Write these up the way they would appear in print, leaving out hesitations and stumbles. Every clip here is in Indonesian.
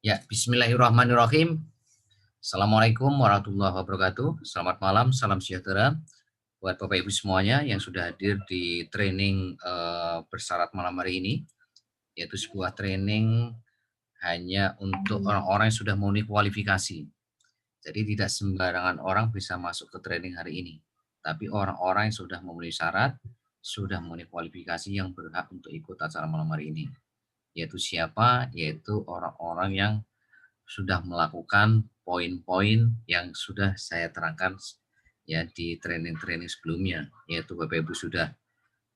Ya, bismillahirrahmanirrahim. Assalamualaikum warahmatullahi wabarakatuh. Selamat malam, salam sejahtera buat Bapak Ibu semuanya yang sudah hadir di training bersyarat malam hari ini, yaitu sebuah training hanya untuk orang-orang yang sudah memenuhi kualifikasi. Jadi tidak sembarangan orang bisa masuk ke training hari ini, tapi orang-orang yang sudah memenuhi syarat, sudah memenuhi kualifikasi yang berhak untuk ikut acara malam hari ini. Yaitu siapa? Yaitu orang-orang yang sudah melakukan poin-poin yang sudah saya terangkan ya di training-training sebelumnya, yaitu Bapak Ibu sudah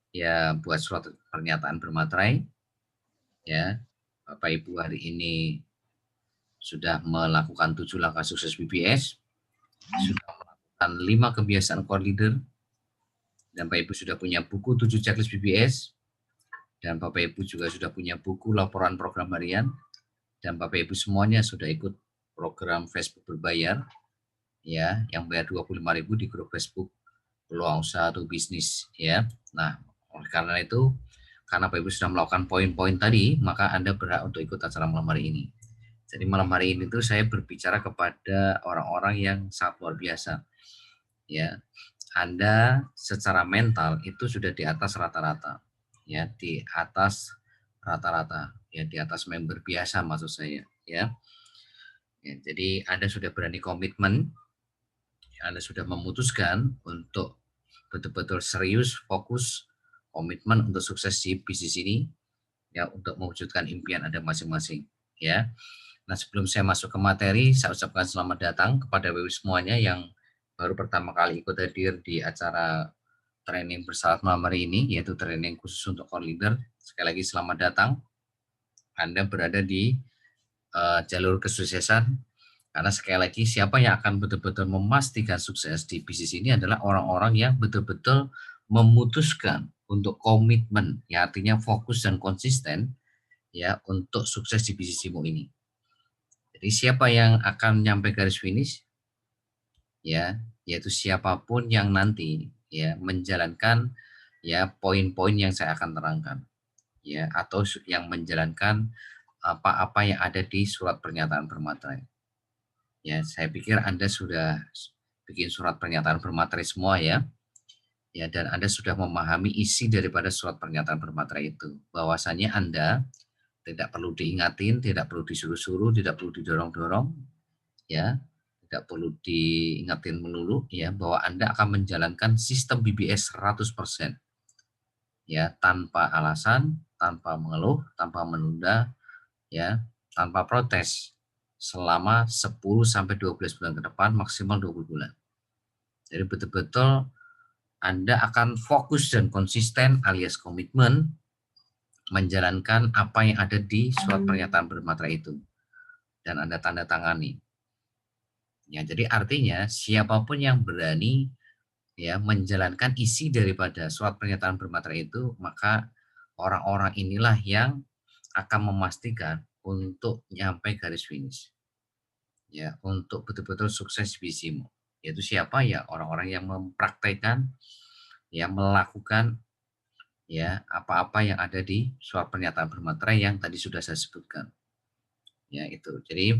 ya buat surat pernyataan bermaterai ya. Bapak Ibu hari ini sudah melakukan 7 langkah sukses BBS, sudah melakukan 5 kebiasaan core leader, dan Bapak Ibu sudah punya buku 7 checklist BBS, dan Bapak Ibu juga sudah punya buku laporan program harian, dan Bapak Ibu semuanya sudah ikut program Facebook berbayar ya, yang bayar 25.000 di grup Facebook Peluang Usaha atau Bisnis ya. Nah, oleh karena itu, karena Bapak Ibu sudah melakukan poin-poin tadi, maka Anda berhak untuk ikut acara malam hari ini. Jadi malam hari ini tuh saya berbicara kepada orang-orang yang sangat luar biasa ya. Anda secara mental itu sudah di atas rata-rata ya, di atas rata-rata ya, di atas member biasa maksud saya ya. Ya, jadi Anda sudah berani komitmen, Anda sudah memutuskan untuk betul-betul serius, fokus, komitmen untuk sukses di bisnis ini, ya untuk mewujudkan impian Anda masing-masing, ya. Nah, sebelum saya masuk ke materi, saya ucapkan selamat datang kepada WW semuanya yang baru pertama kali ikut hadir di acara training bersyarat malam hari ini, yaitu training khusus untuk core leader. Sekali lagi selamat datang. Anda berada di jalur kesuksesan. Karena sekali lagi siapa yang akan betul-betul memastikan sukses di bisnis ini adalah orang-orang yang betul-betul memutuskan untuk komitmen, ya artinya fokus dan konsisten ya untuk sukses di bisnismu ini. Jadi siapa yang akan nyampe garis finish? Ya, yaitu siapapun yang nanti ya menjalankan ya poin-poin yang saya akan terangkan ya, atau yang menjalankan apa-apa yang ada di surat pernyataan bermaterai. Ya, saya pikir Anda sudah bikin surat pernyataan bermaterai semua ya. Ya, dan Anda sudah memahami isi daripada surat pernyataan bermaterai itu. Bahwasannya Anda tidak perlu diingatin, tidak perlu disuruh-suruh, tidak perlu didorong-dorong, ya. Tidak perlu diingatin melulu ya bahwa Anda akan menjalankan sistem BBS 100% ya, tanpa alasan, tanpa mengeluh, tanpa menunda, ya, tanpa protes selama 10 sampai 12 bulan ke depan, maksimal 20 bulan. Jadi betul-betul Anda akan fokus dan konsisten alias komitmen menjalankan apa yang ada di surat pernyataan bermaterai itu dan Anda tanda tangani. Ya, jadi artinya siapapun yang berani ya menjalankan isi daripada surat pernyataan bermaterai itu, maka orang-orang inilah yang akan memastikan untuk nyampe garis finish. Ya, untuk betul-betul sukses visimu. Yaitu siapa? Ya, orang-orang yang mempraktekkan, ya, melakukan, ya, apa-apa yang ada di surat pernyataan bermaterai yang tadi sudah saya sebutkan. Ya, itu. Jadi,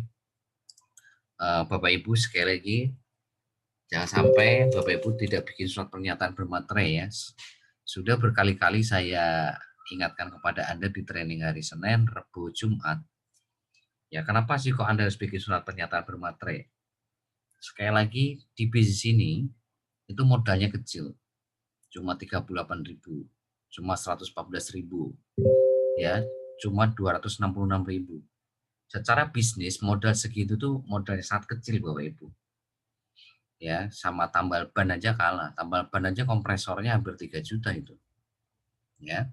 Bapak Ibu sekali lagi, jangan sampai Bapak Ibu tidak bikin surat pernyataan bermaterai ya. Sudah berkali-kali saya ingatkan kepada Anda di training hari Senin, Rabu, Jumat. Ya, kenapa sih kok Anda harus bikin surat pernyataan bermaterai? Sekali lagi, di bisnis ini itu modalnya kecil, cuma 38.000, cuma 114.000, ya, cuma 266.000. Secara bisnis modal segitu tuh modalnya sangat kecil Bapak Ibu. Ya, sama tambal ban aja kalah. Tambal ban aja kompresornya hampir 3 juta itu. Ya,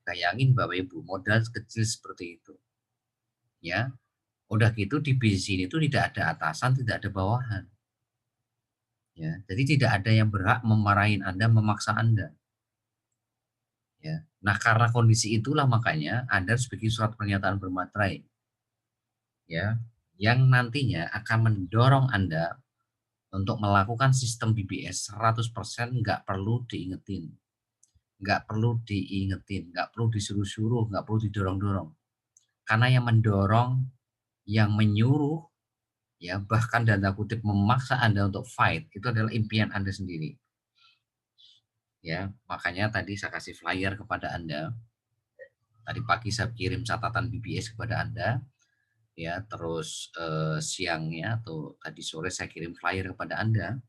bayangin Bapak Ibu, modal kecil seperti itu. Ya, udah gitu di bisnis ini tuh tidak ada atasan, tidak ada bawahan. Ya, jadi tidak ada yang berhak memarahin Anda, memaksa Anda. Ya. Nah, karena kondisi itulah makanya Anda harus bikin surat pernyataan bermaterai. Ya, yang nantinya akan mendorong Anda untuk melakukan sistem BBS 100%, nggak perlu diingetin. Nggak perlu diingetin, nggak perlu disuruh-suruh, nggak perlu didorong-dorong. Karena yang mendorong, yang menyuruh, ya bahkan tanda kutip memaksa Anda untuk fight, itu adalah impian Anda sendiri. Ya, makanya tadi saya kasih flyer kepada Anda. Tadi pagi saya kirim catatan BBS kepada Anda, ya, terus siangnya atau tadi sore saya kirim flyer kepada Anda,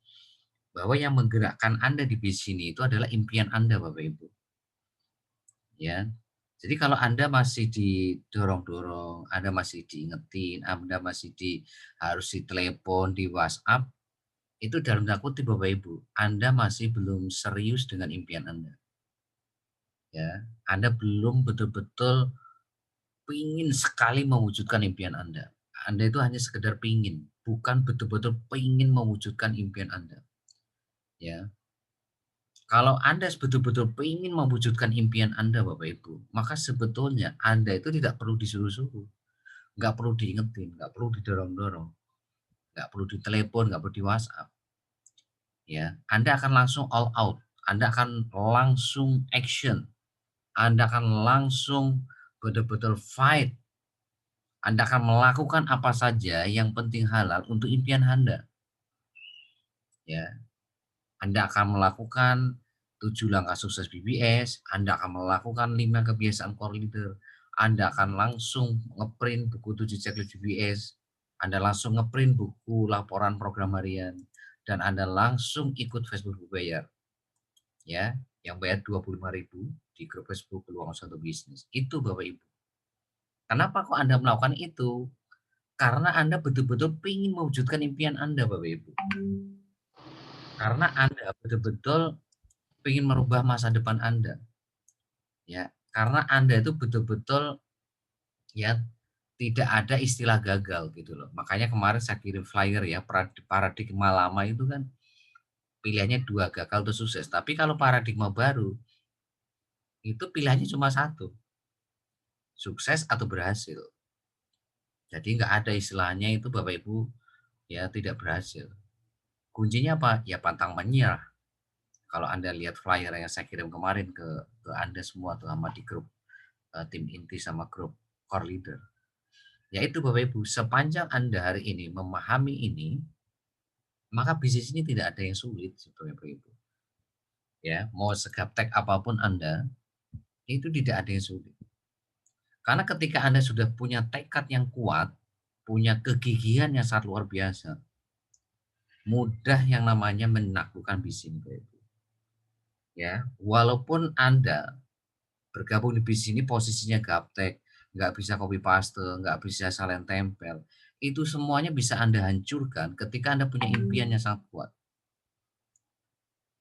bahwa yang menggerakkan Anda di bisnis ini itu adalah impian Anda, Bapak Ibu. Ya. Jadi kalau Anda masih didorong-dorong, Anda masih diingetin, Anda masih harus ditelepon, di WhatsApp, itu dalam tanda kutip Bapak Ibu, Anda masih belum serius dengan impian Anda. Ya, Anda belum betul-betul pingin sekali mewujudkan impian Anda. Anda itu hanya sekedar pingin, bukan betul-betul pingin mewujudkan impian Anda. Ya, kalau Anda betul-betul ingin mewujudkan impian Anda, Bapak Ibu, maka sebetulnya Anda itu tidak perlu disuruh-suruh, nggak perlu diingetin, nggak perlu didorong-dorong, nggak perlu ditelepon, nggak perlu di WhatsApp. Ya, Anda akan langsung all out, Anda akan langsung action, Anda akan langsung betul-betul fight, Anda akan melakukan apa saja yang penting halal untuk impian Anda. Ya, Anda akan melakukan 7 langkah sukses BBS, Anda akan melakukan 5 kebiasaan core leader, Anda akan langsung ngeprint buku 7 checklist BBS, Anda langsung ngeprint buku laporan program harian, dan Anda langsung ikut Facebook berbayar. Ya, yang bayar 25.000 di grup Facebook Peluang Suatu Bisnis. Itu Bapak Ibu. Kenapa kok Anda melakukan itu? Karena Anda betul-betul ingin mewujudkan impian Anda, Bapak Ibu. Karena Anda betul-betul ingin merubah masa depan Anda. Ya, karena Anda itu betul-betul ya tidak ada istilah gagal gitu loh. Makanya kemarin saya kirim flyer ya, paradigma lama itu kan pilihannya 2, gagal atau sukses. Tapi kalau paradigma baru itu pilihannya cuma 1, sukses atau berhasil. Jadi nggak ada istilahnya itu Bapak Ibu ya tidak berhasil. Kuncinya apa? Ya pantang menyerah. Kalau Anda lihat flyer yang saya kirim kemarin ke Anda semua tuh sama di grup tim inti sama grup core leader. Yaitu Bapak Ibu, sepanjang Anda hari ini memahami ini, maka bisnis ini tidak ada yang sulit sebetulnya Bapak Ibu. Ya, mau segaptek apapun Anda, itu tidak ada yang sulit. Karena ketika Anda sudah punya tekad yang kuat, punya kegigihan yang sangat luar biasa, mudah yang namanya menaklukkan bisnis Bapak Ibu. Ya, walaupun Anda bergabung di bisnis ini posisinya gaptek, nggak bisa copy paste, nggak bisa salin tempel. Itu semuanya bisa Anda hancurkan ketika Anda punya impian yang sangat kuat.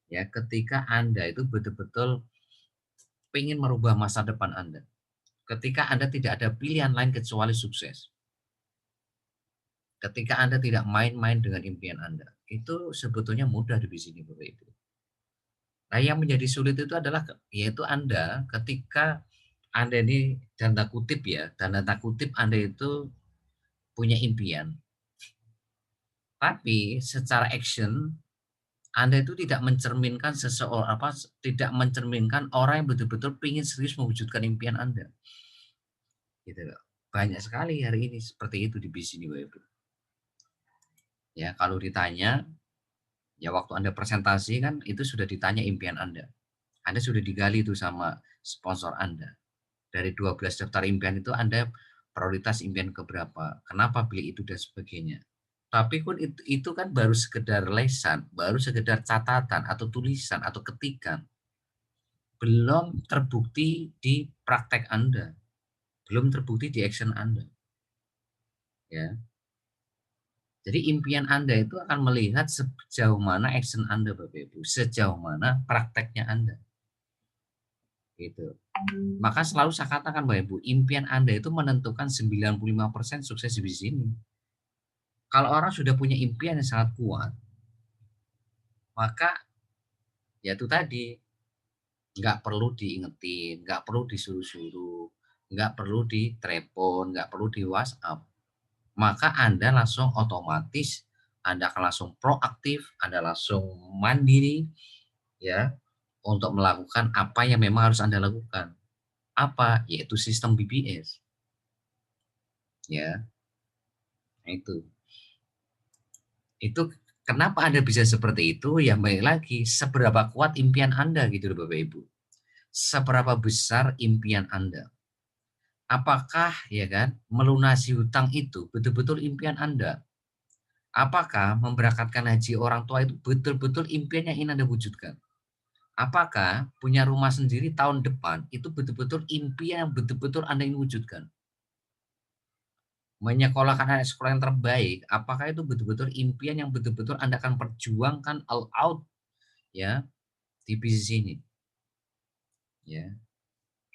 Ya, ketika Anda itu betul-betul ingin merubah masa depan Anda. Ketika Anda tidak ada pilihan lain kecuali sukses. Ketika Anda tidak main-main dengan impian Anda. Itu sebetulnya mudah di bisnis Bapak Ibu. Nah, yang menjadi sulit itu adalah yaitu Anda ketika Anda ini tanda kutip ya, tanda kutip Anda itu punya impian. Tapi secara action Anda itu tidak mencerminkan tidak mencerminkan orang yang betul-betul ingin serius mewujudkan impian Anda. Gitu loh. Banyak sekali hari ini seperti itu di bisnis Bapak Ibu. Ya, kalau ditanya, ya waktu Anda presentasi kan itu sudah ditanya impian Anda. Anda sudah digali itu sama sponsor Anda. Dari 12 daftar impian itu Anda prioritas impian keberapa, kenapa pilih itu dan sebagainya. Tapi pun itu kan baru sekedar lesan, baru sekedar catatan atau tulisan atau ketikan. Belum terbukti di praktek Anda, belum terbukti di action Anda. Ya. Jadi impian Anda itu akan melihat sejauh mana action Anda Bapak Ibu, sejauh mana prakteknya Anda. Gitu. Maka selalu saya katakan Bapak Ibu, impian Anda itu menentukan 95% sukses di bisnis ini. Kalau orang sudah punya impian yang sangat kuat, maka ya itu tadi, nggak perlu diingetin, nggak perlu disuruh-suruh, nggak perlu ditelepon, nggak perlu di WhatsApp. Maka Anda langsung otomatis, Anda akan langsung proaktif, Anda langsung mandiri, ya, untuk melakukan apa yang memang harus Anda lakukan. Apa? Yaitu sistem BBS. ya. Nah, itu kenapa Anda bisa seperti itu? Ya balik lagi, seberapa kuat impian Anda gitu loh Bapak Ibu. Seberapa besar impian Anda? Apakah ya kan melunasi hutang itu betul-betul impian Anda? Apakah memberangkatkan haji orang tua itu betul-betul impian yang ingin Anda wujudkan? Apakah punya rumah sendiri tahun depan itu betul-betul impian yang betul-betul Anda ingin wujudkan? Menyekolahkan anak sekolah yang terbaik, apakah itu betul-betul impian yang betul-betul Anda akan perjuangkan all out ya di bisnis ini? Ya.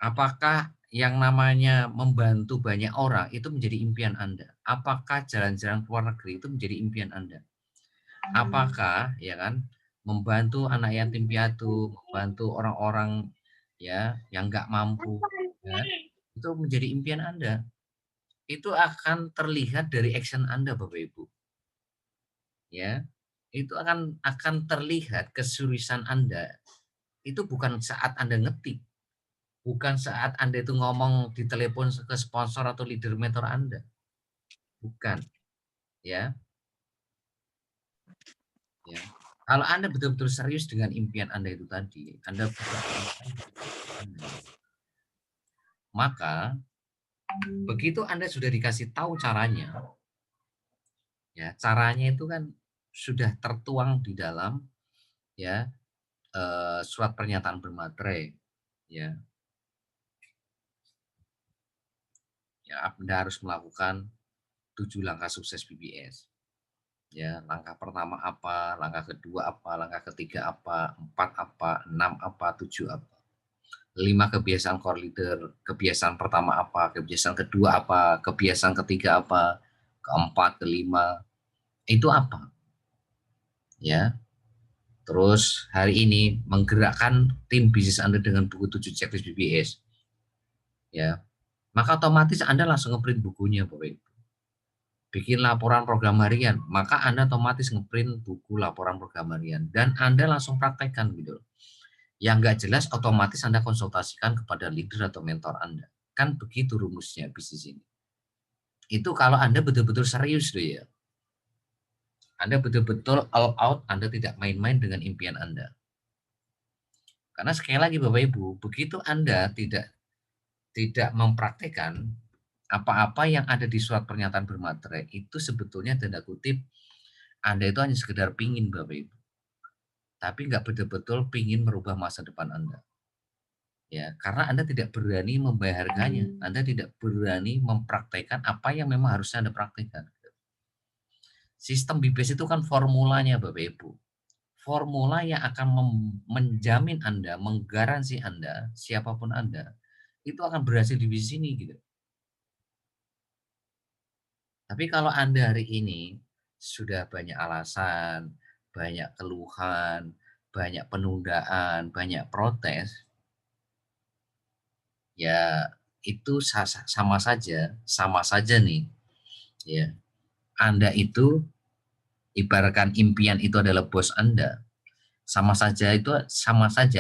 Apakah yang namanya membantu banyak orang itu menjadi impian Anda? Apakah jalan-jalan ke luar negeri itu menjadi impian Anda? Apakah ya kan membantu anak yatim piatu, membantu orang-orang ya yang nggak mampu, ya, itu menjadi impian Anda? Itu akan terlihat dari action Anda, Bapak Ibu. Ya, itu akan terlihat keseriusan Anda. Itu bukan saat Anda ngetik, bukan saat Anda itu ngomong di telepon ke sponsor atau leader mentor Anda, bukan, ya. Ya. Kalau Anda betul-betul serius dengan impian Anda itu tadi, Anda bukan maka begitu Anda sudah dikasih tahu caranya, ya caranya itu kan sudah tertuang di dalam ya surat pernyataan bermaterai, ya, ya Anda harus melakukan 7 langkah sukses BBS. Ya, langkah pertama apa, langkah kedua apa, langkah ketiga apa, 4 apa, 6 apa, 7 apa. 5 kebiasaan core leader, kebiasaan pertama apa, kebiasaan kedua apa, kebiasaan ketiga apa, keempat, kelima, itu apa, ya. Terus hari ini menggerakkan tim bisnis Anda dengan buku 7 checklist BBS, ya. Maka otomatis Anda langsung ngeprint bukunya, Bapak Ibu. Bikin laporan program harian, maka Anda otomatis ngeprint buku laporan program harian dan Anda langsung praktekkan gitu. Yang nggak jelas otomatis Anda konsultasikan kepada leader atau mentor Anda. Kan begitu rumusnya bisnis ini. Itu kalau Anda betul-betul serius loh ya. Anda betul-betul all out, Anda tidak main-main dengan impian Anda. Karena sekali lagi Bapak Ibu, begitu Anda tidak mempraktekkan apa-apa yang ada di surat pernyataan bermaterai, itu sebetulnya tanda kutip Anda itu hanya sekedar pingin Bapak Ibu. Tapi nggak betul-betul pingin merubah masa depan Anda. Ya, karena Anda tidak berani membayar harganya, Anda tidak berani mempraktekkan apa yang memang harusnya Anda praktekkan. Sistem BBS itu kan formulanya Bapak Ibu. Formula yang akan menjamin Anda, menggaransi Anda, siapapun Anda, itu akan berhasil di bisnis ini gitu. Tapi kalau Anda hari ini sudah banyak alasan, banyak keluhan, banyak penundaan, banyak protes, ya itu sama saja nih, ya. Anda itu ibaratkan impian itu adalah bos Anda, sama saja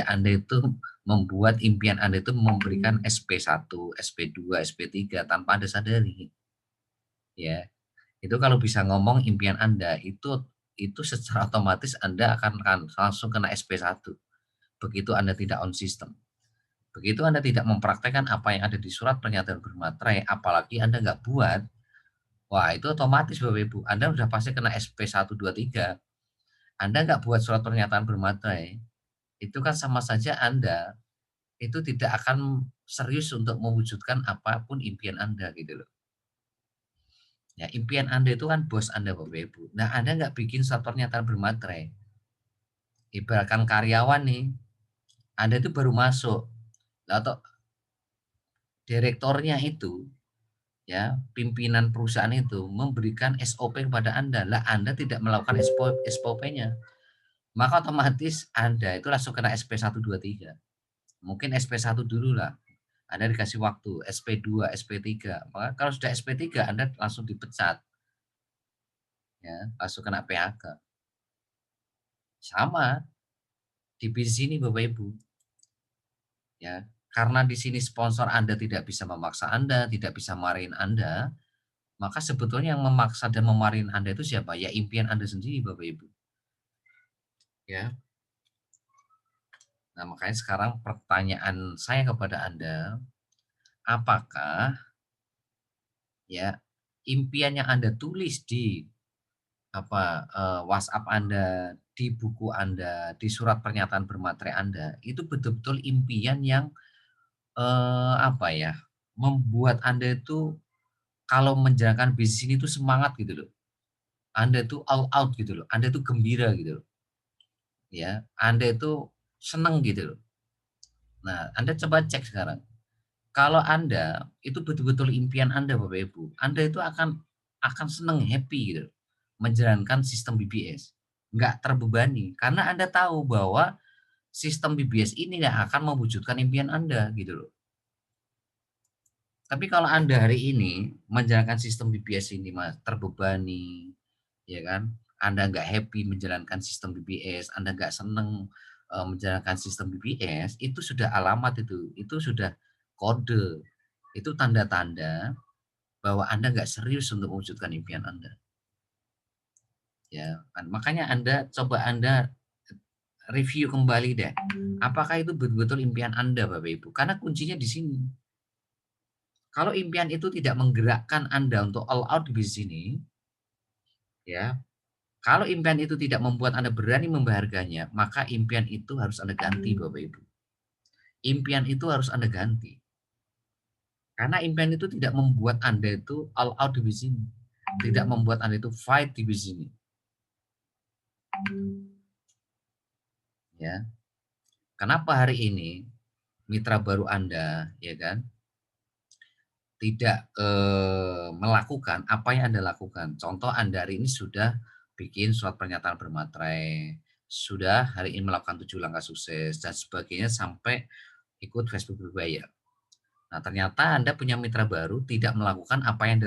Anda itu membuat impian Anda itu memberikan SP1, SP2, SP3 tanpa Anda sadari. Ya, itu kalau bisa ngomong impian Anda itu secara otomatis Anda akan langsung kena SP1. Begitu Anda tidak on system. Begitu Anda tidak mempraktekkan apa yang ada di surat pernyataan bermaterai, apalagi Anda nggak buat, wah itu otomatis Bapak Ibu, Anda udah pasti kena SP1, 2, 3. Anda nggak buat surat pernyataan bermaterai, itu kan sama saja Anda itu tidak akan serius untuk mewujudkan apapun impian Anda gitu loh. Ya, impian Anda itu kan bos Anda Bapak Ibu. Nah, Anda nggak bikin surat pernyataan bermaterai. Ibaratkan karyawan nih, Anda itu baru masuk. Atau direktornya itu, ya, pimpinan perusahaan itu memberikan SOP kepada Anda. Lah Anda tidak melakukan SOP-nya. Maka otomatis Anda itu langsung kena SP1, 2, 3. Mungkin SP1 dulu lah. Anda dikasih waktu SP2, SP3. Maka kalau sudah SP3 Anda langsung dipecat, ya, langsung kena PHK. Sama di bisnis ini Bapak Ibu, ya. Karena di sini sponsor Anda tidak bisa memaksa Anda, tidak bisa marahin Anda, maka sebetulnya yang memaksa dan memarin Anda itu siapa? Ya impian Anda sendiri, Bapak Ibu. Ya. Nah, makanya sekarang pertanyaan saya kepada Anda, apakah ya impian yang Anda tulis di WhatsApp Anda, di buku Anda, di surat pernyataan bermaterai Anda, itu betul-betul impian yang membuat Anda itu kalau menjalankan bisnis ini tuh semangat gitu loh. Anda itu all out gitu loh, Anda itu gembira gitu loh, ya. Anda itu seneng gitu loh. Nah, Anda coba cek sekarang. Kalau Anda itu betul-betul impian Anda Bapak Ibu, Anda itu akan seneng, happy gitu loh, menjalankan sistem BBS. Nggak terbebani, karena Anda tahu bahwa sistem BBS ini yang akan mewujudkan impian Anda gitu loh. Tapi kalau Anda hari ini menjalankan sistem BBS ini Mas, terbebani, ya kan? Anda nggak happy menjalankan sistem BBS, Anda nggak seneng, menjalankan sistem BBS, itu sudah alamat itu sudah kode, itu tanda-tanda bahwa Anda nggak serius untuk mewujudkan impian Anda, ya kan. Makanya Anda review kembali deh, apakah itu betul-betul impian Anda Bapak Ibu? Karena kuncinya di sini. Kalau impian itu tidak menggerakkan Anda untuk all out di bisnis ini, ya, kalau impian itu tidak membuat Anda berani membahagianya, maka impian itu harus Anda ganti, Bapak Ibu. Impian itu harus Anda ganti. Karena impian itu tidak membuat Anda itu all out di bisnis ini. Tidak membuat Anda itu fight di bisnis ini. Ya. Kenapa hari ini mitra baru Anda, ya kan, tidak melakukan apa yang Anda lakukan. Contoh Anda hari ini sudah bikin surat pernyataan bermaterai, sudah hari ini melakukan 7 langkah sukses dan sebagainya sampai ikut Facebook berbayar. Nah, ternyata Anda punya mitra baru tidak melakukan apa yang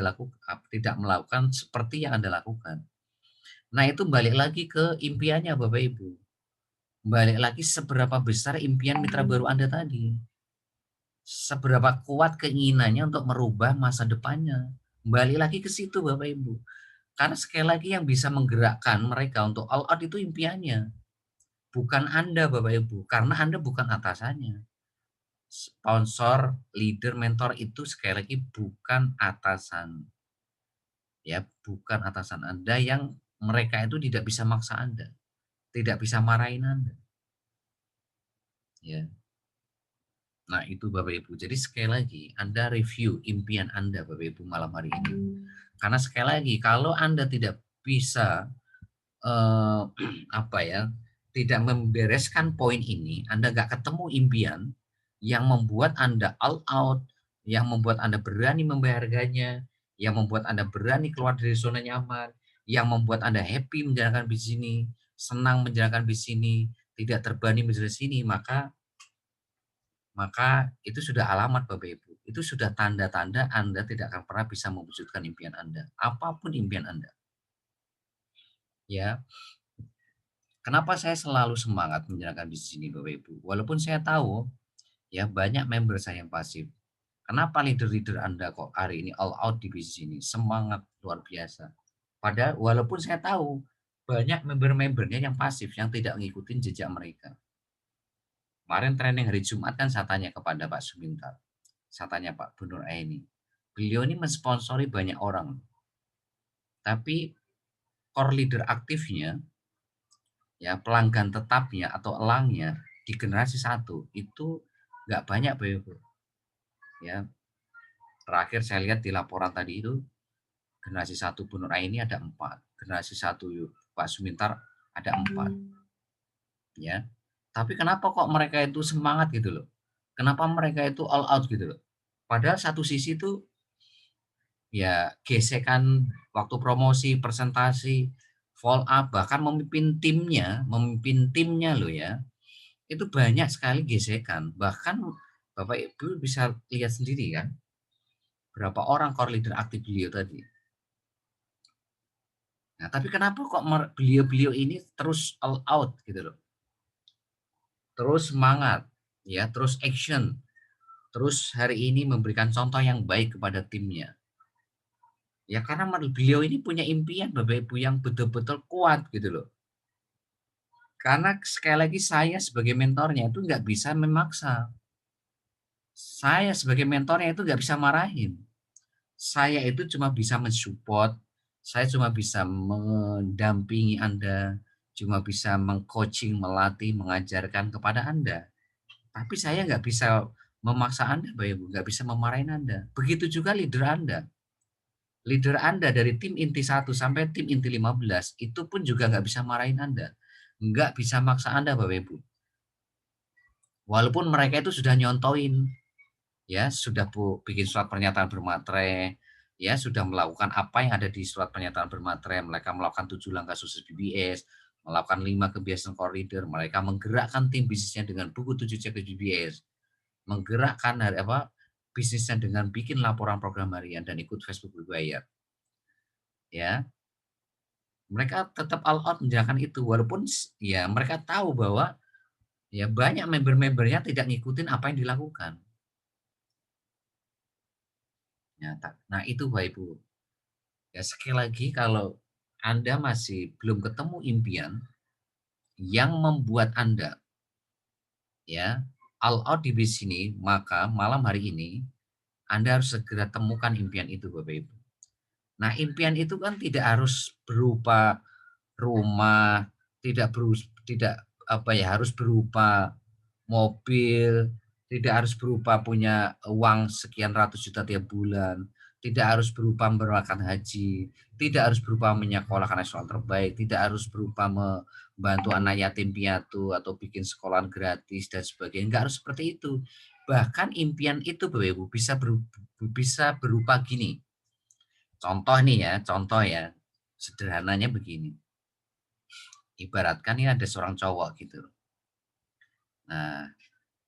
tidak melakukan seperti yang Anda lakukan. Nah, itu balik lagi ke impiannya Bapak Ibu. Balik lagi seberapa besar impian mitra baru Anda tadi. Seberapa kuat keinginannya untuk merubah masa depannya. Balik lagi ke situ Bapak Ibu. Karena sekali lagi yang bisa menggerakkan mereka untuk all out itu impiannya. Bukan Anda Bapak Ibu. Karena Anda bukan atasannya. Sponsor, leader, mentor itu sekali lagi bukan atasan. Ya, bukan atasan Anda yang mereka itu tidak bisa maksa Anda. Tidak bisa marahin Anda. Ya. Nah, itu Bapak Ibu. Jadi sekali lagi, Anda review impian Anda Bapak Ibu malam hari ini. Karena sekali lagi, kalau Anda tidak bisa eh, apa ya, tidak membereskan poin ini, Anda nggak ketemu impian yang membuat Anda all out, yang membuat Anda berani membayarkannya, yang membuat Anda berani keluar dari zona nyaman, yang membuat Anda happy menjalankan bisnis ini, senang menjalankan bisnis ini, tidak terbebani menjalankan ini, maka itu sudah alamat Bapak Ibu. Itu sudah tanda-tanda Anda tidak akan pernah bisa mewujudkan impian Anda. Apapun impian Anda. Ya, kenapa saya selalu semangat menjalankan bisnis ini Bapak Ibu? Walaupun saya tahu ya banyak member saya yang pasif. Kenapa leader-leader Anda kok hari ini all out di bisnis ini? Semangat luar biasa. Padahal walaupun saya tahu banyak member-membernya yang pasif yang tidak mengikuti jejak mereka. Kemarin training hari Jumat kan saya tanya kepada Pak Sumintar. Saya tanya Pak Bunur Aini. Beliau ini mensponsori banyak orang. Tapi core leader aktifnya, ya pelanggan tetapnya atau elangnya di generasi satu itu nggak banyak Bapak Ibu. Ya, terakhir saya lihat di laporan tadi itu generasi satu Bunur Aini ada 4, generasi satu Pak Sumintar ada 4. Ya. Tapi kenapa kok mereka itu semangat gitu loh? Kenapa mereka itu all out gitu loh? Padahal satu sisi itu ya gesekan waktu promosi, presentasi, follow up, bahkan memimpin timnya loh ya, itu banyak sekali gesekan. Bahkan Bapak Ibu bisa lihat sendiri kan, berapa orang core leader aktif beliau tadi. Nah, tapi kenapa kok beliau-beliau ini terus all out gitu loh. Terus semangat, ya, terus action, terus hari ini memberikan contoh yang baik kepada timnya. Ya karena beliau ini punya impian Bapak Ibu yang betul-betul kuat gitu loh. Karena sekali lagi saya sebagai mentornya itu nggak bisa memaksa. Saya sebagai mentornya itu nggak bisa marahin. Saya itu cuma bisa mensupport, saya cuma bisa mendampingi Anda, cuma bisa meng-coaching, melatih, mengajarkan kepada Anda. Tapi saya nggak bisa memaksa Anda Bapak Ibu, nggak bisa memarahin Anda. Begitu juga leader Anda. Leader Anda dari tim inti 1 sampai tim inti 15 itu pun juga nggak bisa marahin Anda. Nggak bisa maksa Anda Bapak Ibu. Walaupun mereka itu sudah nyontoin, ya sudah bikin surat pernyataan bermaterai, ya sudah melakukan apa yang ada di surat pernyataan bermaterai, mereka melakukan 7 langkah sukses BBS, melakukan 5 kebiasaan core leader, mereka menggerakkan tim bisnisnya dengan buku 7 checklist BBS, menggerakkan bisnisnya dengan bikin laporan program harian dan ikut Facebook berbayar. Ya, mereka tetap all out menjalankan itu walaupun ya mereka tahu bahwa ya banyak member-membernya tidak ngikutin apa yang dilakukan. Ya, nah itu Bapak Ibu. Ya sekali lagi kalau Anda masih belum ketemu impian yang membuat Anda ya all out di bisnis ini, maka malam hari ini Anda harus segera temukan impian itu Bapak Ibu. Nah, impian itu kan tidak harus berupa rumah, tidak apa ya, harus berupa mobil, tidak harus berupa punya uang sekian ratus juta tiap bulan, tidak harus berupa memberangkatkan haji, tidak harus berupa menyekolahkan siswa terbaik, tidak harus berupa membantu anak yatim piatu atau bikin sekolahan gratis dan sebagainya. Enggak harus seperti itu. Bahkan impian itu Bapak Ibu bisa berupa gini. Contoh nih ya, contoh ya. Sederhananya begini. Ibaratkan ini ada seorang cowok gitu. Nah,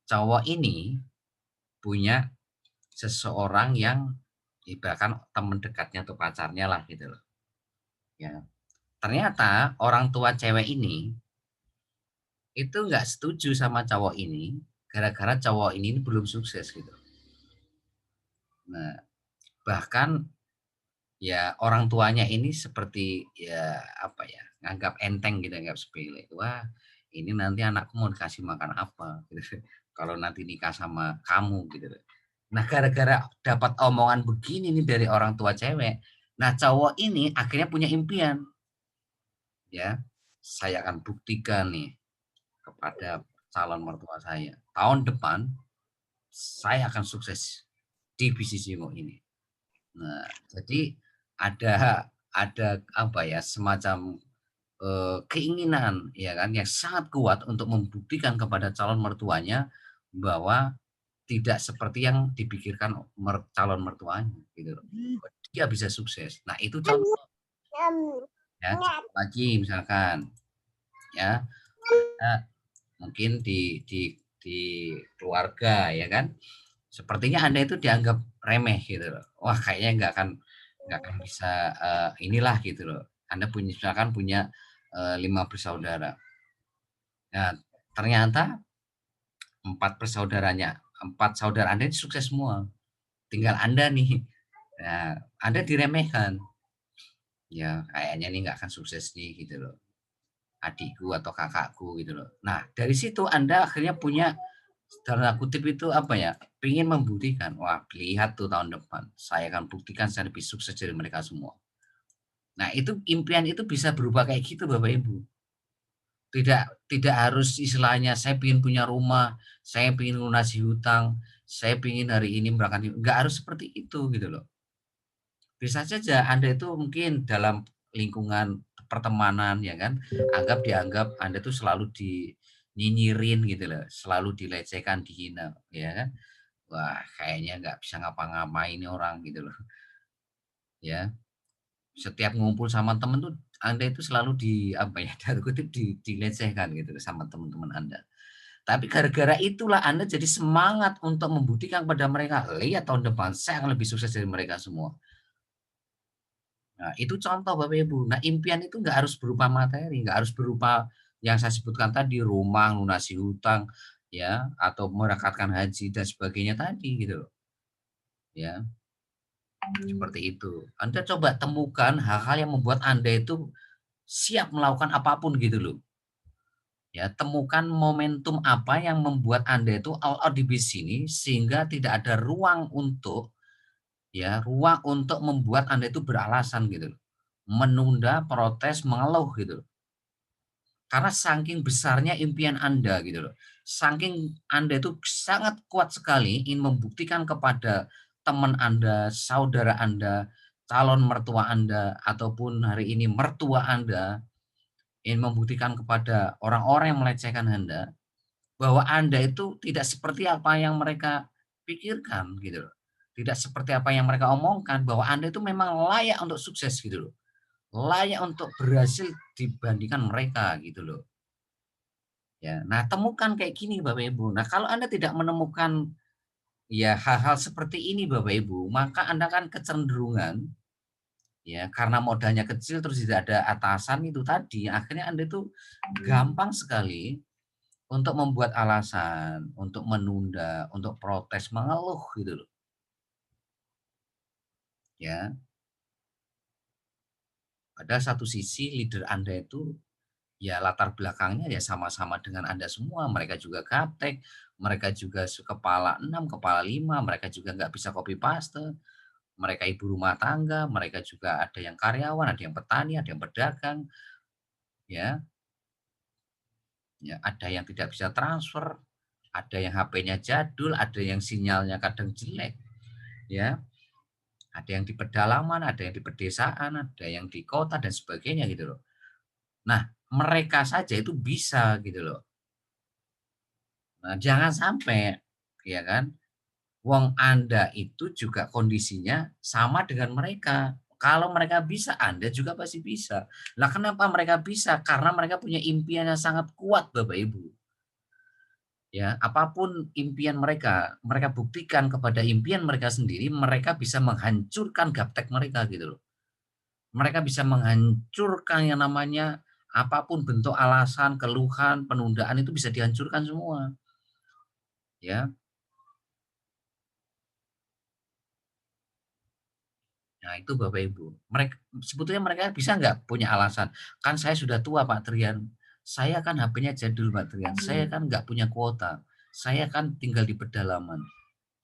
cowok ini punya seseorang yang ibaratkan teman dekatnya atau pacarnya lah gitu loh. Ya. Ternyata orang tua cewek ini itu nggak setuju sama cowok ini gara-gara cowok ini belum sukses gitu. Nah, bahkan ya orang tuanya ini seperti ya apa ya, nganggap enteng gitu, nganggap sepele. Wah, ini nanti anakku mau dikasih makan apa gitu. Kalau nanti nikah sama kamu gitu. Nah, gara-gara dapat omongan begini nih dari orang tua cewek, nah cowok ini akhirnya punya impian, ya. Saya akan buktikan nih kepada calon mertua saya. Tahun depan saya akan sukses di bisnis Imo ini. Nah, jadi ada apa ya, semacam keinginan ya kan yang sangat kuat untuk membuktikan kepada calon mertuanya bahwa tidak seperti yang dipikirkan calon mertuanya gitu loh. Dia bisa sukses. Nah, itu contoh ya, contoh lagi misalkan ya, mungkin di keluarga ya kan. Sepertinya Anda itu dianggap remeh gitu loh. Wah, kayaknya nggak akan bisa inilah gitu loh. Anda misalkan punya 5 bersaudara. Nah, ternyata 4 saudara Anda ini sukses semua. Tinggal Anda nih. Nah, Anda diremehkan. Ya, kayaknya nih nggak akan sukses nih gitu loh. Adikku atau kakakku gitu loh. Nah, dari situ Anda akhirnya punya tanda kutip itu apa ya, pengen membuktikan, wah lihat tuh tahun depan, saya akan buktikan saya lebih sukses dari mereka semua. Nah itu impian itu bisa berubah kayak gitu Bapak Ibu. Tidak harus istilahnya saya pengen punya rumah, saya pengen lunasi hutang, saya pengen hari ini berangkat, nggak harus seperti itu gitu loh. Bisa saja Anda itu mungkin dalam lingkungan pertemanan ya kan, dianggap Anda tuh selalu dinyinyirin gitu loh, selalu dilecehkan, dihina ya kan. Wah kayaknya nggak bisa ngapa-ngapain ini orang gitu loh ya. Setiap ngumpul sama temen tuh Anda itu selalu apa ya, tanda kutip dilecehkan gitu loh sama teman-teman Anda. Tapi gara-gara itulah Anda jadi semangat untuk membuktikan kepada mereka, lihat tahun depan saya akan lebih sukses dari mereka semua. Nah, itu contoh Bapak Ibu. Nah, impian itu nggak harus berupa materi, nggak harus berupa yang saya sebutkan tadi, rumah, lunasi hutang, ya, atau merangkatkan haji dan sebagainya tadi gitu loh. Ya. Seperti itu. Anda coba temukan hal-hal yang membuat Anda itu siap melakukan apapun gitu loh. Ya, temukan momentum apa yang membuat Anda itu all out di bis ini sehingga tidak ada ruang untuk membuat Anda itu beralasan gitu loh. Menunda, protes, mengeluh gitu loh. Karena saking besarnya impian Anda gitu loh. Saking Anda itu sangat kuat sekali ingin membuktikan kepada teman Anda, saudara Anda, calon mertua Anda, ataupun hari ini mertua Anda, ingin membuktikan kepada orang-orang yang melecehkan Anda, bahwa Anda itu tidak seperti apa yang mereka pikirkan gitu loh. Tidak seperti apa yang mereka omongkan, bahwa Anda itu memang layak untuk sukses gitu loh. Layak untuk berhasil dibandingkan mereka gitu loh. Ya, nah temukan kayak gini Bapak Ibu. Nah, kalau Anda tidak menemukan ya hal-hal seperti ini Bapak Ibu, maka Anda kan kecenderungan ya karena modalnya kecil terus tidak ada atasan itu tadi, akhirnya Anda itu gampang sekali untuk membuat alasan, untuk menunda, untuk protes, mengeluh gitu loh. Ya, pada satu sisi leader Anda itu ya latar belakangnya ya sama-sama dengan Anda semua. Mereka juga gaptek, mereka juga kepala 6, kepala 5, mereka juga nggak bisa copy paste, mereka ibu rumah tangga, mereka juga ada yang karyawan, ada yang petani, ada yang pedagang, ya, ya, ada yang tidak bisa transfer, ada yang HP-nya jadul, ada yang sinyalnya kadang jelek, ya. Ada yang di pedalaman, ada yang di pedesaan, ada yang di kota dan sebagainya gitu loh. Nah, mereka saja itu bisa gitu loh. Nah, jangan sampai ya kan, wong Anda itu juga kondisinya sama dengan mereka. Kalau mereka bisa, Anda juga pasti bisa. Lah kenapa mereka bisa? Karena mereka punya impian yang sangat kuat Bapak Ibu. Ya, apapun impian mereka, mereka buktikan kepada impian mereka sendiri, mereka bisa menghancurkan gaptek mereka gitu loh. Mereka bisa menghancurkan yang namanya apapun bentuk alasan, keluhan, penundaan itu bisa dihancurkan semua, ya. Nah itu Bapak Ibu, sebetulnya mereka bisa nggak punya alasan, "Kan saya sudah tua Pak Trian, saya kan HP-nya jadul Pak Trian, saya kan nggak punya kuota, saya kan tinggal di pedalaman,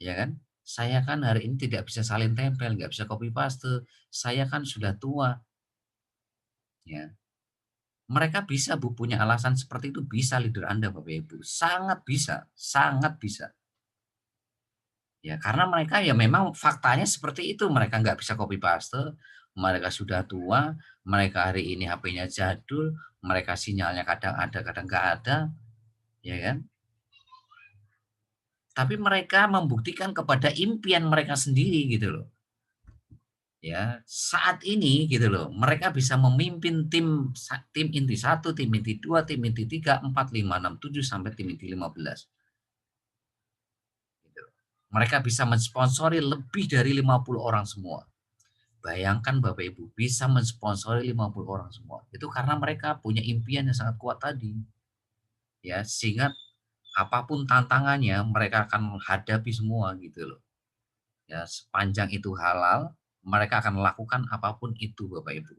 ya kan? Saya kan hari ini tidak bisa salin tempel, nggak bisa copy paste, saya kan sudah tua." Ya. Mereka bisa Bu, punya alasan seperti itu bisa leader Anda Bapak Ibu, sangat bisa, sangat bisa. Ya karena mereka ya memang faktanya seperti itu, mereka nggak bisa copy paste, mereka sudah tua, mereka hari ini HP-nya jadul, mereka sinyalnya kadang ada, kadang nggak ada, ya kan. Tapi mereka membuktikan kepada impian mereka sendiri gitu loh. Ya, saat ini gitu loh, mereka bisa memimpin tim inti 1, tim inti 2, tim inti 3, 4, 5, 6, 7 sampai tim inti 15. Gitu. Mereka bisa mensponsori lebih dari 50 orang semua. Bayangkan Bapak Ibu bisa mensponsori 50 orang semua. Itu karena mereka punya impian yang sangat kuat tadi. Ya, sehingga apapun tantangannya mereka akan menghadapi semua gitu loh. Ya, sepanjang itu halal, mereka akan melakukan apapun itu Bapak Ibu.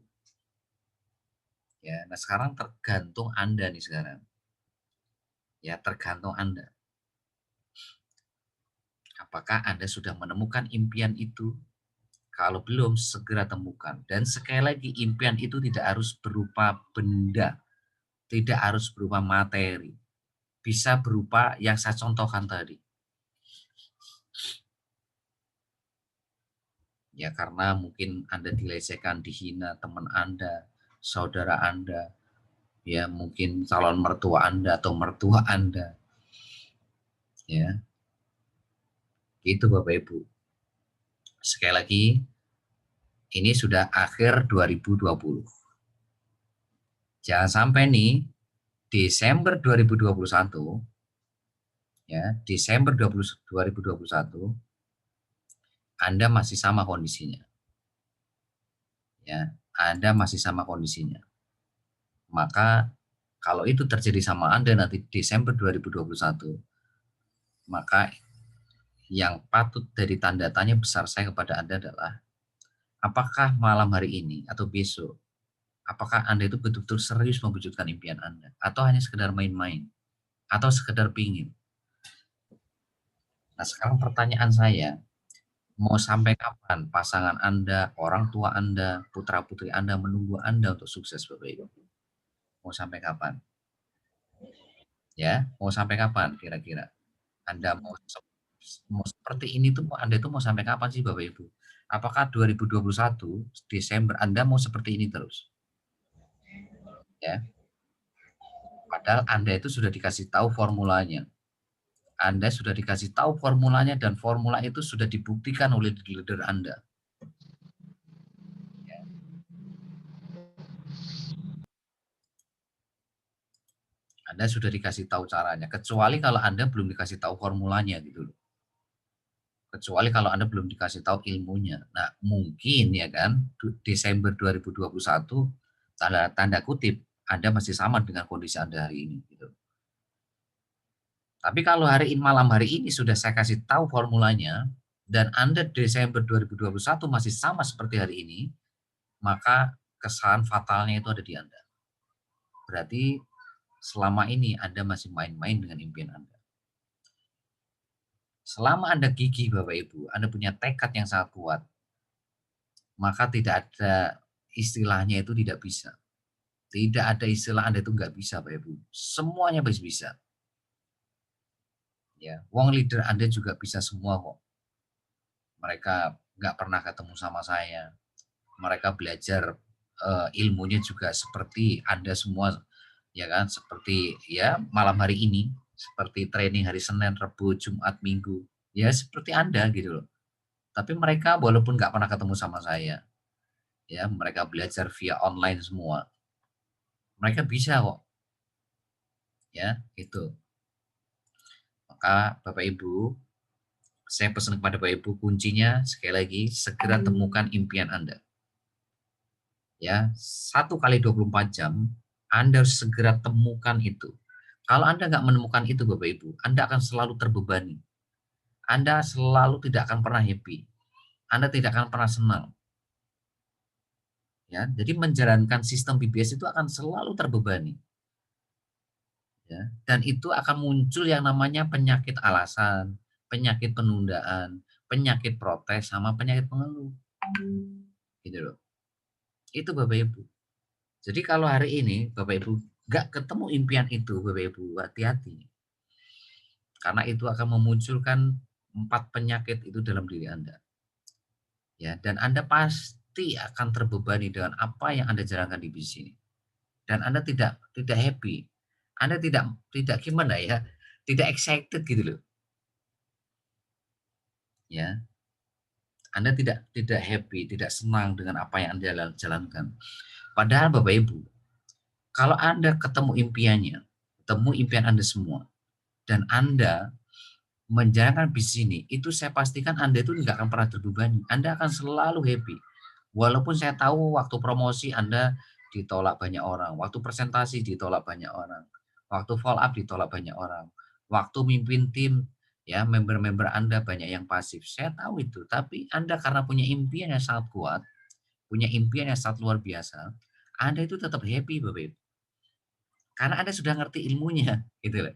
Ya, nah sekarang tergantung Anda nih sekarang. Ya, tergantung Anda. Apakah Anda sudah menemukan impian itu? Kalau belum, segera temukan. Dan sekali lagi, impian itu tidak harus berupa benda, tidak harus berupa materi. Bisa berupa yang saya contohkan tadi. Ya, karena mungkin Anda dilecehkan, dihina teman Anda, saudara Anda, ya mungkin calon mertua Anda atau mertua Anda. Ya, itu Bapak Ibu. Sekali lagi, ini sudah akhir 2020. Jangan sampai nih Desember 2021 ya, Desember 2021 Anda masih sama kondisinya. Ya, Anda masih sama kondisinya. Maka kalau itu terjadi sama Anda nanti Desember 2021, maka yang patut dari tanda tanya besar saya kepada Anda adalah apakah malam hari ini atau besok, apakah Anda itu betul-betul serius mewujudkan impian Anda? Atau hanya sekedar main-main? Atau sekedar pingin? Nah, sekarang pertanyaan saya, mau sampai kapan pasangan Anda, orang tua Anda, putra-putri Anda menunggu Anda untuk sukses, Bapak Ibu? Mau sampai kapan? Ya, mau sampai kapan kira-kira? Anda mau seperti ini tuh Anda itu mau sampai kapan sih Bapak Ibu? Apakah 2021 Desember Anda mau seperti ini terus? Ya, padahal Anda itu sudah dikasih tahu formulanya. Anda sudah dikasih tahu formulanya dan formula itu sudah dibuktikan oleh leader Anda. Ya. Anda sudah dikasih tahu caranya, kecuali kalau Anda belum dikasih tahu formulanya gitu loh. Kecuali kalau Anda belum dikasih tahu ilmunya. Nah, mungkin ya kan, Desember 2021, tanda kutip, Anda masih sama dengan kondisi Anda hari ini. Gitu. Tapi kalau malam hari ini sudah saya kasih tahu formulanya, dan Anda Desember 2021 masih sama seperti hari ini, maka kesalahan fatalnya itu ada di Anda. Berarti selama ini Anda masih main-main dengan impian Anda. Selama Anda gigih Bapak Ibu, Anda punya tekad yang sangat kuat, maka tidak ada istilahnya itu tidak bisa. Tidak ada istilah Anda itu nggak bisa Bapak Ibu. Semuanya bisa. Ya, wong leader Anda juga bisa semua kok. Mereka nggak pernah ketemu sama saya. Mereka belajar ilmunya juga seperti Anda semua, ya kan? Seperti ya malam hari ini, seperti training hari Senin, Rabu, Jumat, Minggu. Ya seperti Anda gitu loh. Tapi mereka walaupun nggak pernah ketemu sama saya, ya mereka belajar via online semua. Mereka bisa kok, ya itu. Maka Bapak Ibu, saya pesan kepada Bapak Ibu kuncinya sekali lagi segera temukan impian Anda. Ya, 1 kali 24 jam Anda harus segera temukan itu. Kalau Anda nggak menemukan itu Bapak Ibu, Anda akan selalu terbebani. Anda selalu tidak akan pernah happy. Anda tidak akan pernah senang. Ya, jadi menjalankan sistem BBS itu akan selalu terbebani. Ya, dan itu akan muncul yang namanya penyakit alasan, penyakit penundaan, penyakit protes, sama penyakit pengeluh. Gitu loh. Itu Bapak Ibu. Jadi kalau hari ini Bapak Ibu nggak ketemu impian itu, Bapak Ibu hati-hati. Karena itu akan memunculkan 4 penyakit itu dalam diri Anda. Ya, dan Anda pasti akan terbebani dengan apa yang Anda jalankan di bisnis ini. Dan Anda tidak happy. Anda tidak gimana ya? Tidak excited gitu loh. Ya. Anda tidak happy, tidak senang dengan apa yang Anda jalankan. Padahal Bapak Ibu, kalau Anda ketemu impiannya, ketemu impian Anda semua, dan Anda menjalankan bisnis ini, itu saya pastikan Anda itu nggak akan pernah terbebani. Anda akan selalu happy. Walaupun saya tahu waktu promosi Anda ditolak banyak orang, waktu presentasi ditolak banyak orang, waktu follow up ditolak banyak orang, waktu mimpin tim, ya member-member Anda banyak yang pasif. Saya tahu itu, tapi Anda karena punya impian yang sangat kuat, punya impian yang sangat luar biasa, Anda itu tetap happy, Bapak Ibu. Karena Anda sudah ngerti ilmunya, gitu loh.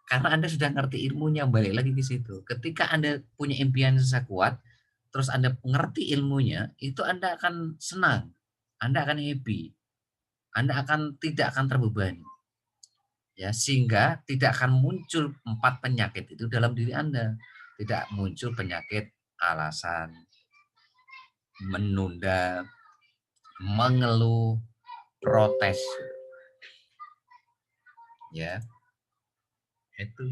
Karena Anda sudah ngerti ilmunya, balik lagi ke situ. Ketika Anda punya impian yang sangat kuat, terus Anda mengerti ilmunya, itu Anda akan senang, Anda akan happy, Anda tidak akan terbebani. Ya, sehingga tidak akan muncul 4 penyakit itu dalam diri Anda. Tidak muncul penyakit alasan, menunda, mengeluh, protes. Ya, itu.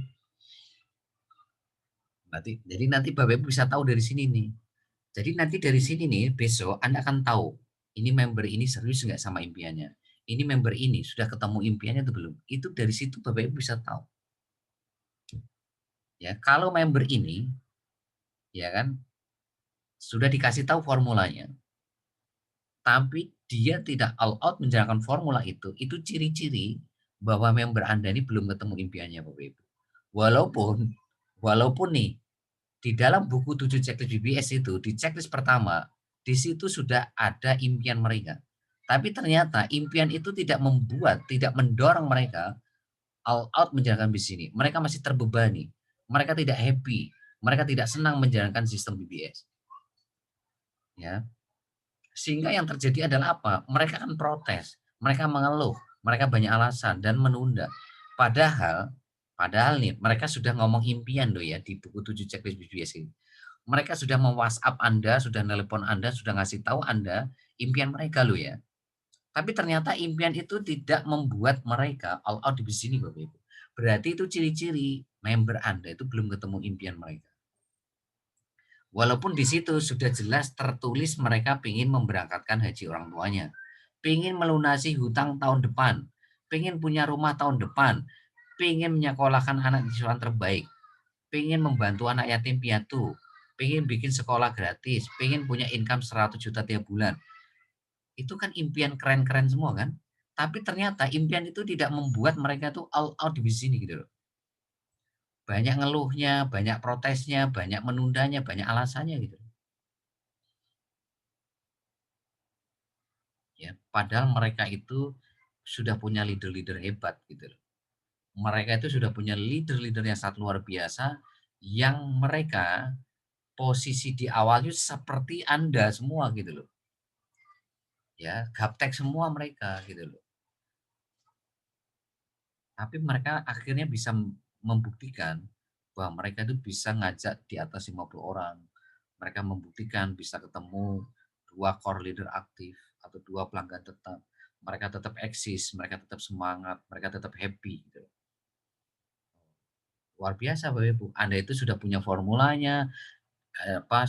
Jadi nanti Bapak Ibu bisa tahu dari sini nih. Jadi nanti dari sini nih besok Anda akan tahu ini member ini serius nggak sama impiannya. Ini member ini sudah ketemu impiannya atau belum. Itu dari situ Bapak Ibu bisa tahu. Ya, kalau member ini ya kan sudah dikasih tahu formulanya, tapi dia tidak all out menjalankan formula itu ciri-ciri bahwa member Anda ini belum ketemu impiannya Bapak Ibu. Walaupun nih di dalam buku 7 checklist BBS itu di checklist pertama Di situ sudah ada impian mereka. Tapi ternyata impian itu tidak tidak mendorong mereka all out menjalankan bisnis ini. Mereka masih terbebani. Mereka tidak happy. Mereka tidak senang menjalankan sistem BBS. Ya. Sehingga yang terjadi adalah apa? Mereka kan protes. Mereka mengeluh. Mereka banyak alasan dan menunda. Padahal nih mereka sudah ngomong impian loh ya di buku 7 checklist BBS ini. Mereka sudah me-WhatsApp Anda, sudah nelpon Anda, sudah ngasih tahu Anda impian mereka loh ya. Tapi ternyata impian itu tidak membuat mereka all out di sini Bapak Ibu. Berarti itu ciri-ciri member Anda itu belum ketemu impian mereka. Walaupun di situ sudah jelas tertulis mereka ingin memberangkatkan haji orang tuanya, ingin melunasi hutang tahun depan, ingin punya rumah tahun depan, ingin menyekolahkan anak di sekolah terbaik, ingin membantu anak yatim piatu, ingin bikin sekolah gratis, ingin punya income 100 juta tiap bulan. Itu kan impian keren-keren semua kan? Tapi ternyata impian itu tidak membuat mereka tuh all out di sini gitu loh. Banyak ngeluhnya, banyak protesnya, banyak menundanya, banyak alasannya gitu. Ya, padahal mereka itu sudah punya leader-leader hebat gitu loh. Mereka itu sudah punya leader-leader yang sangat luar biasa yang mereka posisi di awalnya seperti Anda semua gitu loh. Ya, gaptek semua mereka gitu loh. Tapi mereka akhirnya bisa membuktikan bahwa mereka itu bisa ngajak di atas 50 orang. Mereka membuktikan bisa ketemu 2 core leader aktif atau 2 pelanggan tetap. Mereka tetap eksis, mereka tetap semangat, mereka tetap happy gitu. Luar biasa Bapak Ibu, Anda itu sudah punya formulanya,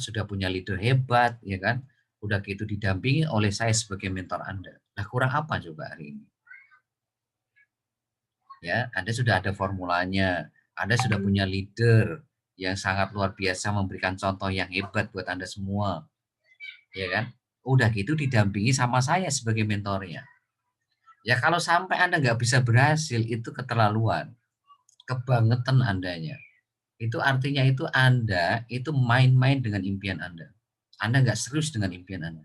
sudah punya leader hebat ya kan. Udah gitu didampingi oleh saya sebagai mentor Anda. Nah, kurang apa coba hari ini? Ya, Anda sudah ada formulanya, Anda sudah punya leader yang sangat luar biasa memberikan contoh yang hebat buat Anda semua. Ya kan? Udah gitu didampingi sama saya sebagai mentornya. Ya kalau sampai Anda nggak bisa berhasil, itu keterlaluan. Kebangetan Andanya. Itu artinya itu Anda itu main-main dengan impian Anda. Anda nggak serius dengan impian Anda.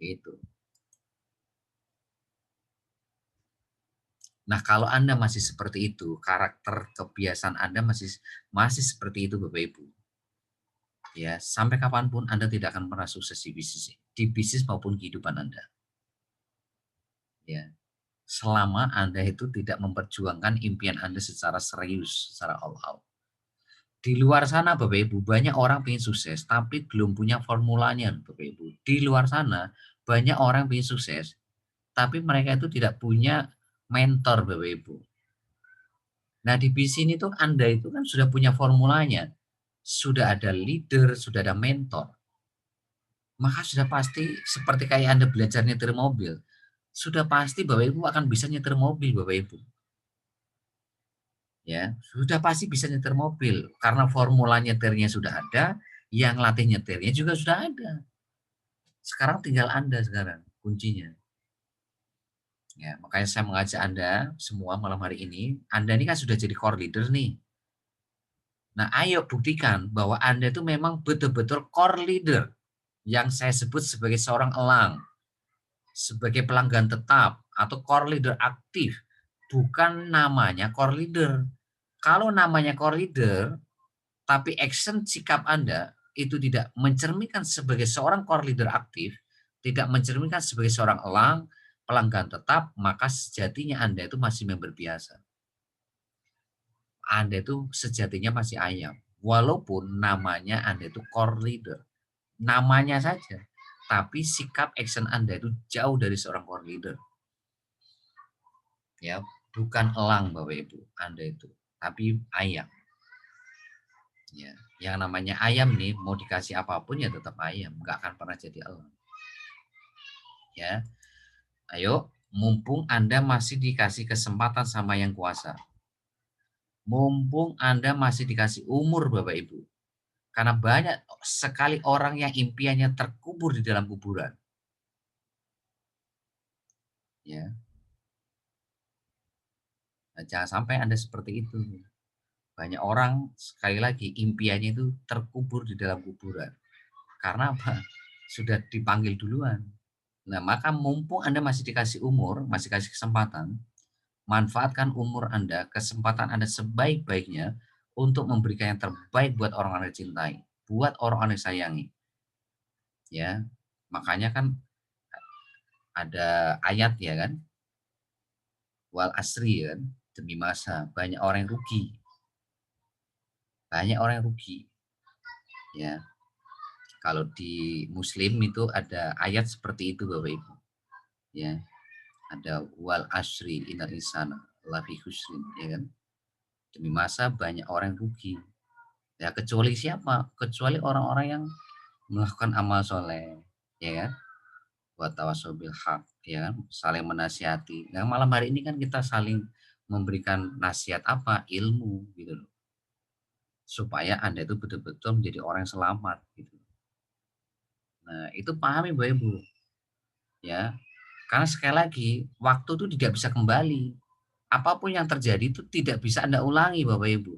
Itu. Nah, kalau Anda masih seperti itu, karakter kebiasaan Anda masih seperti itu Bapak Ibu. Ya, sampai kapanpun Anda tidak akan pernah sukses di bisnis maupun kehidupan Anda. Ya, selama Anda itu tidak memperjuangkan impian Anda secara serius, secara all out. Di luar sana Bapak Ibu, banyak orang pengen sukses, tapi belum punya formulanya Bapak Ibu. Di luar sana, banyak orang pengen sukses, tapi mereka itu tidak punya mentor Bapak Ibu. Nah di sini tuh Anda itu kan sudah punya formulanya, sudah ada leader, sudah ada mentor. Maka sudah pasti seperti kayak Anda belajar nyetir mobil, sudah pasti Bapak Ibu akan bisa nyetir mobil Bapak Ibu. Ya, sudah pasti bisa nyetir mobil karena formula nyetirnya sudah ada, yang latih nyetirnya juga sudah ada. Sekarang tinggal Anda sekarang kuncinya. Ya, makanya saya mengajak Anda semua malam hari ini, Anda ini kan sudah jadi core leader nih. Nah, ayo buktikan bahwa Anda itu memang betul-betul core leader yang saya sebut sebagai seorang elang, sebagai pelanggan tetap atau core leader aktif, bukan namanya core leader. Kalau namanya core leader, tapi action sikap Anda itu tidak mencerminkan sebagai seorang core leader aktif, tidak mencerminkan sebagai seorang elang, pelanggan tetap, maka sejatinya Anda itu masih member biasa. Anda itu sejatinya masih ayam. Walaupun namanya Anda itu core leader. Namanya saja. Tapi sikap action Anda itu jauh dari seorang core leader. Ya, bukan elang Bapak Ibu, Anda itu, tapi ayam. Ya, yang namanya ayam nih mau dikasih apapun ya tetap ayam, nggak akan pernah jadi elang. Ya, ayo, mumpung Anda masih dikasih kesempatan sama yang kuasa, mumpung Anda masih dikasih umur Bapak Ibu, karena banyak sekali orang yang impiannya terkubur di dalam kuburan. Ya, nah, jangan sampai Anda seperti itu. Banyak orang sekali lagi impiannya itu terkubur di dalam kuburan. Karena apa? Sudah dipanggil duluan. Nah, maka mumpung Anda masih dikasih umur, masih kasih kesempatan, manfaatkan umur Anda, kesempatan Anda sebaik-baiknya untuk memberikan yang terbaik buat orang-orang yang cintai, buat orang-orang yang sayangi. Ya, makanya kan ada ayat ya kan, wal asri kan, demi masa banyak orang yang rugi, banyak orang yang rugi. Ya, kalau di Muslim itu ada ayat seperti itu Bapak Ibu. Ya, ada wal asri innal insana lafi khusrin, ya kan? Demi masa banyak orang yang rugi. Ya kecuali siapa? Kecuali orang-orang yang melakukan amal soleh, ya kan? Wa tawasau bil haq, ya kan? Saling menasihati. Nah, malam hari ini kan kita saling memberikan nasihat apa? Ilmu gitu loh. Supaya Anda itu betul-betul menjadi orang yang selamat gitu. Nah, itu pahami Bapak Ibu, ya. Karena sekali lagi, waktu itu tidak bisa kembali. Apapun yang terjadi itu tidak bisa Anda ulangi Bapak Ibu.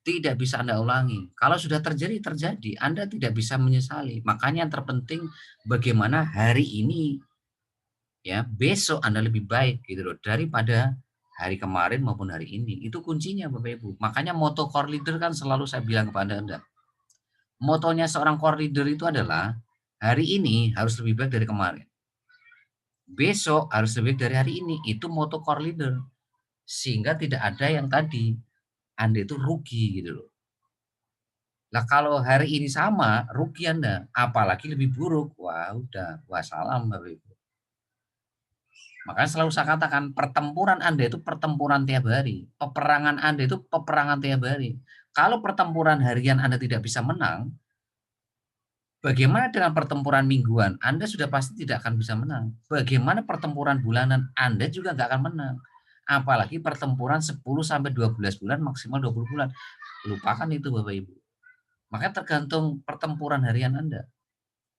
Tidak bisa Anda ulangi. Kalau sudah terjadi, terjadi. Anda tidak bisa menyesali. Makanya yang terpenting bagaimana hari ini, ya, besok Anda lebih baik gitu loh daripada hari kemarin maupun hari ini. Itu kuncinya Bapak Ibu. Makanya moto core leader kan selalu saya bilang kepada Anda. Motonya seorang core leader itu adalah hari ini harus lebih baik dari kemarin. Besok harus lebih baik dari hari ini. Itu moto core leader. Sehingga tidak ada yang tadi Anda itu rugi gitu loh. Lah kalau hari ini sama, rugi Anda, apalagi lebih buruk. Wah, udah, wassalam Bapak Ibu. Makanya selalu saya katakan, pertempuran Anda itu pertempuran tiap hari. Peperangan Anda itu peperangan tiap hari. Kalau pertempuran harian Anda tidak bisa menang, bagaimana dengan pertempuran mingguan? Anda sudah pasti tidak akan bisa menang. Bagaimana pertempuran bulanan? Anda juga nggak akan menang. Apalagi pertempuran 10 sampai 12 bulan, maksimal 20 bulan. Lupakan itu Bapak Ibu. Makanya tergantung pertempuran harian Anda.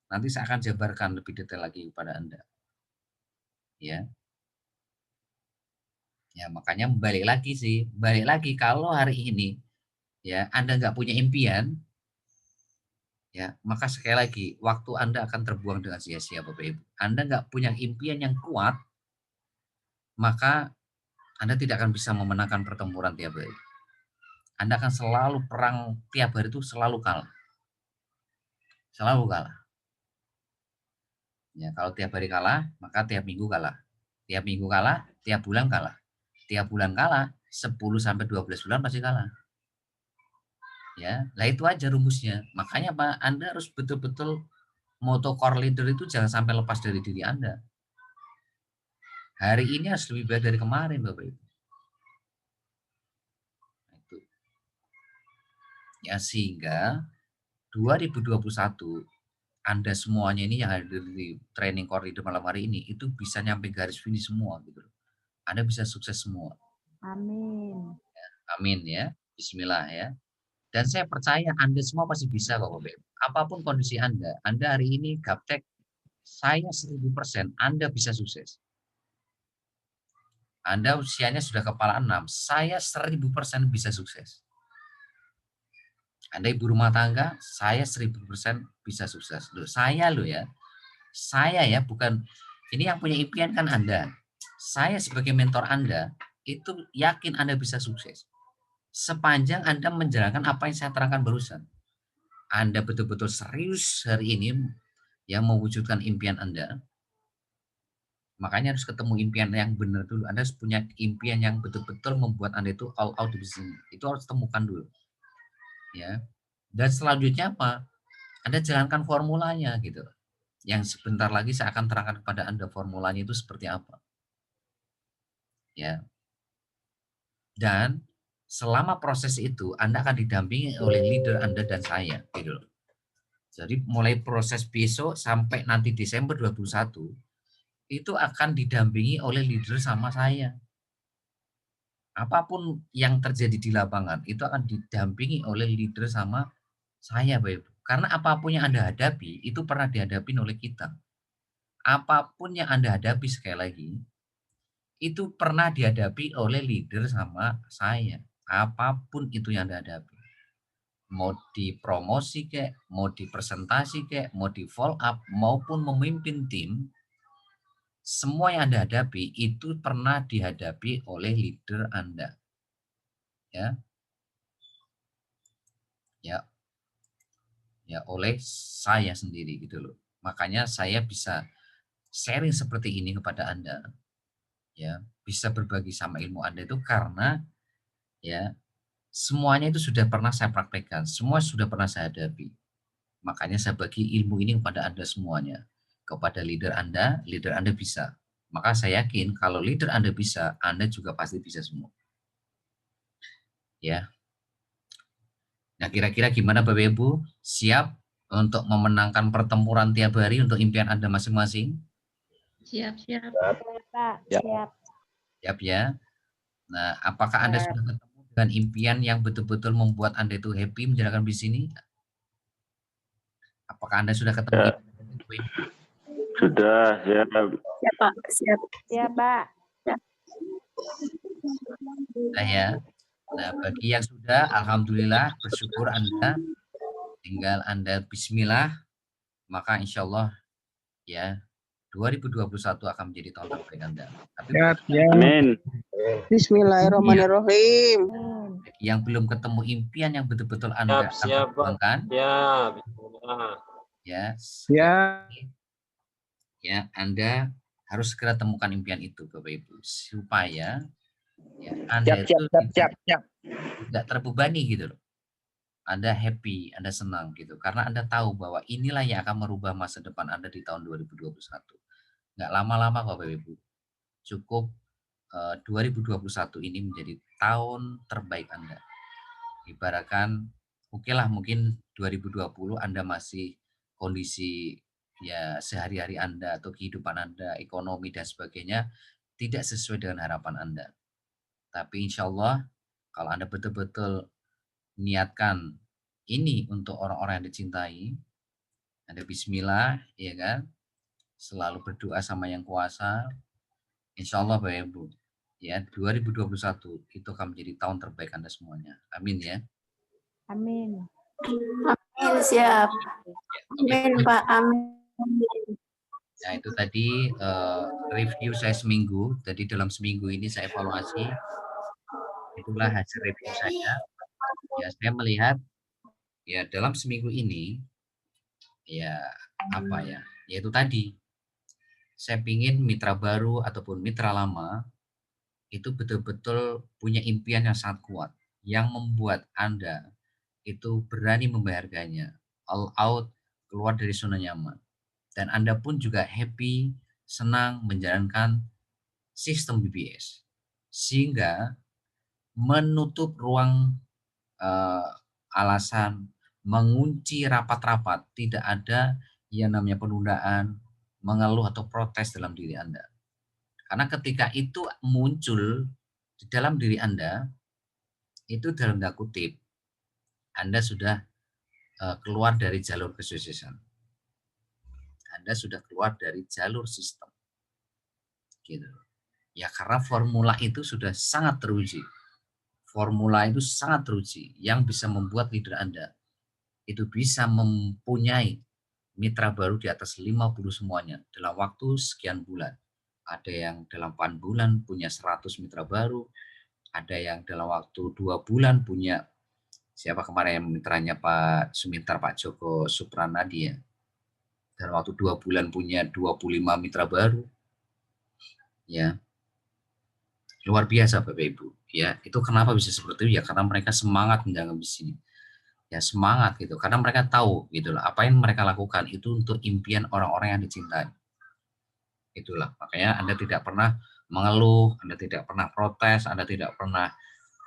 Nanti saya akan jabarkan lebih detail lagi kepada Anda. Ya, ya makanya balik lagi sih, balik lagi kalau hari ini ya Anda nggak punya impian, ya maka sekali lagi waktu Anda akan terbuang dengan sia-sia Bapak Ibu. Anda nggak punya impian yang kuat, maka Anda tidak akan bisa memenangkan pertempuran tiap hari. Anda akan selalu perang tiap hari itu selalu kalah, selalu kalah. Ya, kalau tiap hari kalah, maka tiap minggu kalah. Tiap minggu kalah, tiap bulan kalah. Tiap bulan kalah, 10 sampai 12 bulan pasti kalah. Ya, lah itu aja rumusnya. Makanya Pak, Anda harus betul-betul moto core leader itu jangan sampai lepas dari diri Anda. Hari ini harus lebih baik dari kemarin, Bapak Ibu. Itu. Ya, sehingga 2021 Anda semuanya ini yang hadir di training core leader malam hari ini itu bisa nyampe garis finish semua gitu loh. Anda bisa sukses semua. Amin. Amin ya. Bismillah ya. Dan saya percaya Anda semua pasti bisa kok Bapak Ibu. Apapun kondisi Anda hari ini gaptek, saya 1000% Anda bisa sukses. Anda usianya sudah kepala 6, saya 1000% bisa sukses. Anda ibu rumah tangga, saya 1000% bisa sukses. Loh, saya loh ya. Saya ya, bukan ini yang punya impian kan Anda. Saya sebagai mentor Anda, itu yakin Anda bisa sukses. Sepanjang Anda menjalankan apa yang saya terangkan barusan. Anda betul-betul serius hari ini yang mewujudkan impian Anda, makanya harus ketemu impian yang benar dulu. Anda harus punya impian yang betul-betul membuat Anda itu all out di sini. Itu harus temukan dulu, ya. Dan selanjutnya apa? Anda jalankan formulanya gitu. Yang sebentar lagi saya akan terangkan kepada Anda formulanya itu seperti apa, ya. Dan selama proses itu Anda akan didampingi oleh leader Anda dan saya, gitu loh. Jadi mulai proses besok sampai nanti Desember 21 itu akan didampingi oleh leader sama saya. Apapun yang terjadi di lapangan itu akan didampingi oleh leader sama saya, Bapak Ibu. Karena apapun yang Anda hadapi itu pernah dihadapi oleh kita. Apapun yang Anda hadapi sekali lagi itu pernah dihadapi oleh leader sama saya. Apapun itu yang Anda hadapi. mau dipromosi kek, mau dipresentasi kek, mau di follow up maupun memimpin tim, semua yang Anda hadapi itu pernah dihadapi oleh leader Anda. Ya. Ya. Ya, oleh saya sendiri gitu loh. Makanya saya bisa sharing seperti ini kepada Anda. Ya, bisa berbagi sama ilmu Anda itu karena ya semuanya itu sudah pernah saya praktekkan, semua sudah pernah saya hadapi. Makanya saya bagi ilmu ini kepada Anda semuanya. Kepada leader Anda bisa. Maka saya yakin kalau leader Anda bisa, Anda juga pasti bisa semua. Ya. Nah, kira-kira gimana Bapak Ibu? Siap untuk memenangkan pertempuran tiap hari untuk impian Anda masing-masing? Siap. Pak. Siap. Siap ya. Nah, apakah Anda sudah ketemu dengan impian yang betul-betul membuat Anda itu happy menjalankan bisnis ini? Apakah Anda sudah ketemu impian itu? Sudah, siap. Siap, Pak. Siap. Siap, Pak. Nah ya. Nah, bagi yang sudah, alhamdulillah, bersyukur Anda. Tinggal Anda bismillah, maka insya Allah ya 2021 akan menjadi tahun terbaik Anda. Tapi Amin. Bismillahirrahmanirrahim. bagi yang belum ketemu impian yang betul-betul Anda akan perjuangkan, ya Anda harus segera temukan impian itu Bapak Ibu supaya ya Anda itu tidak terbebani gitu loh. Anda happy, Anda senang gitu karena Anda tahu bahwa inilah yang akan merubah masa depan Anda di tahun 2021. Nggak lama-lama Bapak Ibu. Cukup 2021 ini menjadi tahun terbaik Anda. Ibaratkan mungkin 2020 Anda masih kondisi ya sehari-hari Anda atau kehidupan Anda, ekonomi dan sebagainya tidak sesuai dengan harapan Anda. Tapi insya Allah kalau Anda betul-betul niatkan ini untuk orang-orang yang dicintai, Anda bismillah, ya kan? Selalu berdoa sama yang kuasa. Insya Allah Bapak Ibu, ya 2021 itu akan menjadi tahun terbaik Anda semuanya. Amin ya. Amin. Amin, siap. Amin, Pak. Amin. Nah itu tadi review saya seminggu. Jadi dalam seminggu ini saya evaluasi. Itulah hasil review saya. Ya saya melihat ya dalam seminggu ini ya apa ya? Yaitu tadi saya pingin mitra baru ataupun mitra lama itu betul-betul punya impian yang sangat kuat yang membuat Anda itu berani membayarkannya all out keluar dari zona nyaman dan Anda pun juga happy senang menjalankan sistem BBS sehingga menutup ruang alasan mengunci rapat-rapat tidak ada yang namanya penundaan mengeluh atau protes dalam diri Anda karena ketika itu muncul di dalam diri Anda itu dalam tanda kutip Anda sudah keluar dari jalur kesuksesan. Anda sudah keluar dari jalur sistem. Gitu. Ya karena formula itu sudah sangat teruji. Formula itu sangat teruji yang bisa membuat leader Anda itu bisa mempunyai mitra baru di atas 50 semuanya dalam waktu sekian bulan. Ada yang dalam 8 bulan punya 100 mitra baru, ada yang dalam waktu 2 bulan punya siapa kemarin yang mitranya Pak Sumintar, Pak Joko Supranadi ya. Dalam waktu 2 bulan punya 25 mitra baru. Ya. Luar biasa Bapak Ibu. Ya, itu kenapa bisa seperti itu ya karena mereka semangat menjaga bisnis. Ya semangat gitu karena mereka tahu gitu loh apa yang mereka lakukan itu untuk impian orang-orang yang dicintai. Itulah makanya Anda tidak pernah mengeluh, Anda tidak pernah protes, Anda tidak pernah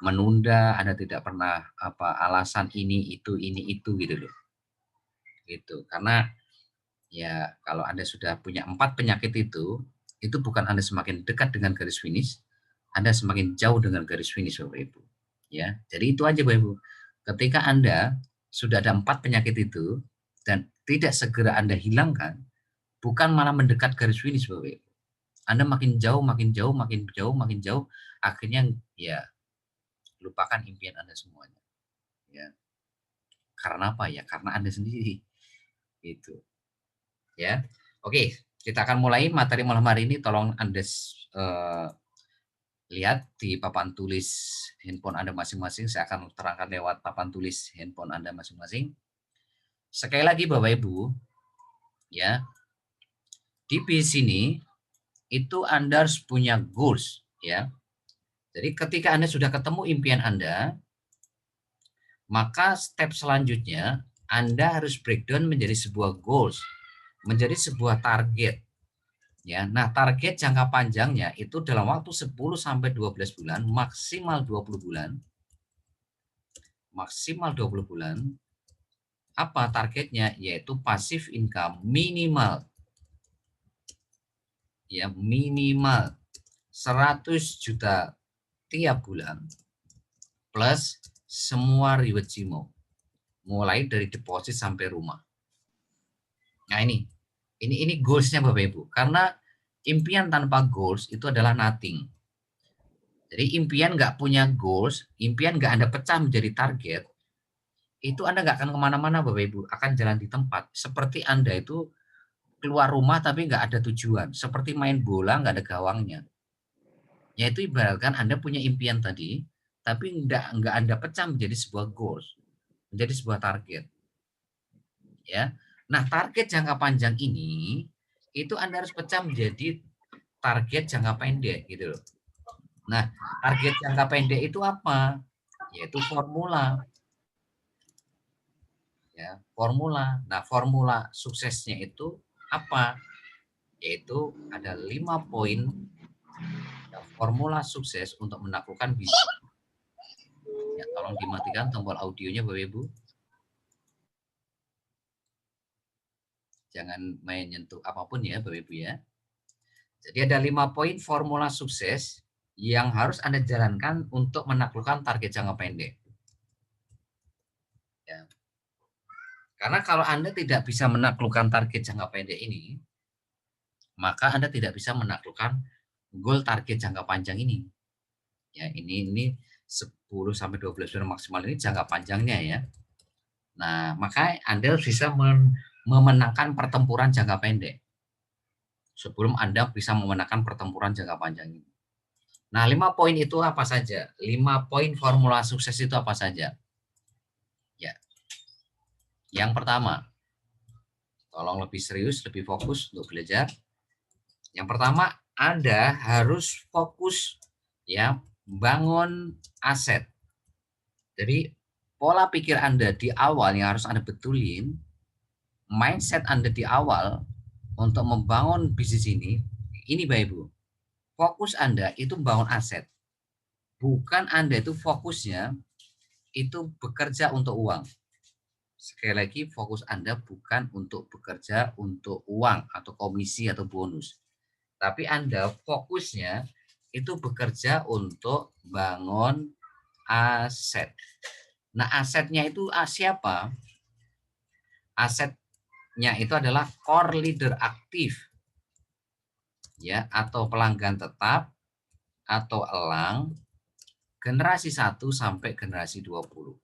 menunda, Anda tidak pernah alasan ini itu gitu loh. Gitu. Karena ya kalau Anda sudah punya 4 penyakit itu bukan Anda semakin dekat dengan garis finish, Anda semakin jauh dengan garis finish Bapak Ibu. Ya, jadi itu aja Bapak Ibu. Ketika Anda sudah ada 4 penyakit itu dan tidak segera Anda hilangkan, bukan malah mendekat garis finish Bapak Ibu. Anda makin jauh, akhirnya ya lupakan impian Anda semuanya. Ya. Karena apa ya? Karena Anda sendiri. Gitu. Ya. Oke, kita akan mulai materi malam hari ini. Tolong Anda lihat di papan tulis handphone Anda masing-masing. Saya akan terangkan lewat papan tulis handphone Anda masing-masing. Sekali lagi Bapak Ibu, ya, di sini itu Anda harus punya goals, ya. Jadi ketika Anda sudah ketemu impian Anda, maka step selanjutnya Anda harus breakdown menjadi sebuah goals, menjadi sebuah target. Ya, nah target jangka panjangnya itu dalam waktu 10 sampai 12 bulan, maksimal 20 bulan. Maksimal 20 bulan. Apa targetnya? Yaitu passive income minimal. Ya, minimal 100 juta tiap bulan. Plus semua reward Cimo. Mulai dari deposit sampai rumah. Nah, ini goals-nya Bapak Ibu. Karena impian tanpa goals itu adalah nothing. Jadi impian nggak punya goals, impian nggak Anda pecah menjadi target, itu Anda nggak akan kemana-mana Bapak Ibu, akan jalan di tempat. Seperti Anda itu keluar rumah tapi nggak ada tujuan. Seperti main bola nggak ada gawangnya. Yaitu ibaratkan Anda punya impian tadi, tapi nggak Anda pecah menjadi sebuah goals, menjadi sebuah target. Ya. Nah, target jangka panjang ini itu Anda harus pecah menjadi target jangka pendek gitu loh. Nah, target jangka pendek itu apa? Yaitu formula. Ya, formula. Nah, formula suksesnya itu apa? Yaitu ada 5 poin formula sukses untuk menaklukkan bisnis. Ya, tolong dimatikan tombol audionya Bapak Ibu. Jangan main nyentuh apapun ya Bapak Ibu ya. Jadi ada 5 poin formula sukses yang harus Anda jalankan untuk menaklukkan target jangka pendek. Ya. Karena kalau Anda tidak bisa menaklukkan target jangka pendek ini, maka Anda tidak bisa menaklukkan goal target jangka panjang ini. Ya, ini 10 sampai 12 bulan maksimal ini jangka panjangnya ya. Nah, maka Anda bisa memenangkan pertempuran jangka pendek sebelum Anda bisa memenangkan pertempuran jangka panjang ini. Nah, 5 poin itu apa saja? 5 poin formula sukses itu apa saja? Ya. Yang pertama, tolong lebih serius, lebih fokus untuk belajar. Yang pertama, Anda harus fokus ya, bangun aset. Jadi, pola pikir Anda di awal yang harus Anda betulin, mindset Anda di awal untuk membangun bisnis ini Bapak Ibu, fokus Anda itu membangun aset. Bukan Anda itu fokusnya itu bekerja untuk uang. Sekali lagi, fokus Anda bukan untuk bekerja untuk uang atau komisi atau bonus. Tapi Anda fokusnya itu bekerja untuk bangun aset. Nah, asetnya itu siapa? Asetnya itu adalah core leader aktif. Ya, atau pelanggan tetap atau elang generasi 1 sampai generasi 20.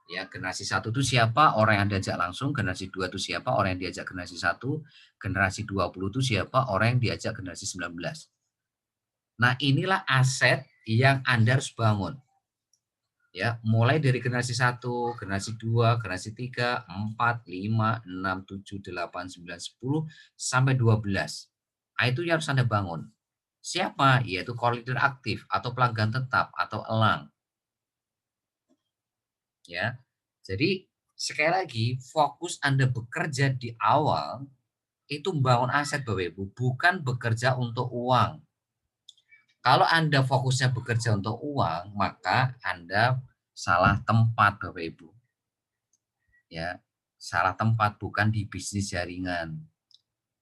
Ya, generasi 1 itu siapa? Orang yang diajak langsung. Generasi 2 itu siapa? Orang yang diajak generasi 1. Generasi 20 itu siapa? Orang yang diajak generasi 19. Nah, inilah aset yang Anda harus bangun. Ya, mulai dari generasi 1, generasi 2, generasi 3, 4, 5, 6, 7, 8, 9, 10 sampai 12. Nah, itu yang harus Anda bangun. Siapa? Yaitu core leader aktif atau pelanggan tetap atau elang. Ya. Jadi sekali lagi, fokus Anda bekerja di awal itu membangun aset Bapak Ibu, bukan bekerja untuk uang. Kalau Anda fokusnya bekerja untuk uang, maka Anda salah tempat Bapak Ibu. Ya, salah tempat, bukan di bisnis jaringan.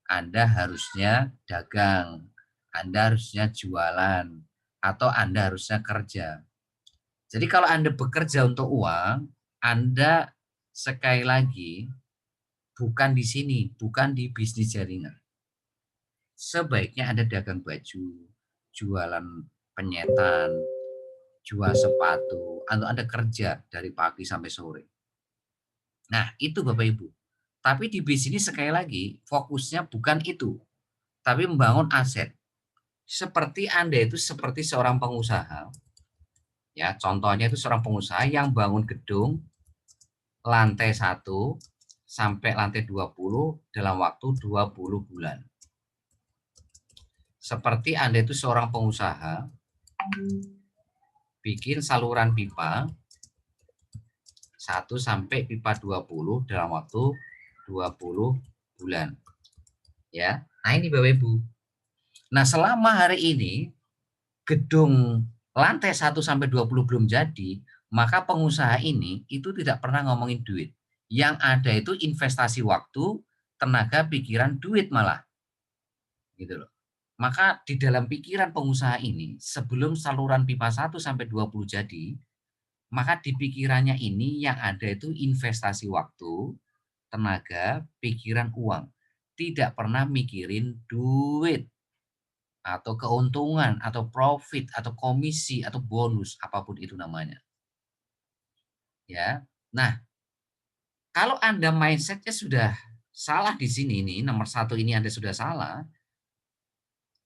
Anda harusnya dagang, Anda harusnya jualan, atau Anda harusnya kerja. Jadi kalau Anda bekerja untuk uang, Anda sekali lagi bukan di sini, bukan di bisnis jaringan. Sebaiknya Anda dagang baju, jualan penyetan, jual sepatu, atau Anda kerja dari pagi sampai sore. Nah, itu Bapak Ibu. Tapi di bisnis sekali lagi fokusnya bukan itu, tapi membangun aset. Seperti Anda itu seperti seorang pengusaha. Ya, contohnya itu seorang pengusaha yang bangun gedung lantai 1 sampai lantai 20 dalam waktu 20 bulan. Seperti Anda itu seorang pengusaha bikin saluran pipa 1 sampai pipa 20 dalam waktu 20 bulan. Ya. Nah, ini Bapak Ibu. Nah, selama hari ini gedung lantai 1 sampai 20 belum jadi, maka pengusaha ini itu tidak pernah ngomongin duit. Yang ada itu investasi waktu, tenaga, pikiran, duit malah. Gitu loh. Maka di dalam pikiran pengusaha ini, sebelum saluran pipa 1 sampai 20 jadi, maka di pikirannya ini yang ada itu investasi waktu, tenaga, pikiran, uang. Tidak pernah mikirin duit atau keuntungan atau profit atau komisi atau bonus, apapun itu namanya. Ya. Nah, kalau Anda mindsetnya sudah salah di sini nih, nomor 1 ini Anda sudah salah,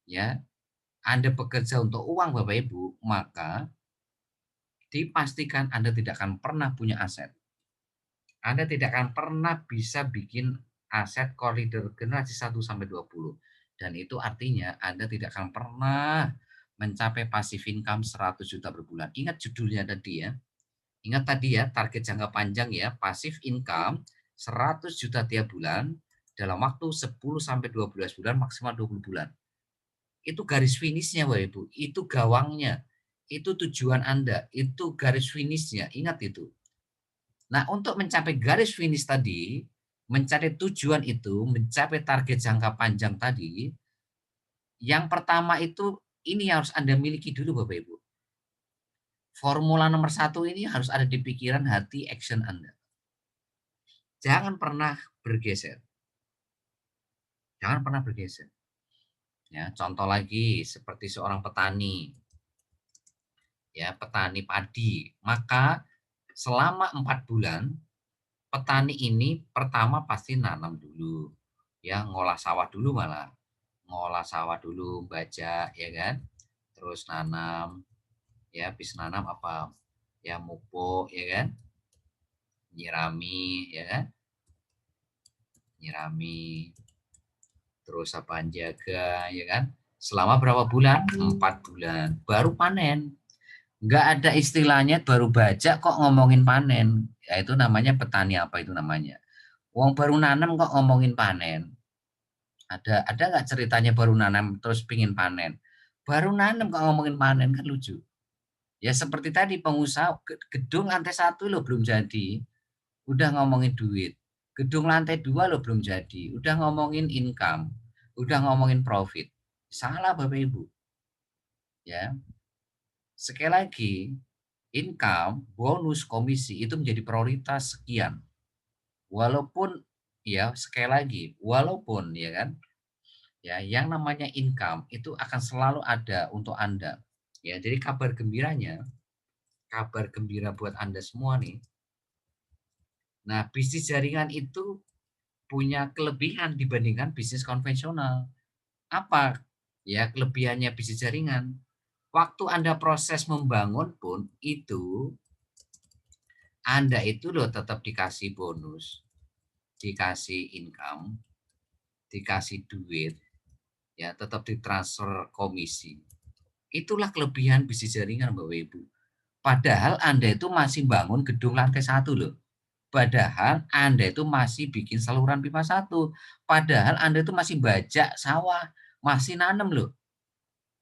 ya, Anda bekerja untuk uang Bapak Ibu, maka dipastikan Anda tidak akan pernah punya aset. Anda tidak akan pernah bisa bikin aset koridor generasi 1 sampai 20. Dan itu artinya Anda tidak akan pernah mencapai passive income 100 juta per bulan. Ingat judulnya tadi ya. Ingat tadi ya, target jangka panjang ya, passive income 100 juta tiap bulan dalam waktu 10 sampai 12 bulan, maksimal 20 bulan. Itu garis finishnya Bapak Ibu, itu gawangnya, itu tujuan Anda, itu garis finishnya, ingat itu. Nah, untuk mencapai garis finish tadi, mencari tujuan itu, mencapai target jangka panjang tadi, yang pertama itu ini harus Anda miliki dulu Bapak Ibu. Formula nomor 1 ini harus ada di pikiran, hati, action Anda. Jangan pernah bergeser. Jangan pernah bergeser. Ya, contoh lagi seperti seorang petani. Ya, petani padi. Maka selama 4 bulan petani ini pertama pasti nanam dulu. Ya, ngolah sawah dulu malah. Ngolah sawah dulu, bajak ya kan. Terus nanam. Ya, habis nanam apa? Ya, mupuk ya kan. Nyirami ya kan. Nyirami. Terus apa jaga ya kan. Selama berapa bulan? 4 bulan. Baru panen. Nggak ada istilahnya baru bajak kok ngomongin panen. Ya itu namanya petani apa itu namanya. Wong baru nanam kok ngomongin panen. Ada nggak ceritanya baru nanam terus pingin panen? Baru nanam kok ngomongin panen, kan lucu. Ya seperti tadi pengusaha gedung lantai 1 loh belum jadi. Udah ngomongin duit. Gedung lantai 2 loh belum jadi. Udah ngomongin income. Udah ngomongin profit. Salah Bapak Ibu. Ya. Sekali lagi, income, bonus, komisi itu menjadi prioritas sekian. Walaupun ya sekali lagi, walaupun ya kan, ya yang namanya income itu akan selalu ada untuk Anda. Ya, jadi kabar gembiranya, kabar gembira buat Anda semua nih. Nah, bisnis jaringan itu punya kelebihan dibandingkan bisnis konvensional. Apa ya kelebihannya bisnis jaringan? Waktu Anda proses membangun pun itu Anda itu loh tetap dikasih bonus, dikasih income, dikasih duit, ya tetap ditransfer komisi. Itulah kelebihan bisnis jaringan Bapak Ibu. Padahal Anda itu masih bangun gedung lantai 1 loh. Padahal Anda itu masih bikin saluran pipa 1. Padahal Anda itu masih bajak sawah, masih nanam loh.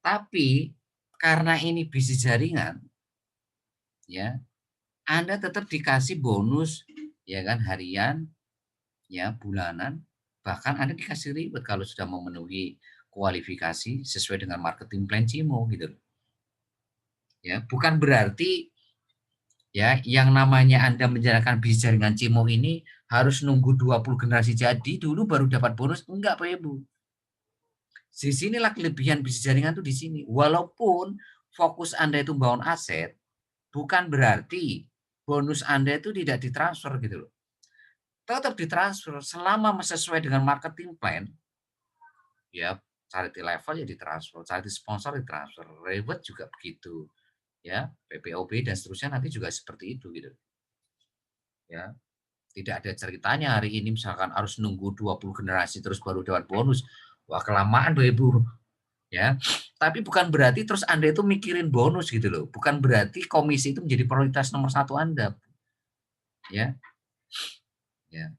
Tapi karena ini bisnis jaringan, ya Anda tetap dikasih bonus, ya kan harian, ya bulanan, bahkan Anda dikasih reward kalau sudah memenuhi kualifikasi sesuai dengan marketing plan Cimo gitu. Ya, bukan berarti ya yang namanya Anda menjalankan bisnis jaringan Cimo ini harus nunggu 20 generasi jadi dulu baru dapat bonus, enggak Pak Ibu. Di sinilah kelebihan bisnis jaringan itu di sini. Walaupun fokus Anda itu membangun aset, bukan berarti bonus Anda itu tidak ditransfer gitu loh. tetap ditransfer selama sesuai dengan marketing plan. Ya, charity level ya ditransfer, charity sponsor ditransfer, reward juga begitu. Ya, PPOB dan seterusnya nanti juga seperti itu gitu. Ya. Tidak ada ceritanya hari ini misalkan harus nunggu 20 generasi terus baru dapat bonus. Wah, kelamaan Bapak Ibu. Ya. Tapi bukan berarti terus Anda itu mikirin bonus gitu loh. Bukan berarti komisi itu menjadi prioritas nomor 1 Anda. Ya. Ya.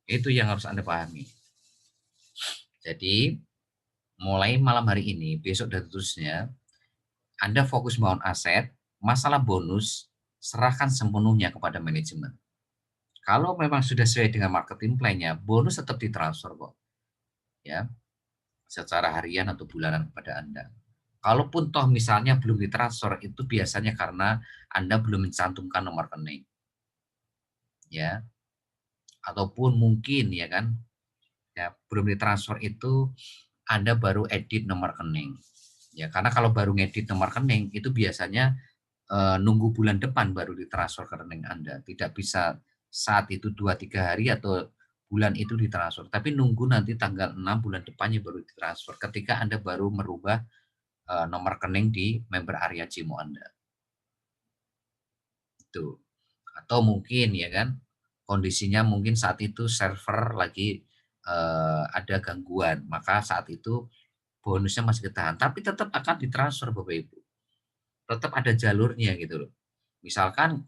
Itu yang harus Anda pahami. Jadi, mulai malam hari ini, besok dan seterusnya, Anda fokus bangun aset, masalah bonus, serahkan sepenuhnya kepada manajemen. Kalau memang sudah sesuai dengan marketing plan-nya, bonus tetap ditransfer kok. Ya, secara harian atau bulanan kepada Anda. Kalaupun toh misalnya belum ditransfer, itu biasanya karena Anda belum mencantumkan nomor rekening. Ya. Ataupun mungkin ya kan, ya belum ditransfer itu Anda baru edit nomor rekening. Ya, karena kalau baru ngedit nomor rekening itu biasanya nunggu bulan depan baru ditransfer ke rekening Anda. Tidak bisa saat itu 2-3 hari atau bulan itu ditransfer, tapi nunggu nanti tanggal 6 bulan depannya baru ditransfer ketika Anda baru merubah nomor rekening di member area Cimo Anda. Itu. Atau mungkin ya kan kondisinya mungkin saat itu server lagi ada gangguan, maka saat itu bonusnya masih ketahan, tapi tetap akan ditransfer Bapak Ibu. Tetap ada jalurnya gitu loh. Misalkan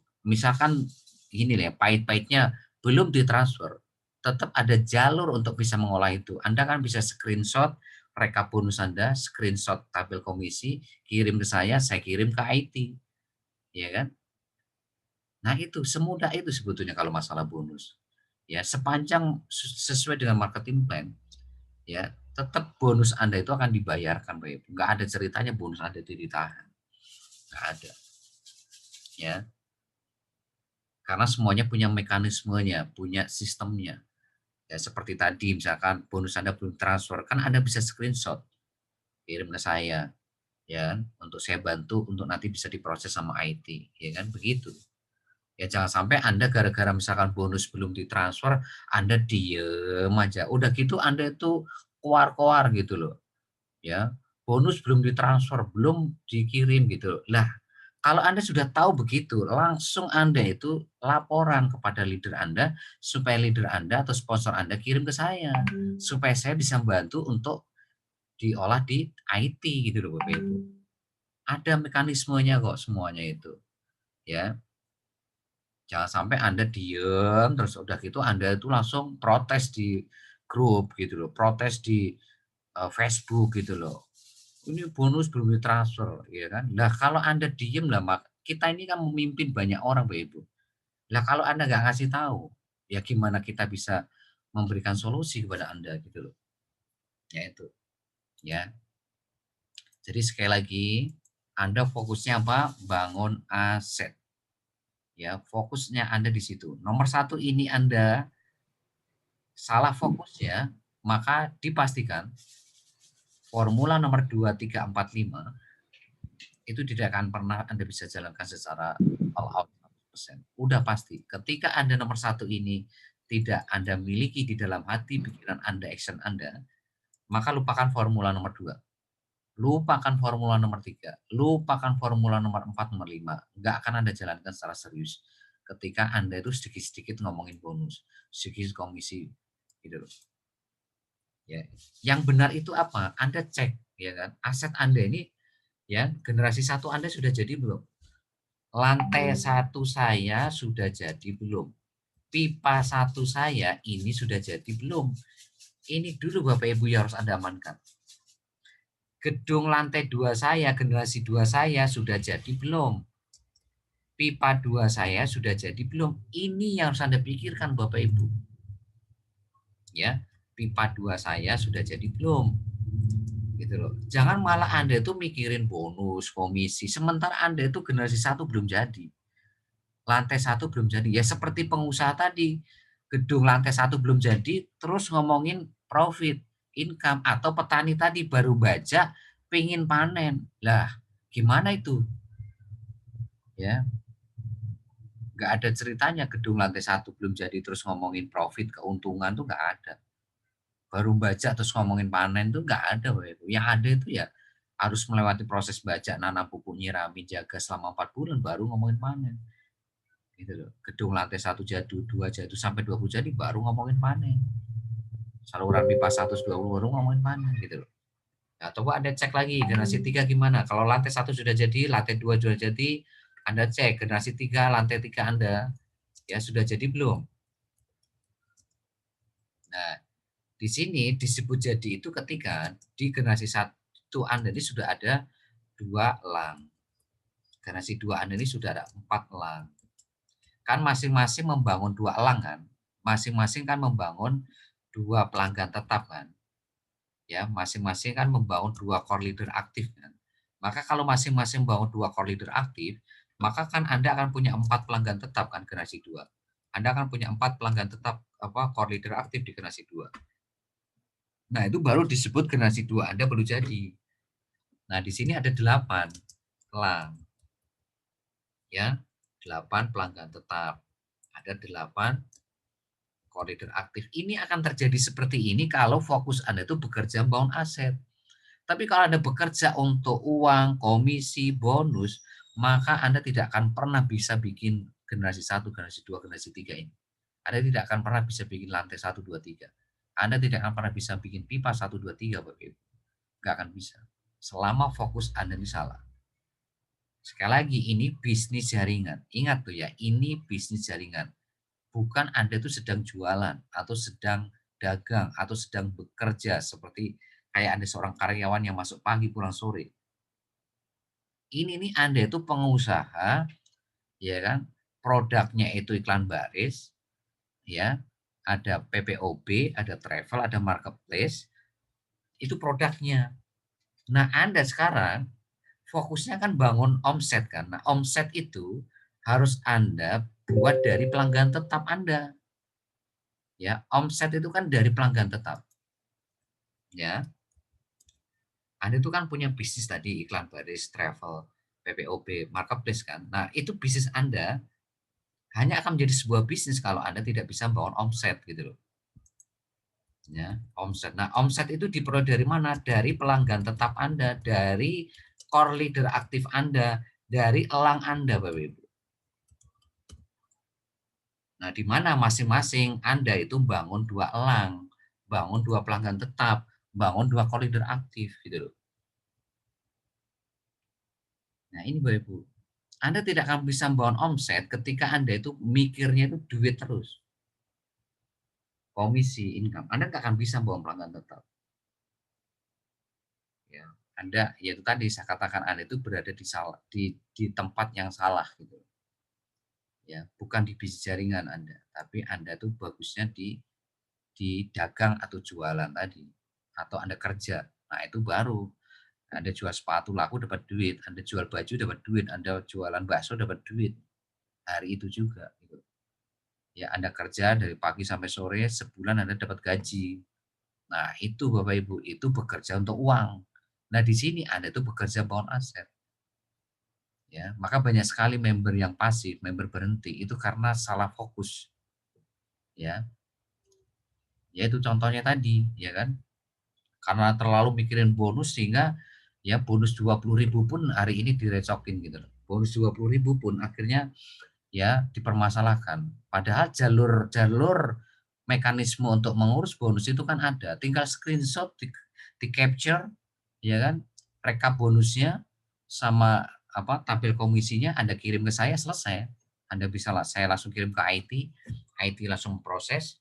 gini ya, pahit-pahitnya belum ditransfer, tetap ada jalur untuk bisa mengolah itu. Anda kan bisa screenshot rekap bonus Anda, screenshot tabel komisi, kirim ke saya kirim ke IT. Ya kan? Nah, itu semudah itu sebetulnya kalau masalah bonus. Ya, sepanjang sesuai dengan marketing plan, ya, tetap bonus Anda itu akan dibayarkan, Bapak Ibu. Nggak ada ceritanya bonus Anda itu ditahan. Nggak ada. Ya. Karena semuanya punya mekanismenya, punya sistemnya. Ya, seperti tadi misalkan bonus Anda belum transfer, kan Anda bisa screenshot kirim ke saya, ya, untuk saya bantu untuk nanti bisa diproses sama IT, ya kan begitu. Ya jangan sampai Anda gara-gara misalkan bonus belum ditransfer, Anda diem aja. Udah gitu Anda itu koar-koar gitu loh. Ya, bonus belum ditransfer, belum dikirim gitu. Lah, kalau Anda sudah tahu begitu, langsung Anda itu laporan kepada leader Anda supaya leader Anda atau sponsor Anda kirim ke saya supaya saya bisa bantu untuk diolah di IT gitu loh Bapak Ibu. Ada mekanismenya kok semuanya itu. Ya. Jangan sampai Anda diem terus udah gitu Anda itu langsung protes di grup gitu loh, protes di Facebook gitu loh. Ini bonus belum ditransfer, ya kan? Nah kalau Anda diem lah, kita ini kan memimpin banyak orang, Bapak Ibu. Nah kalau Anda nggak ngasih tahu, ya gimana kita bisa memberikan solusi kepada Anda gitu loh. Ya itu, ya. Jadi sekali lagi, Anda fokusnya apa? Bangun aset. Ya, fokusnya Anda di situ. Nomor 1 ini Anda salah fokus ya, maka dipastikan formula nomor 2, 3, 4, 5 itu tidak akan pernah Anda bisa jalankan secara all out 100%. Udah pasti. Ketika Anda nomor 1 ini tidak Anda miliki di dalam hati, pikiran Anda, action Anda, maka lupakan formula nomor 2. Lupakan formula nomor 3. Lupakan formula nomor 4, nomor 5. Nggak akan Anda jalankan secara serius. Ketika Anda itu sedikit-sedikit ngomongin bonus, sedikit komisi, gitu loh. Ya. Yang benar itu apa? Anda cek, ya kan? Aset Anda ini, ya, generasi 1 Anda sudah jadi belum? Lantai 1 saya sudah jadi belum? Pipa 1 saya ini sudah jadi belum? Ini dulu Bapak Ibu yang harus Anda amankan. Gedung lantai 2 saya, generasi 2 saya sudah jadi belum? Pipa 2 saya sudah jadi belum? Ini yang harus Anda pikirkan Bapak Ibu. Ya, pipa 2 saya sudah jadi belum? Gitu loh. Jangan malah Anda itu mikirin bonus, komisi, sementara Anda itu generasi 1 belum jadi. Lantai 1 belum jadi. Ya seperti pengusaha tadi, gedung lantai 1 belum jadi, terus ngomongin profit, income, atau petani tadi baru baca pengen panen. Lah, gimana itu? Ya. Nggak ada ceritanya gedung lantai 1 belum jadi terus ngomongin profit, keuntungan tuh nggak ada. Baru baca terus ngomongin panen tuh nggak ada. Yang ada itu ya harus melewati proses baca, nanam pupuk, nyirami, jaga selama 4 bulan baru ngomongin panen. Gitu loh. Gedung lantai 1 jatuh, 2 jatuh sampai 20 jadi baru ngomongin panen. Saluran pipa 120 baru ngomongin panen gitu loh. Nah, coba Anda cek lagi generasi 3 gimana. Kalau lantai 1 sudah jadi, lantai 2 sudah jadi, Anda cek generasi 3, lantai 3 Anda ya sudah jadi belum? Nah, di sini disebut jadi itu ketika di generasi 1 Anda ini sudah ada 2 elang. Generasi 2 Anda ini sudah ada 4 elang. Kan masing-masing membangun 2 elang kan? Masing-masing kan membangun 2 pelanggan tetap kan? Ya, masing-masing kan membangun 2 core leader aktif kan? Maka kalau masing-masing membangun 2 core leader aktif, maka kan Anda akan punya 4 pelanggan tetap kan generasi 2. Anda akan punya 4 pelanggan tetap core leader aktif di generasi 2. Nah, itu baru disebut generasi 2 Anda baru jadi. Nah, di sini ada 8 elang. Ya, 8 pelanggan tetap. Ada 8 core leader aktif. Ini akan terjadi seperti ini kalau fokus Anda itu bekerja membangun aset. Tapi kalau Anda bekerja untuk uang, komisi, bonus, maka Anda tidak akan pernah bisa bikin generasi 1, generasi 2, generasi 3 ini. Anda tidak akan pernah bisa bikin lantai 1, 2, 3. Anda tidak akan pernah bisa bikin pipa 1, 2, 3, Bapak Ibu. Nggak akan bisa. Selama fokus Anda ini salah. Sekali lagi, ini bisnis jaringan. Ingat tuh ya, ini bisnis jaringan. Bukan Anda itu sedang jualan, atau sedang dagang, atau sedang bekerja seperti kayak Anda seorang karyawan yang masuk pagi pulang sore. Ini nih Anda itu pengusaha, ya kan? Produknya itu iklan baris, ya. Ada PPOB, ada travel, ada marketplace. Itu produknya. Nah, Anda sekarang fokusnya kan bangun omset kan. Nah, omset itu harus Anda buat dari pelanggan tetap Anda. Ya, omset itu kan dari pelanggan tetap. Ya. Anda itu kan punya bisnis tadi, iklan baris, travel, PPOB, marketplace kan. Nah, itu bisnis Anda hanya akan menjadi sebuah bisnis kalau Anda tidak bisa bangun omset gitu loh. Ya, omset. Nah, omset itu diperoleh dari mana? Dari pelanggan tetap Anda, dari core leader aktif Anda, dari elang Anda, Bapak Ibu. Nah, di mana masing-masing Anda itu bangun 2 elang, bangun 2 pelanggan tetap, bangun 2 core leader aktif gitu loh. Nah, ini Bapak Ibu. Anda tidak akan bisa membangun omset ketika Anda itu mikirnya itu duit terus. Komisi, income. Anda nggak akan bisa membangun pelanggan tetap. Ya, Anda, yaitu tadi saya katakan Anda itu berada di tempat yang salah gitu. Ya, bukan di bisnis jaringan Anda, tapi Anda itu bagusnya di dagang atau jualan tadi, atau Anda kerja. Nah, itu baru. Anda jual sepatu laku dapat duit, Anda jual baju dapat duit, Anda jualan bakso dapat duit. Hari itu juga gitu. Ya, Anda kerja dari pagi sampai sore, sebulan Anda dapat gaji. Nah, itu Bapak Ibu, itu bekerja untuk uang. Nah, di sini Anda itu bekerja bangun aset. Ya, maka banyak sekali member yang pasif, member berhenti itu karena salah fokus. Ya. Yaitu contohnya tadi, ya kan? Karena terlalu mikirin bonus sehingga ya bonus 20.000 pun hari ini direcokin gitu. Bonus 20.000 pun akhirnya ya dipermasalahkan. Padahal jalur mekanisme untuk mengurus bonus itu kan ada. Tinggal screenshot, di capture, ya kan, rekap bonusnya sama tabel komisinya Anda kirim ke saya, selesai. Anda bisa saya langsung kirim ke IT langsung proses,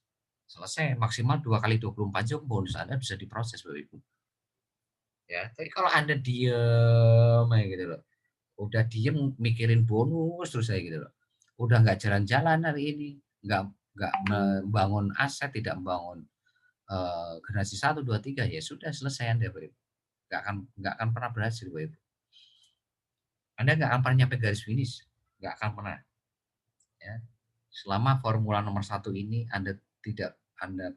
selesai. Maksimal 2 kali 24 jam bonus Anda bisa diproses, Bapak Ibu. Ya, tapi kalau Anda diem gitu loh. Udah diem mikirin bonus terus saya gitu loh. Udah nggak jalan-jalan hari ini, nggak membangun aset, tidak membangun generasi 1, 2, 3, ya sudah selesai Anda, Bapak Ibu. Nggak akan pernah berhasil, Bapak Ibu. Anda nggak akan pernah nyampe garis finish, nggak akan pernah. Ya. Selama formula nomor 1 ini tidak Anda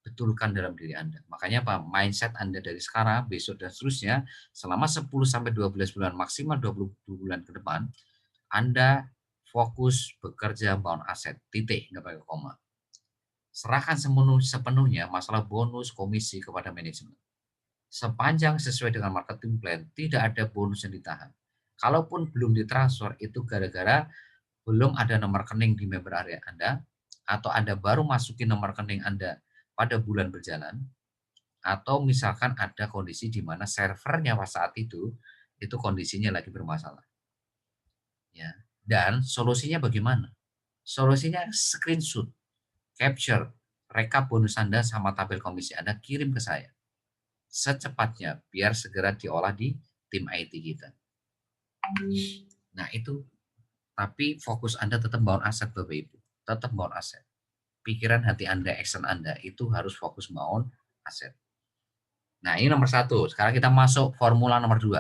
betulkan dalam diri Anda. Makanya apa? Mindset Anda dari sekarang, besok dan seterusnya, selama 10 sampai 12 bulan, maksimal 20 bulan ke depan, Anda fokus bekerja bangun aset, titik, nggak pakai koma. Serahkan sepenuhnya masalah bonus komisi kepada manajemen. Sepanjang sesuai dengan marketing plan, tidak ada bonus yang ditahan. Kalaupun belum ditransfer, itu gara-gara belum ada nomor rekening di member area Anda, atau Anda baru masukin nomor rekening Anda pada bulan berjalan, atau misalkan ada kondisi di mana servernya pas saat itu kondisinya lagi bermasalah. Ya. Dan solusinya bagaimana? Solusinya screenshot, capture, rekap bonus Anda sama tabel komisi Anda, kirim ke saya. Secepatnya, biar segera diolah di tim IT kita. Nah itu, tapi fokus Anda tetap bangun aset Bapak Ibu. Tetap bangun aset. Pikiran hati Anda, action Anda itu harus fokus bangun aset. Nah ini nomor 1. Sekarang kita masuk formula nomor 2.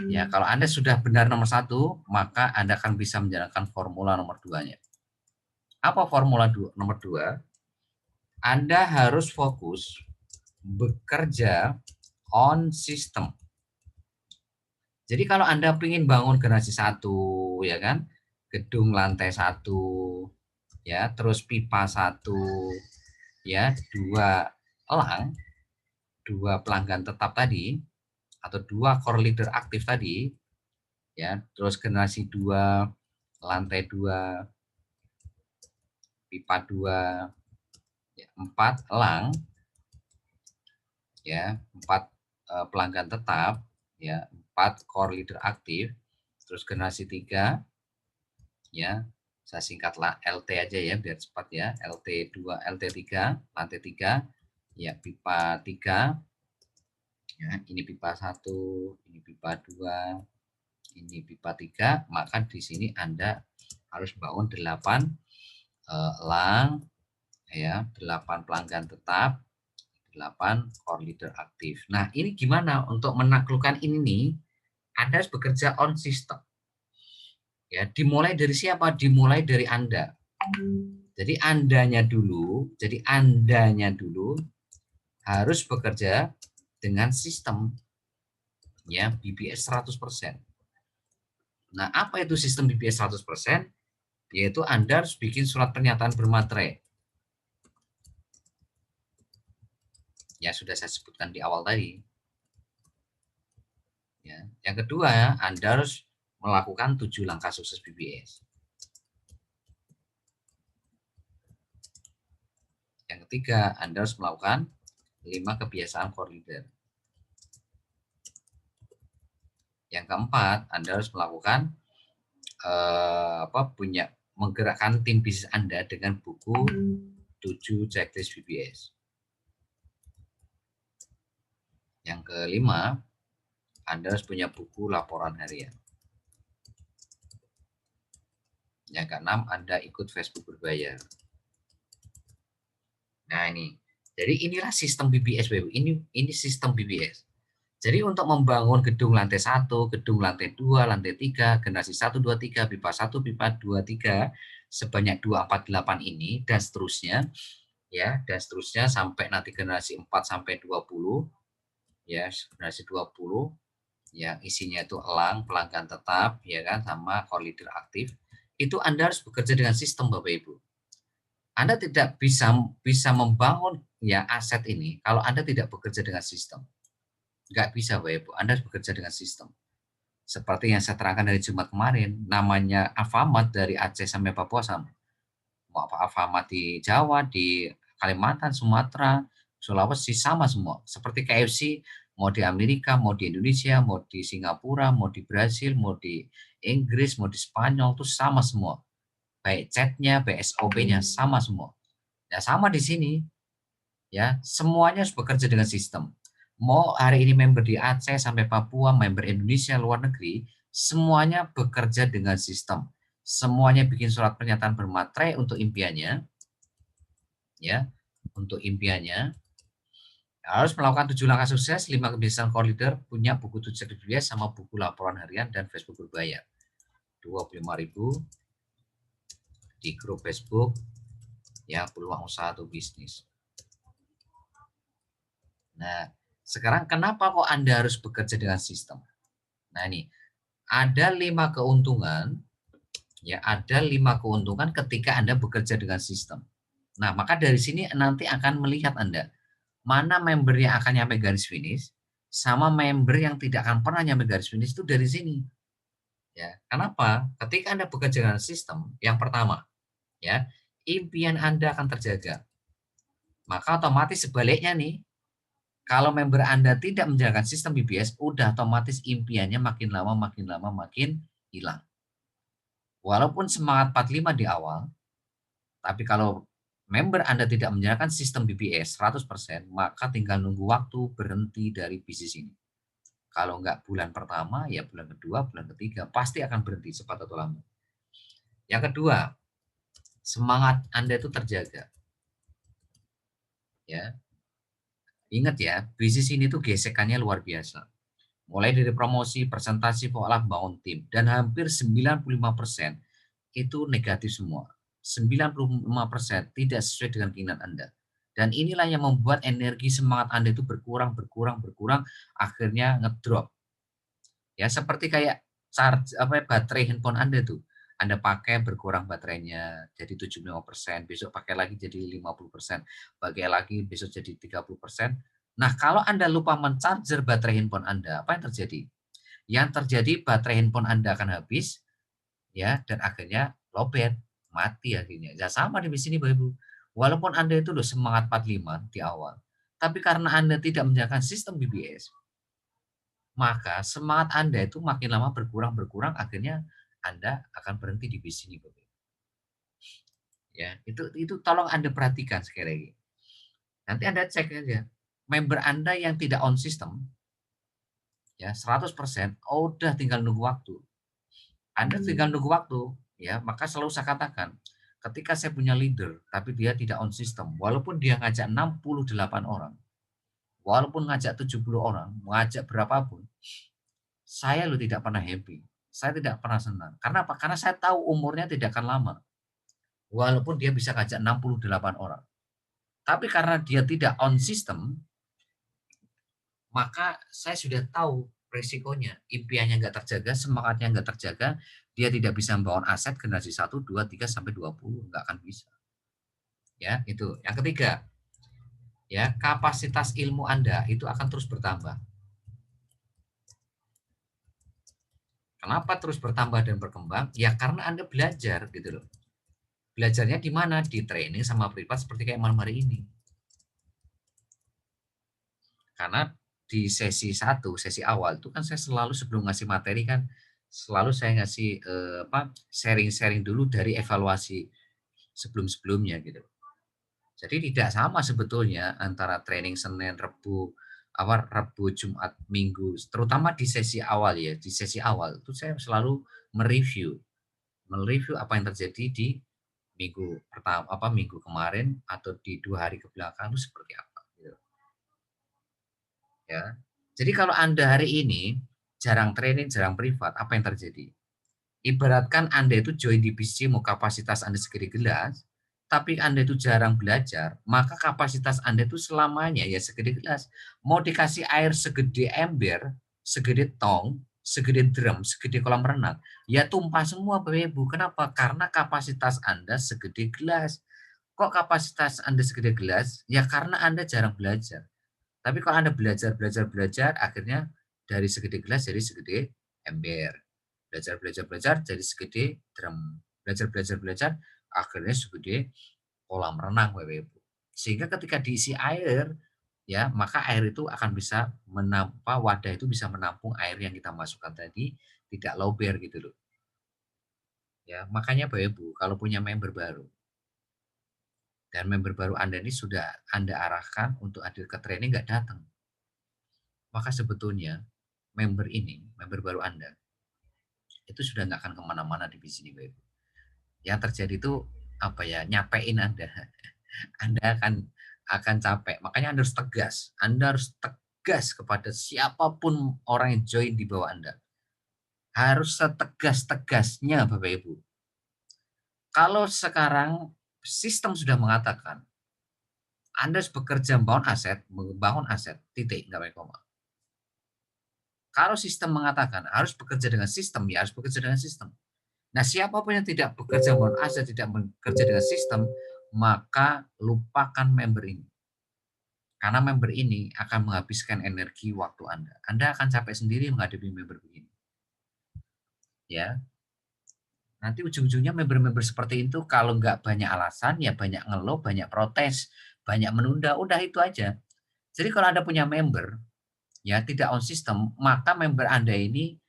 Ya, kalau Anda sudah benar nomor 1, maka Anda akan bisa menjalankan formula nomor 2-nya. Apa formula nomor 2? Anda harus fokus bekerja on system. Jadi kalau Anda ingin bangun generasi 1, ya kan, gedung lantai 1, ya, terus pipa 1, ya, 2 elang, 2 pelanggan tetap tadi, atau 2 core leader aktif tadi, ya, terus generasi 2, lantai 2, pipa 2, ya, 4 elang, ya, 4 pelanggan tetap, ya, 4 core leader aktif, terus generasi 3, ya, saya singkatlah LT aja ya biar cepat ya, LT2, LT3, lantai 3, ya, pipa 3, ya, ini pipa 1, ini pipa 2, ini pipa 3, maka di sini Anda harus bangun 8 elang, ya, 8 pelanggan tetap, 8 core leader aktif. Nah, ini gimana untuk menaklukkan ini nih? Anda harus bekerja on system. Ya, dimulai dari siapa? Dimulai dari Anda. Jadi Andanya dulu harus bekerja dengan sistem, ya, BBS 100%. Nah, apa itu sistem BBS 100%? Yaitu Anda harus bikin surat pernyataan bermaterai. Ya, sudah saya sebutkan di awal tadi. Ya. Yang kedua, Anda harus melakukan 7 langkah sukses BBS. Yang ketiga, Anda harus melakukan 5 kebiasaan core leader. Yang keempat, Anda harus melakukan menggerakkan tim bisnis Anda dengan buku 7 checklist BBS. Yang kelima, Anda harus punya buku laporan harian. Yang keenam, Anda ikut Facebook berbayar. Nah ini, jadi inilah sistem BBS, ini sistem BBS. Jadi untuk membangun gedung lantai 1, gedung lantai 2, lantai 3, generasi 1, 2, 3, pipa 1, pipa 2, 3, sebanyak 248 ini, dan seterusnya, ya, dan seterusnya sampai nanti generasi 4 sampai 20, ya, generasi 20, yang isinya itu elang, pelanggan tetap, ya kan, sama core leader aktif. Itu Anda harus bekerja dengan sistem, Bapak Ibu. Anda tidak bisa membangun, ya, aset ini kalau Anda tidak bekerja dengan sistem. Nggak bisa, Bapak Ibu. Anda harus bekerja dengan sistem. Seperti yang saya terangkan dari Jumat kemarin, namanya Alfamart dari Aceh sampai Papua sama. Mau Alfamart di Jawa, di Kalimantan, Sumatera, Sulawesi, sama semua. Seperti KFC, mau di Amerika, mau di Indonesia, mau di Singapura, mau di Brasil, mau di Inggris, mau di Spanyol, itu sama semua. Baik chatnya, baik SOP-nya, sama semua. Ya, sama di sini. Ya, semuanya harus bekerja dengan sistem. Mau hari ini member di Aceh sampai Papua, member Indonesia, luar negeri, semuanya bekerja dengan sistem. Semuanya bikin surat pernyataan bermaterai untuk impiannya. Ya, untuk impiannya. Harus melakukan 7 langkah sukses, 5 kebiasaan core leader, punya buku 7 BBS sama buku laporan harian dan Facebook berbayar. 25.000 di grup Facebook, ya, peluang usaha atau bisnis. Nah, sekarang kenapa kok Anda harus bekerja dengan sistem? Nah ini, ada 5 keuntungan Ya, ada 5 keuntungan ketika Anda bekerja dengan sistem. Nah, maka dari sini nanti akan melihat Anda mana member yang akan nyampe garis finish sama member yang tidak akan pernah nyampe garis finish itu dari sini. Ya, kenapa? Ketika Anda bekerja dengan sistem, yang pertama, ya, impian Anda akan terjaga. Maka otomatis sebaliknya nih, kalau member Anda tidak menjalankan sistem BBS, udah otomatis impiannya makin lama makin hilang. Walaupun semangat 45 di awal, tapi kalau member Anda tidak menjalankan sistem BBS 100%, maka tinggal nunggu waktu berhenti dari bisnis ini. Kalau nggak bulan pertama, ya bulan kedua, bulan ketiga, pasti akan berhenti cepat atau lambat. Yang kedua, semangat Anda itu terjaga. Ya, ingat ya, bisnis ini tuh gesekannya luar biasa. Mulai dari promosi, presentasi, pola bangun tim, dan hampir 95% itu negatif semua. 95% tidak sesuai dengan keinginan Anda. Dan inilah yang membuat energi semangat Anda itu berkurang, akhirnya ngedrop. Ya, seperti kayak charge baterai handphone Anda tuh. Anda pakai berkurang baterainya jadi 75%, besok pakai lagi jadi 50%, pakai lagi besok jadi 30%. Nah, kalau Anda lupa mencharger baterai handphone Anda, apa yang terjadi? Yang terjadi baterai handphone Anda akan habis, ya, dan akhirnya lowbat, mati akhirnya. Ya sama di sini Bapak Ibu. Walaupun Anda itu udah semangat 45 di awal, tapi karena Anda tidak menjalankan sistem BBS, maka semangat Anda itu makin lama berkurang, akhirnya Anda akan berhenti di bisnis ini, Bapak Ibu. Ya, itu tolong Anda perhatikan sekali lagi. Nanti Anda cek aja, member Anda yang tidak on system, ya 100%, udah tinggal nunggu waktu. Anda tinggal nunggu waktu, ya, maka selalu saya katakan, ketika saya punya leader, tapi dia tidak on system, walaupun dia ngajak 68 orang, walaupun ngajak 70 orang, ngajak berapapun, saya lo tidak pernah happy. Saya tidak pernah senang. Karena apa? Karena saya tahu umurnya tidak akan lama. Walaupun dia bisa ngajak 68 orang. Tapi karena dia tidak on system, maka saya sudah tahu resikonya. Impiannya nggak terjaga, semangatnya nggak terjaga, dia tidak bisa membangun aset generasi 1, 2, 3, sampai 20. Nggak akan bisa. Ya, itu. Yang ketiga, ya, kapasitas ilmu Anda itu akan terus bertambah. Kenapa terus bertambah dan berkembang? Ya karena Anda belajar gitu loh. Belajarnya di mana? Di training sama privat seperti kayak malam hari ini. Karena di sesi 1, sesi awal itu kan saya selalu sebelum ngasih materi kan selalu saya ngasih sharing-sharing dulu dari evaluasi sebelum-sebelumnya gitu. Jadi tidak sama sebetulnya antara training Senin, Rabu, Jumat, Minggu, terutama di sesi awal ya. Di sesi awal itu saya selalu mereview apa yang terjadi di minggu pertama, minggu kemarin atau di 2 hari ke belakang itu seperti apa. Gitu. Ya, jadi kalau Anda hari ini jarang training, jarang privat, apa yang terjadi? Ibaratkan Anda itu join di BCMO, kapasitas Anda segede gelas, tapi Anda itu jarang belajar, maka kapasitas Anda itu selamanya ya segede gelas. Mau dikasih air segede ember, segede tong, segede drum, segede kolam renang, ya tumpah semua Bapak Ibu. Kenapa? Karena kapasitas Anda segede gelas. Kok kapasitas Anda segede gelas? Ya karena Anda jarang belajar. Tapi kalau Anda belajar, akhirnya dari segede gelas jadi segede ember. Belajar jadi segede drum. Belajar, akhirnya segede kolam renang Bapak Ibu. Sehingga ketika diisi air, ya maka air itu akan bisa wadah itu bisa menampung air yang kita masukkan tadi, tidak lober gitu loh. Ya, makanya Bapak Ibu kalau punya member baru dan member baru Anda ini sudah Anda arahkan untuk hadir ke training nggak datang, maka sebetulnya member baru Anda itu sudah nggak akan kemana-mana di sini Bapak Ibu. Yang terjadi itu nyapein Anda. Anda akan capek. Makanya Anda harus tegas. Anda harus tegas kepada siapapun orang yang join di bawah Anda. Harus setegas-tegasnya Bapak Ibu. Kalau sekarang sistem sudah mengatakan Anda harus bekerja membangun aset, titik, nggak pakai koma. Kalau sistem mengatakan harus bekerja dengan sistem, ya harus bekerja dengan sistem. Nah, siapapun yang tidak bekerja membangun aset, tidak bekerja dengan sistem, maka lupakan member ini. Karena member ini akan menghabiskan energi waktu Anda. Anda akan capek sendiri menghadapi member begini. Ya, nanti ujung-ujungnya member-member seperti itu kalau nggak banyak alasan, ya banyak ngeluh, banyak protes, banyak menunda, udah itu aja. Jadi kalau Anda punya member, ya tidak on system, maka member Anda ini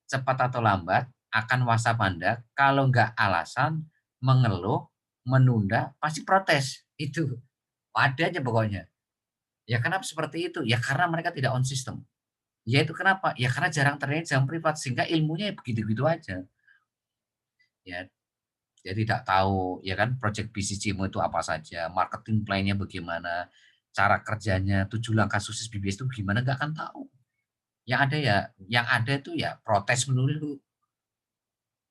cepat atau lambat akan WhatsApp Anda, kalau nggak alasan, mengeluh, menunda, pasti protes. Itu ada aja pokoknya. Ya kenapa seperti itu? Ya karena mereka tidak on system. Ya itu kenapa? Ya karena jarang training, jarang privat, sehingga ilmunya ya begitu-gitu aja. Ya, dia tidak tahu ya kan project BCG-mu itu apa saja, marketing plan-nya bagaimana, cara kerjanya, 7 langkah sukses BBS itu gimana, nggak akan tahu. Yang ada itu ya protes melulu,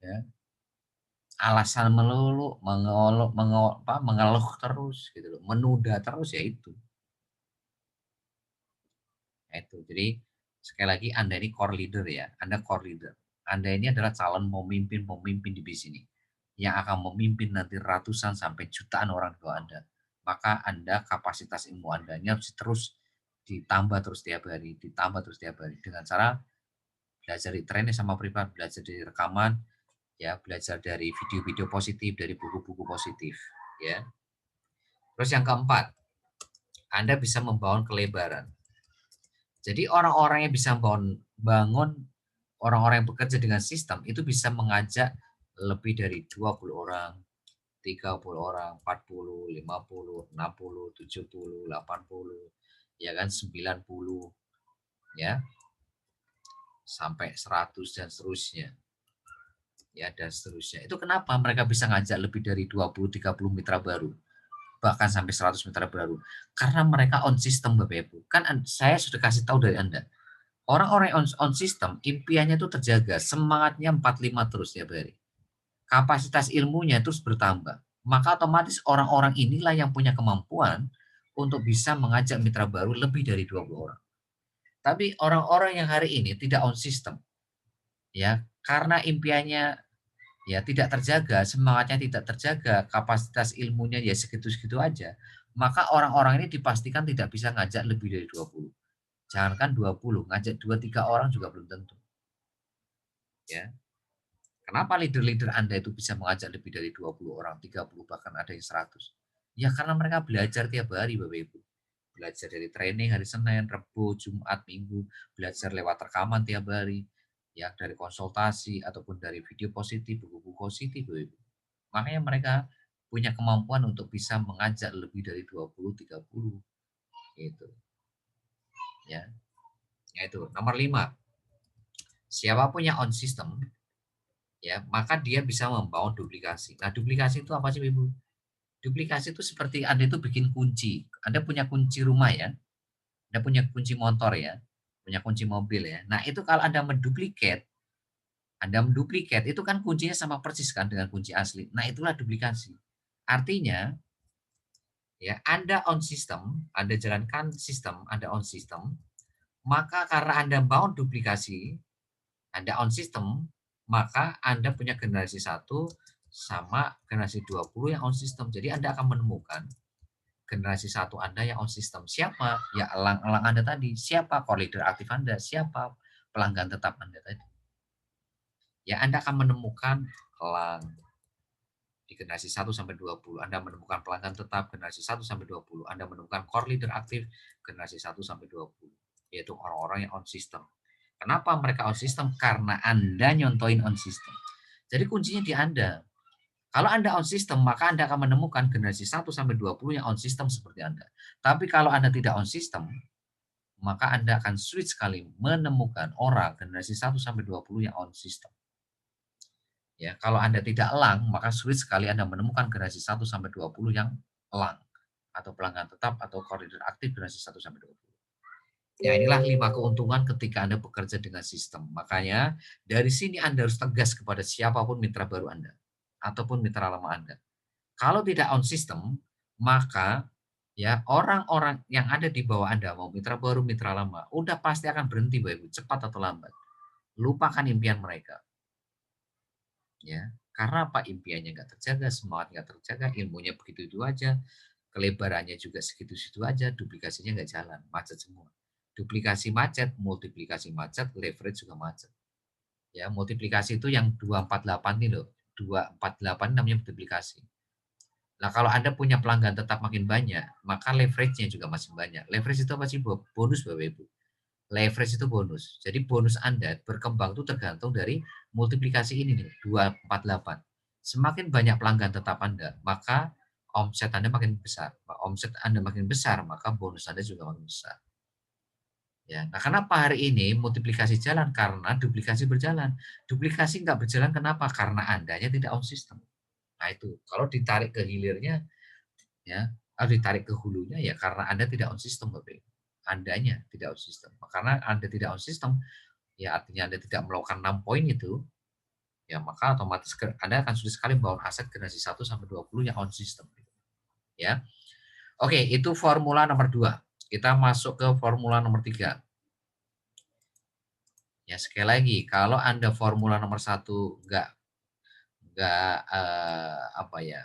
ya. Alasan melulu, mengeluh terus gitu loh, menunda terus ya itu. Nah, itu. Jadi sekali lagi Anda ini core leader ya, Anda core leader. Anda ini adalah calon pemimpin di bisnis ini yang akan memimpin nanti ratusan sampai jutaan orang di bawah Anda. Maka Anda kapasitas ilmu Anda ini harus terus ditambah terus tiap hari, dengan cara belajar di training sama privat, belajar dari rekaman, ya, belajar dari video-video positif, dari buku-buku positif, ya. Terus yang keempat, Anda bisa membangun kelebaran. Jadi orang-orang yang bisa bangun orang-orang yang bekerja dengan sistem itu bisa mengajak lebih dari 20 orang, 30 orang, 40, 50, 60, 70, 80, ya kan 90, ya, sampai 100 dan seterusnya. Ya, dan seterusnya. Itu kenapa mereka bisa ngajak lebih dari 20-30 mitra baru, bahkan sampai 100 mitra baru? Karena mereka on system, Bapak Ibu. Kan saya sudah kasih tahu dari Anda. Orang-orang on system, impiannya itu terjaga, semangatnya 45 terus tiap hari. Kapasitas ilmunya terus bertambah. Maka otomatis orang-orang inilah yang punya kemampuan untuk bisa mengajak mitra baru lebih dari 20 orang. Tapi orang-orang yang hari ini tidak on system, ya, karena impiannya ya tidak terjaga, semangatnya tidak terjaga, kapasitas ilmunya ya segitu-segitu aja, maka orang-orang ini dipastikan tidak bisa ngajak lebih dari 20. Jangankan 20, ngajak 2-3 orang juga belum tentu. Ya. Kenapa leader-leader Anda itu bisa mengajak lebih dari 20 orang, 30, bahkan ada yang 100? Ya karena mereka belajar tiap hari, Bapak Ibu. Belajar dari training hari Senin, Rabu, Jumat, Minggu, belajar lewat rekaman tiap hari, ya dari konsultasi ataupun dari video positif, buku-buku positif, Bapak Ibu. Makanya mereka punya kemampuan untuk bisa mengajak lebih dari 20-30 gitu. Ya. Yaitu nomor 5. Siapapun yang on system, ya, maka dia bisa membangun duplikasi. Nah, duplikasi itu apa sih, Ibu? Duplikasi itu seperti Anda itu bikin kunci. Anda punya kunci rumah ya. Anda punya kunci motor ya. Punya kunci mobil ya. Nah, itu kalau Anda menduplikat itu kan kuncinya sama persis kan dengan kunci asli. Nah, itulah duplikasi. Artinya ya, Anda on system, Anda jalankan sistem, Anda on system, maka karena Anda bangun duplikasi, Anda on system, maka Anda punya generasi 1 sama generasi 20 yang on system. Jadi Anda akan menemukan generasi 1 Anda yang on system. Siapa? Ya elang-elang Anda tadi. Siapa core leader aktif Anda? Siapa pelanggan tetap Anda tadi? Ya Anda akan menemukan elang di generasi 1 sampai 20. Anda menemukan pelanggan tetap generasi 1 sampai 20. Anda menemukan core leader aktif generasi 1 sampai 20. Yaitu orang-orang yang on system. Kenapa mereka on system? Karena Anda nyontoin on system. Jadi kuncinya di Anda. Kalau Anda on system, maka Anda akan menemukan generasi 1 sampai 20 yang on system seperti Anda. Tapi kalau Anda tidak on system, maka Anda akan sulit sekali menemukan orang generasi 1 sampai 20 yang on system. Ya, kalau Anda tidak elang, maka sulit sekali Anda menemukan generasi 1 sampai 20 yang elang atau pelanggan tetap atau koridor aktif generasi 1 sampai 20. Ya, inilah 5 keuntungan ketika Anda bekerja dengan sistem. Makanya dari sini Anda harus tegas kepada siapapun mitra baru Anda ataupun mitra lama Anda. Kalau tidak on system, maka ya orang-orang yang ada di bawah Anda, mau mitra baru, mitra lama, udah pasti akan berhenti, Bapak Ibu, cepat atau lambat. Lupakan impian mereka. Ya. Karena apa? Impiannya nggak terjaga, semangat nggak terjaga, ilmunya begitu-itu aja, kelebarannya juga segitu-situ aja, duplikasinya nggak jalan, macet semua. Duplikasi macet, multiplikasi macet, leverage juga macet. Ya, multiplikasi itu yang 248 nih loh. 248 namanya multiplikasi. Nah, kalau Anda punya pelanggan tetap makin banyak, maka leverage-nya juga masih banyak. Leverage itu apa sih? Bonus, Bapak Ibu. Leverage itu bonus. Jadi bonus Anda berkembang itu tergantung dari multiplikasi ini nih, 248. Semakin banyak pelanggan tetap Anda, maka omset Anda makin besar. Omset Anda makin besar, maka bonus Anda juga makin besar. Ya, nah kenapa hari ini multiplikasi jalan? Karena duplikasi berjalan. Duplikasi nggak berjalan kenapa? Karena Andanya tidak on system. Nah itu, kalau ditarik ke hilirnya, ya, harus ditarik ke hulunya ya karena Anda tidak on system, Bapak Ibu. Andanya tidak on system. Karena Anda tidak on system, ya artinya Anda tidak melakukan 6 poin itu, ya maka otomatis Anda akan sulit sekali membangun aset generasi 1 sampai 20 yang on system. Ya. Oke, itu formula nomor 2. Kita masuk ke formula nomor 3. Ya sekali lagi, kalau Anda formula nomor 1 nggak apa ya,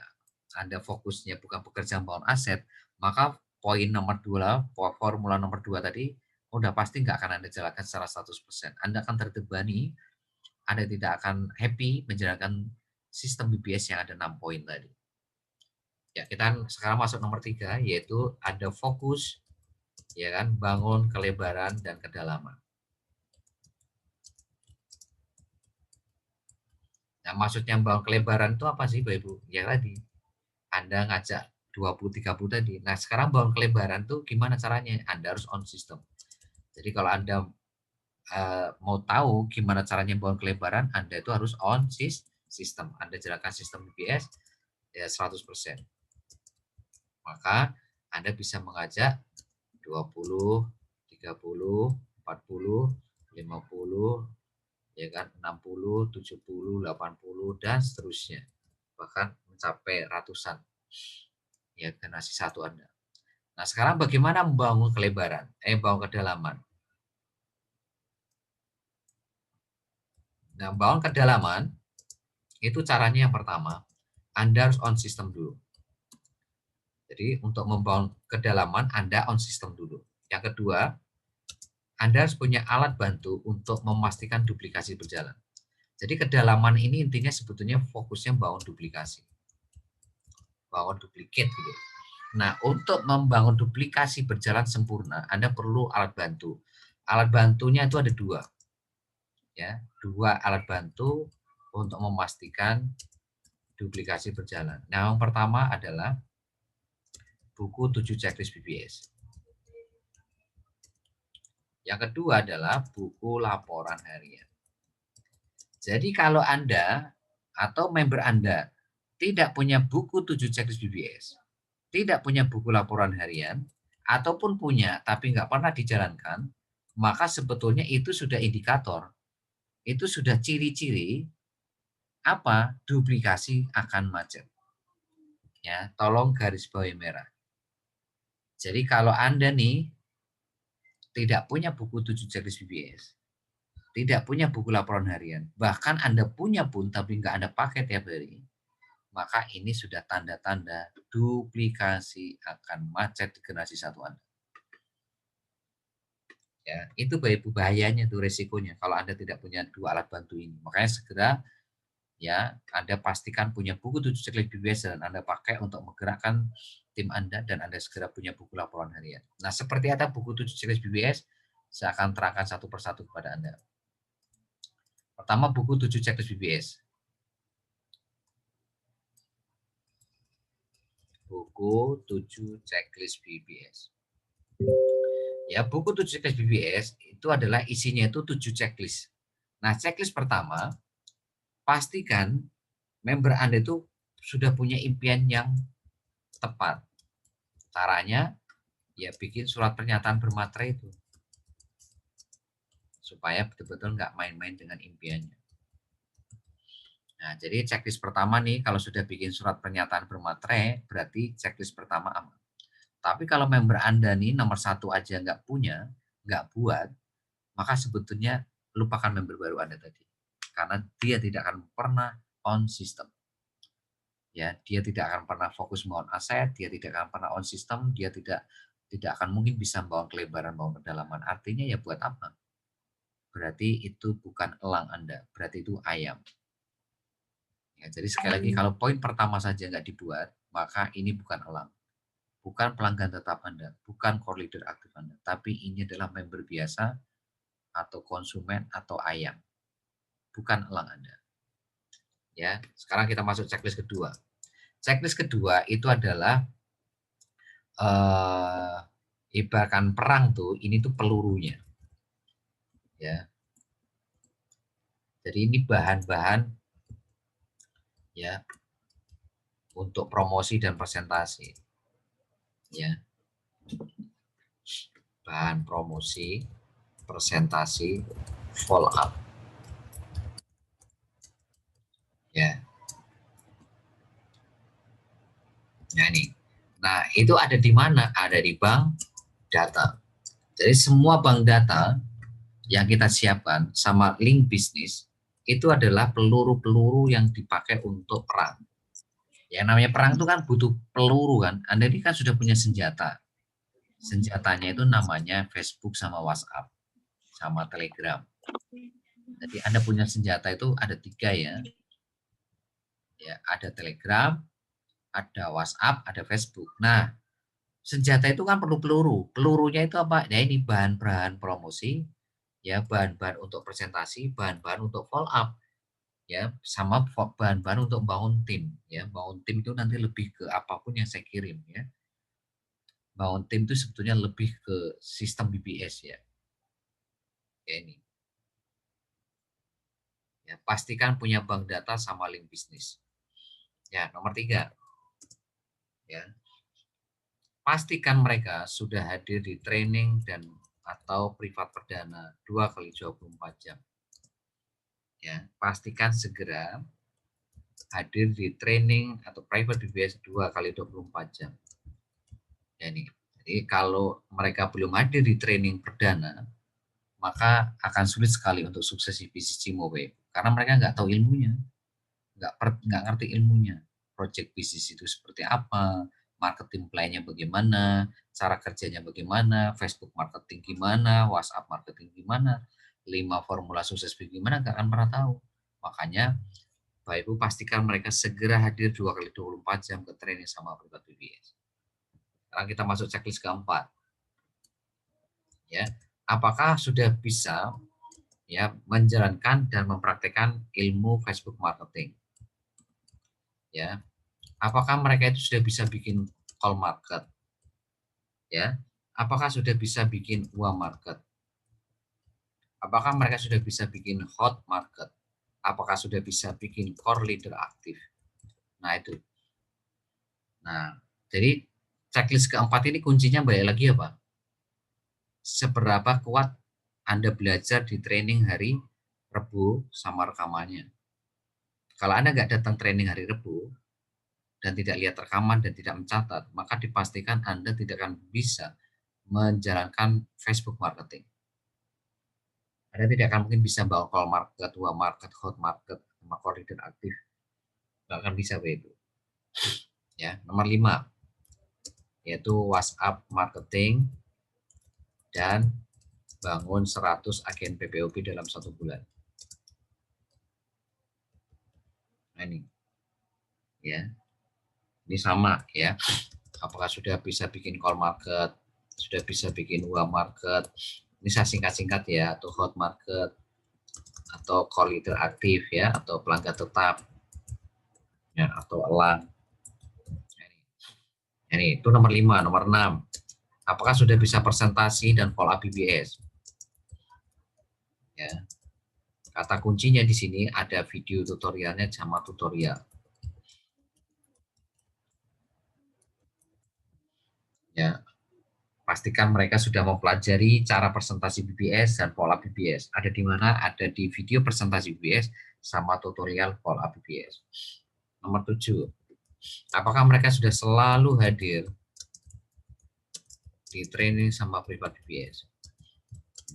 Anda fokusnya bukan bekerja membangun aset, maka poin nomor 2, formula nomor 2 tadi udah pasti nggak akan Anda jalankan secara 100%. Anda akan terbebani, Anda tidak akan happy menjalankan sistem BBS yang ada 6 poin tadi. Ya, kita sekarang masuk nomor 3, yaitu ada fokus, ya kan, bangun kelebaran dan kedalaman. Nah, maksudnya bangun kelebaran itu apa sih, Bapak Ibu? Ya tadi, Anda ngajak 20-30 tadi. Nah, sekarang bangun kelebaran tuh gimana caranya? Anda harus on system. Jadi kalau Anda mau tahu gimana caranya bangun kelebaran, Anda itu harus on system. Anda jalankan sistem BBS ya 100%. Maka Anda bisa mengajak 20, 30, 40, 50, ya kan, 60, 70, 80 dan seterusnya. Bahkan mencapai ratusan ya generasi 1 Anda. Nah, sekarang bagaimana membangun kelebaran? Bangun kedalaman. Nah, bangun kedalaman itu caranya yang pertama, Anda harus on system dulu. Jadi untuk membangun kedalaman Anda on system dulu. Yang kedua, Anda harus punya alat bantu untuk memastikan duplikasi berjalan. Jadi kedalaman ini intinya sebetulnya fokusnya bangun duplikasi. Bangun duplikat gitu. Nah, untuk membangun duplikasi berjalan sempurna, Anda perlu alat bantu. Alat bantunya itu ada 2. Ya, 2 alat bantu untuk memastikan duplikasi berjalan. Nah, yang pertama adalah buku 7 checklist BBS. Yang kedua adalah buku laporan harian. Jadi kalau Anda atau member Anda tidak punya buku 7 checklist BBS, tidak punya buku laporan harian, ataupun punya tapi nggak pernah dijalankan, maka sebetulnya itu sudah indikator, itu sudah ciri-ciri apa? Duplikasi akan macet. Ya, tolong garis bawahi merah. Jadi kalau Anda nih tidak punya buku 7 checklist BBS, tidak punya buku laporan harian, bahkan Anda punya pun tapi nggak Anda pakai tiap hari, maka ini sudah tanda-tanda duplikasi akan macet di generasi 1 Anda. Ya, itu bahayanya tuh, resikonya kalau Anda tidak punya 2 alat bantu ini. Makanya segera ya Anda pastikan punya buku 7 checklist BBS dan Anda pakai untuk menggerakkan tim Anda dan Anda segera punya buku laporan harian. Nah, seperti apa buku 7 checklist BBS? Saya akan terangkan satu persatu kepada Anda. Pertama, buku 7 checklist BBS. Buku 7 checklist BBS. Ya, buku 7 checklist BBS itu adalah isinya itu 7 checklist. Nah, checklist pertama, pastikan member Anda itu sudah punya impian yang tepat. Caranya, ya bikin surat pernyataan bermaterai itu. Supaya betul-betul nggak main-main dengan impiannya. Nah, jadi checklist pertama nih, kalau sudah bikin surat pernyataan bermaterai, berarti checklist pertama aman. Tapi kalau member Anda nih nomor 1 aja nggak punya, nggak buat, maka sebetulnya lupakan member baru Anda tadi. Karena dia tidak akan pernah on system. Ya, dia tidak akan pernah fokus membangun aset, dia tidak akan pernah on system, dia tidak akan mungkin bisa membangun kelebaran, membangun kedalaman. Artinya ya buat apa? Berarti itu bukan elang Anda, berarti itu ayam. Ya, jadi sekali lagi kalau poin pertama saja nggak dibuat, maka ini bukan elang. Bukan pelanggan tetap Anda, bukan core leader aktif Anda, tapi ini adalah member biasa atau konsumen atau ayam. Bukan elang Anda. Ya, sekarang kita masuk checklist kedua. Checklist kedua itu adalah ibaratkan perang tuh, ini tuh pelurunya. Ya. Jadi ini bahan-bahan ya untuk promosi dan presentasi. Ya. Bahan promosi, presentasi, follow up. Ya. Nah ini. Nah, itu ada di mana? Ada di bank data. Jadi semua bank data yang kita siapkan sama link bisnis itu adalah peluru-peluru yang dipakai untuk perang. Yang namanya perang itu kan butuh peluru kan. Anda ini kan sudah punya senjata. Senjatanya itu namanya Facebook sama WhatsApp sama Telegram. Jadi Anda punya senjata itu ada 3 ya. Ya, ada Telegram, ada WhatsApp, ada Facebook. Nah, senjata itu kan perlu peluru. Pelurunya itu apa? Nah, ini bahan-bahan promosi, ya, bahan-bahan untuk presentasi, bahan-bahan untuk follow up, ya, sama bahan-bahan untuk bangun tim, ya. Bangun tim itu nanti lebih ke apapun yang saya kirim, ya. Bangun tim itu sebetulnya lebih ke sistem BBS, ya. Ya ini. Ya, pastikan punya bank data sama link bisnis. Ya, nomor 3. Ya. Pastikan mereka sudah hadir di training dan atau privat perdana 2 kali 24 jam. Ya, pastikan segera hadir di training atau private BBS 2 kali 24 jam. Ya, ini. Jadi kalau mereka belum hadir di training perdana, maka akan sulit sekali untuk sukses di bisnis Cimowave. Karena mereka nggak tahu ilmunya, nggak ngerti ilmunya. Project bisnis itu seperti apa, marketing plan-nya bagaimana, cara kerjanya bagaimana, Facebook marketing gimana, WhatsApp marketing gimana, 5 formula sukses bagaimana, nggak akan pernah tahu. Makanya Bapak Ibu pastikan mereka segera hadir 2 kali 24 jam ke training sama privat BBS. Sekarang kita masuk checklist keempat. Ya, apakah sudah bisa ya menjalankan dan mempraktekkan ilmu Facebook marketing? Ya, apakah mereka itu sudah bisa bikin call market? Ya, apakah sudah bisa bikin UA market? Apakah mereka sudah bisa bikin hot market? Apakah sudah bisa bikin core leader aktif? Nah itu. Nah, jadi checklist keempat ini kuncinya balik lagi apa? Seberapa kuat Anda belajar di training hari Rabu sama rekamannya. Kalau Anda nggak datang training hari Rabu dan tidak lihat rekaman dan tidak mencatat, maka dipastikan Anda tidak akan bisa menjalankan Facebook marketing. Anda tidak akan mungkin bisa bawa call market, UA market, hot market, sama core leader aktif. Nggak akan bisa begitu. Ya, nomor 5 yaitu WhatsApp marketing dan bangun 100 agen PPOP dalam 1 bulan. Nah ini, ya, ini sama ya. Apakah sudah bisa bikin call market, sudah bisa bikin UA market? Ini saya singkat-singkat ya, atau hot market, atau call leader aktif ya, atau pelanggan tetap, ya, atau elang. Ini itu nomor 5, nomor 6. Apakah sudah bisa presentasi dan follow up BBS? Ya. Kata kuncinya di sini ada video tutorialnya sama tutorial. Ya. Pastikan mereka sudah mempelajari cara presentasi BBS dan follow up BBS. Ada di mana? Ada di video presentasi BBS sama tutorial follow up BBS. Nomor 7. Apakah mereka sudah selalu hadir di training sama privat BBS?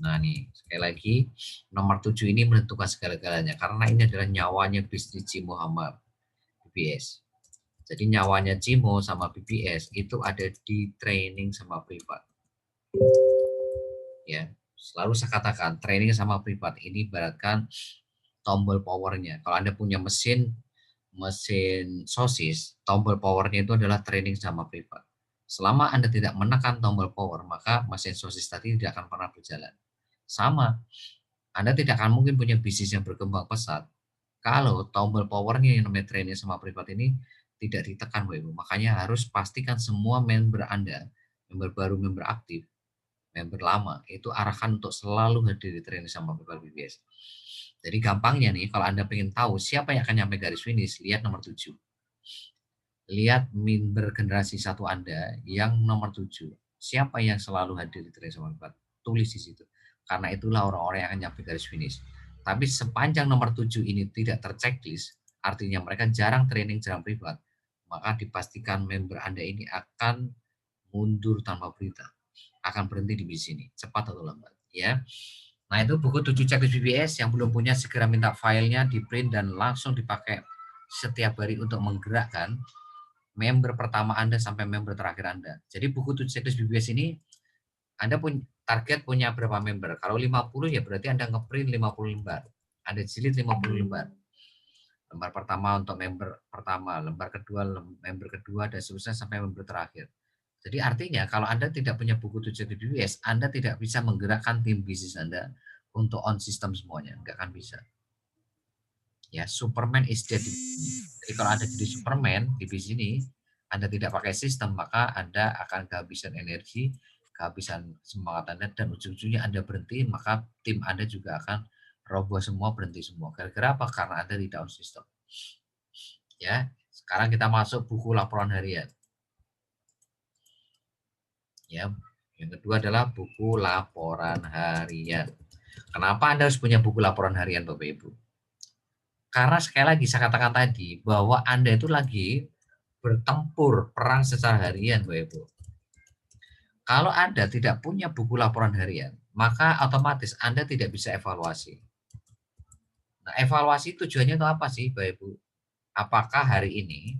Nah nih, sekali lagi, nomor 7 ini menentukan segala-galanya. Karena ini adalah nyawanya bisnis Cimo sama BBS. Jadi nyawanya Cimo sama BBS itu ada di training sama privat. Ya, selalu saya katakan, training sama privat ini ibaratkan tombol powernya. Kalau Anda punya mesin sosis, tombol powernya itu adalah training sama privat. Selama Anda tidak menekan tombol power, maka mesin sosis tadi tidak akan pernah berjalan. Sama, Anda tidak akan mungkin punya bisnis yang berkembang pesat kalau tombol powernya yang namanya training sama privat ini tidak ditekan, Bapak Ibu. Makanya harus pastikan semua member Anda, member baru, member aktif, member lama, itu arahkan untuk selalu hadir di training sama privat BBS. Jadi gampangnya nih, kalau Anda ingin tahu siapa yang akan nyampe garis finish, lihat nomor 7. Lihat member generasi 1 Anda yang nomor 7. Siapa yang selalu hadir di training sama privat? Tulis di situ. Karena itulah orang-orang yang akan nyampe garis finish. Tapi sepanjang nomor 7 ini tidak terchecklist, artinya mereka jarang training, jarang privat, maka dipastikan member Anda ini akan mundur tanpa berita. Akan berhenti di sini, cepat atau lambat. Ya. Nah itu buku 7 checklist BBS, yang belum punya segera minta filenya, di print dan langsung dipakai setiap hari untuk menggerakkan member pertama Anda sampai member terakhir Anda. Jadi buku 7 checklist BBS ini Anda target punya berapa member. Kalau 50 ya berarti Anda ngeprint 50 lembar. Anda jilid 50 lembar. Lembar pertama untuk member pertama, lembar kedua, member kedua, dan seterusnya sampai member terakhir. Jadi artinya kalau Anda tidak punya buku 7 BBS, Anda tidak bisa menggerakkan tim bisnis Anda untuk on system semuanya. Nggak akan bisa. Ya, Superman is dead. Jadi kalau Anda jadi Superman di bisnis ini, Anda tidak pakai sistem, maka Anda akan kehabisan energi, kehabisan semangat Anda, dan ujung-ujungnya Anda berhenti, maka tim Anda juga akan roboh semua, berhenti semua. Gara-gara apa? Karena Anda tidak on system. Ya, sekarang kita masuk buku laporan harian. Ya, yang kedua adalah buku laporan harian. Kenapa Anda harus punya buku laporan harian, Bapak Ibu? Karena sekali lagi saya katakan tadi bahwa Anda itu lagi bertempur perang secara harian, Bapak Ibu. Kalau Anda tidak punya buku laporan harian, maka otomatis Anda tidak bisa evaluasi. Nah, evaluasi tujuannya itu apa sih, Bapak Ibu? Apakah hari ini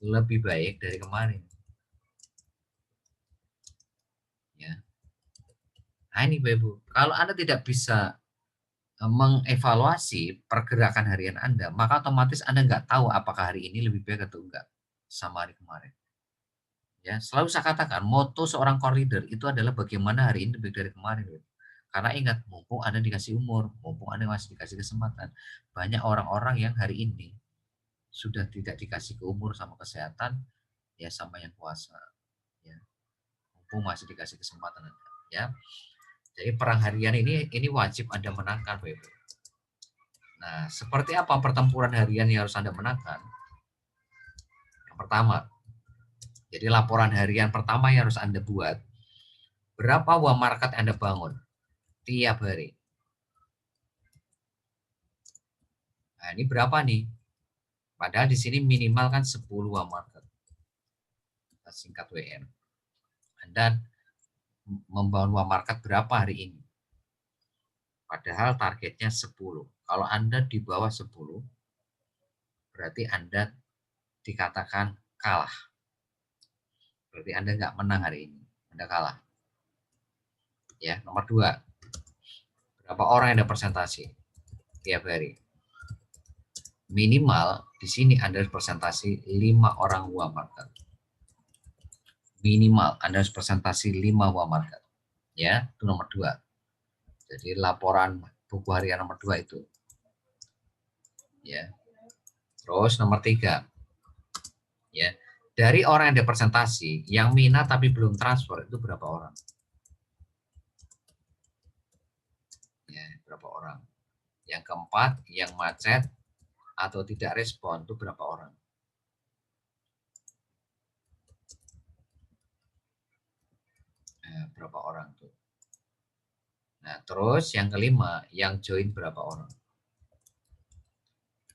lebih baik dari kemarin? Ya. Nah, ini Bapak Ibu, kalau Anda tidak bisa mengevaluasi pergerakan harian Anda, maka otomatis Anda nggak tahu apakah hari ini lebih baik atau enggak sama hari kemarin. Ya, selalu saya katakan, moto seorang core leader itu adalah bagaimana hari ini lebih dari kemarin. Karena ingat, mumpung Anda dikasih umur, mumpung Anda masih dikasih kesempatan, banyak orang-orang yang hari ini sudah tidak dikasih umur sama kesehatan, ya sama yang kuasa. Ya, mumpung masih dikasih kesempatan Anda. Ya, jadi perang harian ini wajib Anda menangkan, Bapak Ibu. Nah, seperti apa pertempuran harian yang harus Anda menangkan? Yang pertama, jadi laporan harian pertama yang harus Anda buat, berapa uang market Anda bangun tiap hari? Nah, ini berapa nih? Padahal di sini minimal kan 10 uang market. Kita singkat WM. Anda membangun uang market berapa hari ini? Padahal targetnya 10. Kalau Anda di bawah 10, berarti Anda dikatakan kalah. Berarti Anda nggak menang hari ini. Anda kalah. Ya, nomor 2. Berapa orang yang ada presentasi tiap hari? Minimal di sini Anda harus presentasi 5 orang uang market. Minimal Anda harus presentasi 5 uang market. Ya, itu nomor 2. Jadi laporan buku harian nomor 2 itu. Ya. Terus nomor 3. Ya. Dari orang yang ada presentasi, yang minat tapi belum transfer itu berapa orang? Ya, berapa orang? Yang keempat, yang macet atau tidak respon itu berapa orang? Nah, berapa orang tuh? Nah, terus yang kelima, yang join berapa orang?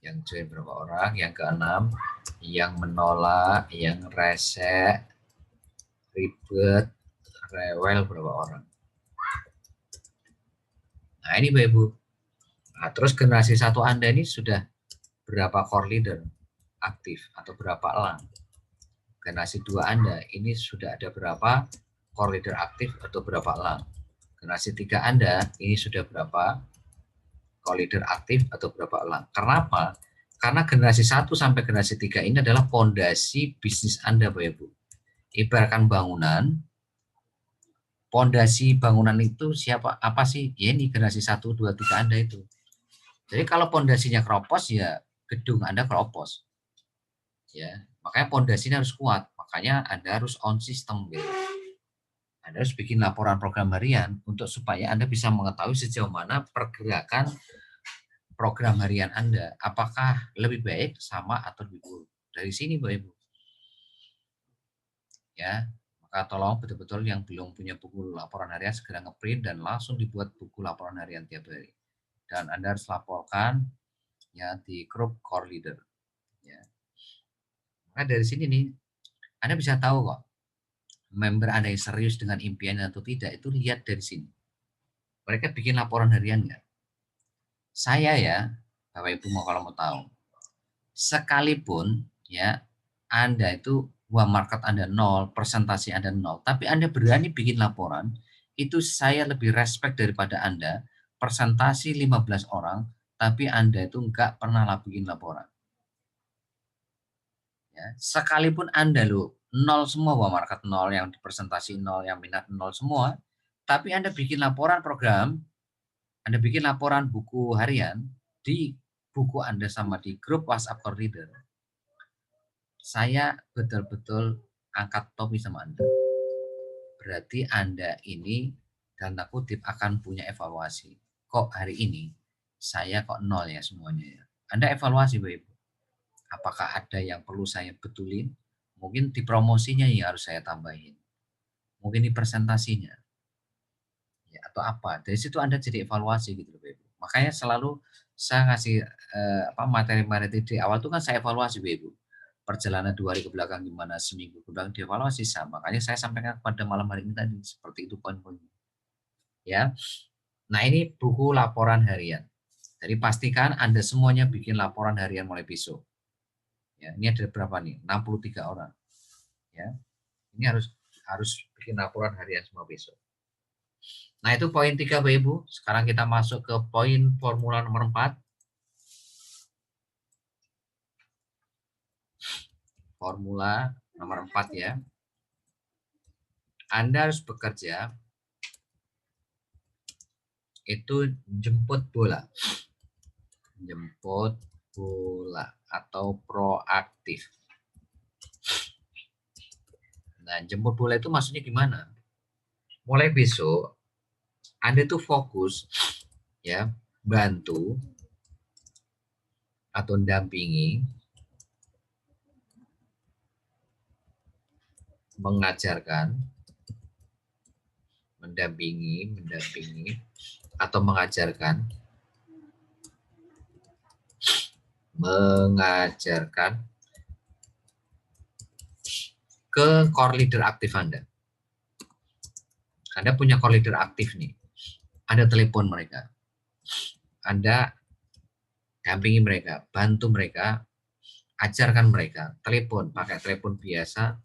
Yang join berapa orang? Yang keenam, yang menolak, yang rese, ribet, rewel berapa orang? Nah, ini Bapak Ibu. Nah, terus generasi 1 Anda ini sudah berapa core leader aktif atau berapa elang? Generasi 2 Anda ini sudah ada berapa core leader aktif atau berapa elang? Generasi 3 Anda ini sudah berapa core leader aktif atau berapa elang? Kenapa? Karena generasi 1 sampai generasi 3 ini adalah fondasi bisnis Anda, Bapak Ibu. Ibaratkan bangunan, fondasi bangunan itu siapa? Apa sih? Ya ini generasi 1, 2, 3 Anda itu. Jadi kalau fondasinya keropos, ya gedung Anda keropos. Ya, makanya fondasinya harus kuat. Makanya Anda harus on system gitu. Anda harus bikin laporan program harian untuk supaya Anda bisa mengetahui sejauh mana pergerakan program harian Anda. Apakah lebih baik, sama, atau lebih buruk. Dari sini, Bapak Ibu. Ya, maka tolong betul-betul yang belum punya buku laporan harian segera ngeprint dan langsung dibuat buku laporan harian tiap hari. Dan Anda harus laporkan ya di grup core leader. Ya. Maka dari sini nih, Anda bisa tahu kok member Anda yang serius dengan impian atau tidak, itu lihat dari sini. Mereka bikin laporan harian nggak? Saya ya, Bapak Ibu kalau mau tahu, sekalipun ya Anda itu market Anda 0, presentasi Anda 0, tapi Anda berani bikin laporan, itu saya lebih respect daripada Anda presentasi 15 orang, tapi Anda itu nggak pernah bikin laporan. Ya, sekalipun Anda loh 0 semua, market 0, yang presentasi 0, yang minat 0 semua, tapi Anda bikin laporan program, Anda bikin laporan buku harian di buku Anda sama di grup WhatsApp Core Leader, saya betul-betul angkat topi sama Anda. Berarti Anda ini tanda kutip akan punya evaluasi. Kok hari ini saya kok 0 ya semuanya ya. Anda evaluasi Bapak Ibu. Apakah ada yang perlu saya betulin? Mungkin di promosinya yang harus saya tambahin. Mungkin di presentasinya. Ya, atau apa. Dari situ Anda jadi evaluasi gitu Bapak Ibu. Makanya selalu saya ngasih materi-materi di awal itu kan saya evaluasi Bapak Ibu. Perjalanan 2 hari ke belakang gimana, seminggu ke belakang dievaluasi sama. Makanya saya sampaikan pada malam hari ini tadi seperti itu poin-poinnya. Ya. Nah, ini buku laporan harian. Jadi pastikan Anda semuanya bikin laporan harian mulai besok. Ya, ini ada berapa nih? 63 orang. Ya. Ini harus bikin laporan harian semua besok. Nah, itu poin 3 Bapak Ibu. Sekarang kita masuk ke poin formula nomor 4. Formula nomor 4 ya. Anda harus bekerja itu jemput bola. Jemput bola atau proaktif. Nah, jemput bola itu maksudnya gimana? Mulai besok Anda tuh fokus ya, bantu atau dampingi, mengajarkan, mendampingi atau mengajarkan ke core leader aktif Anda. Anda punya core leader aktif nih. Anda telepon mereka. Anda dampingi mereka, bantu mereka, ajarkan mereka, telepon, pakai telepon biasa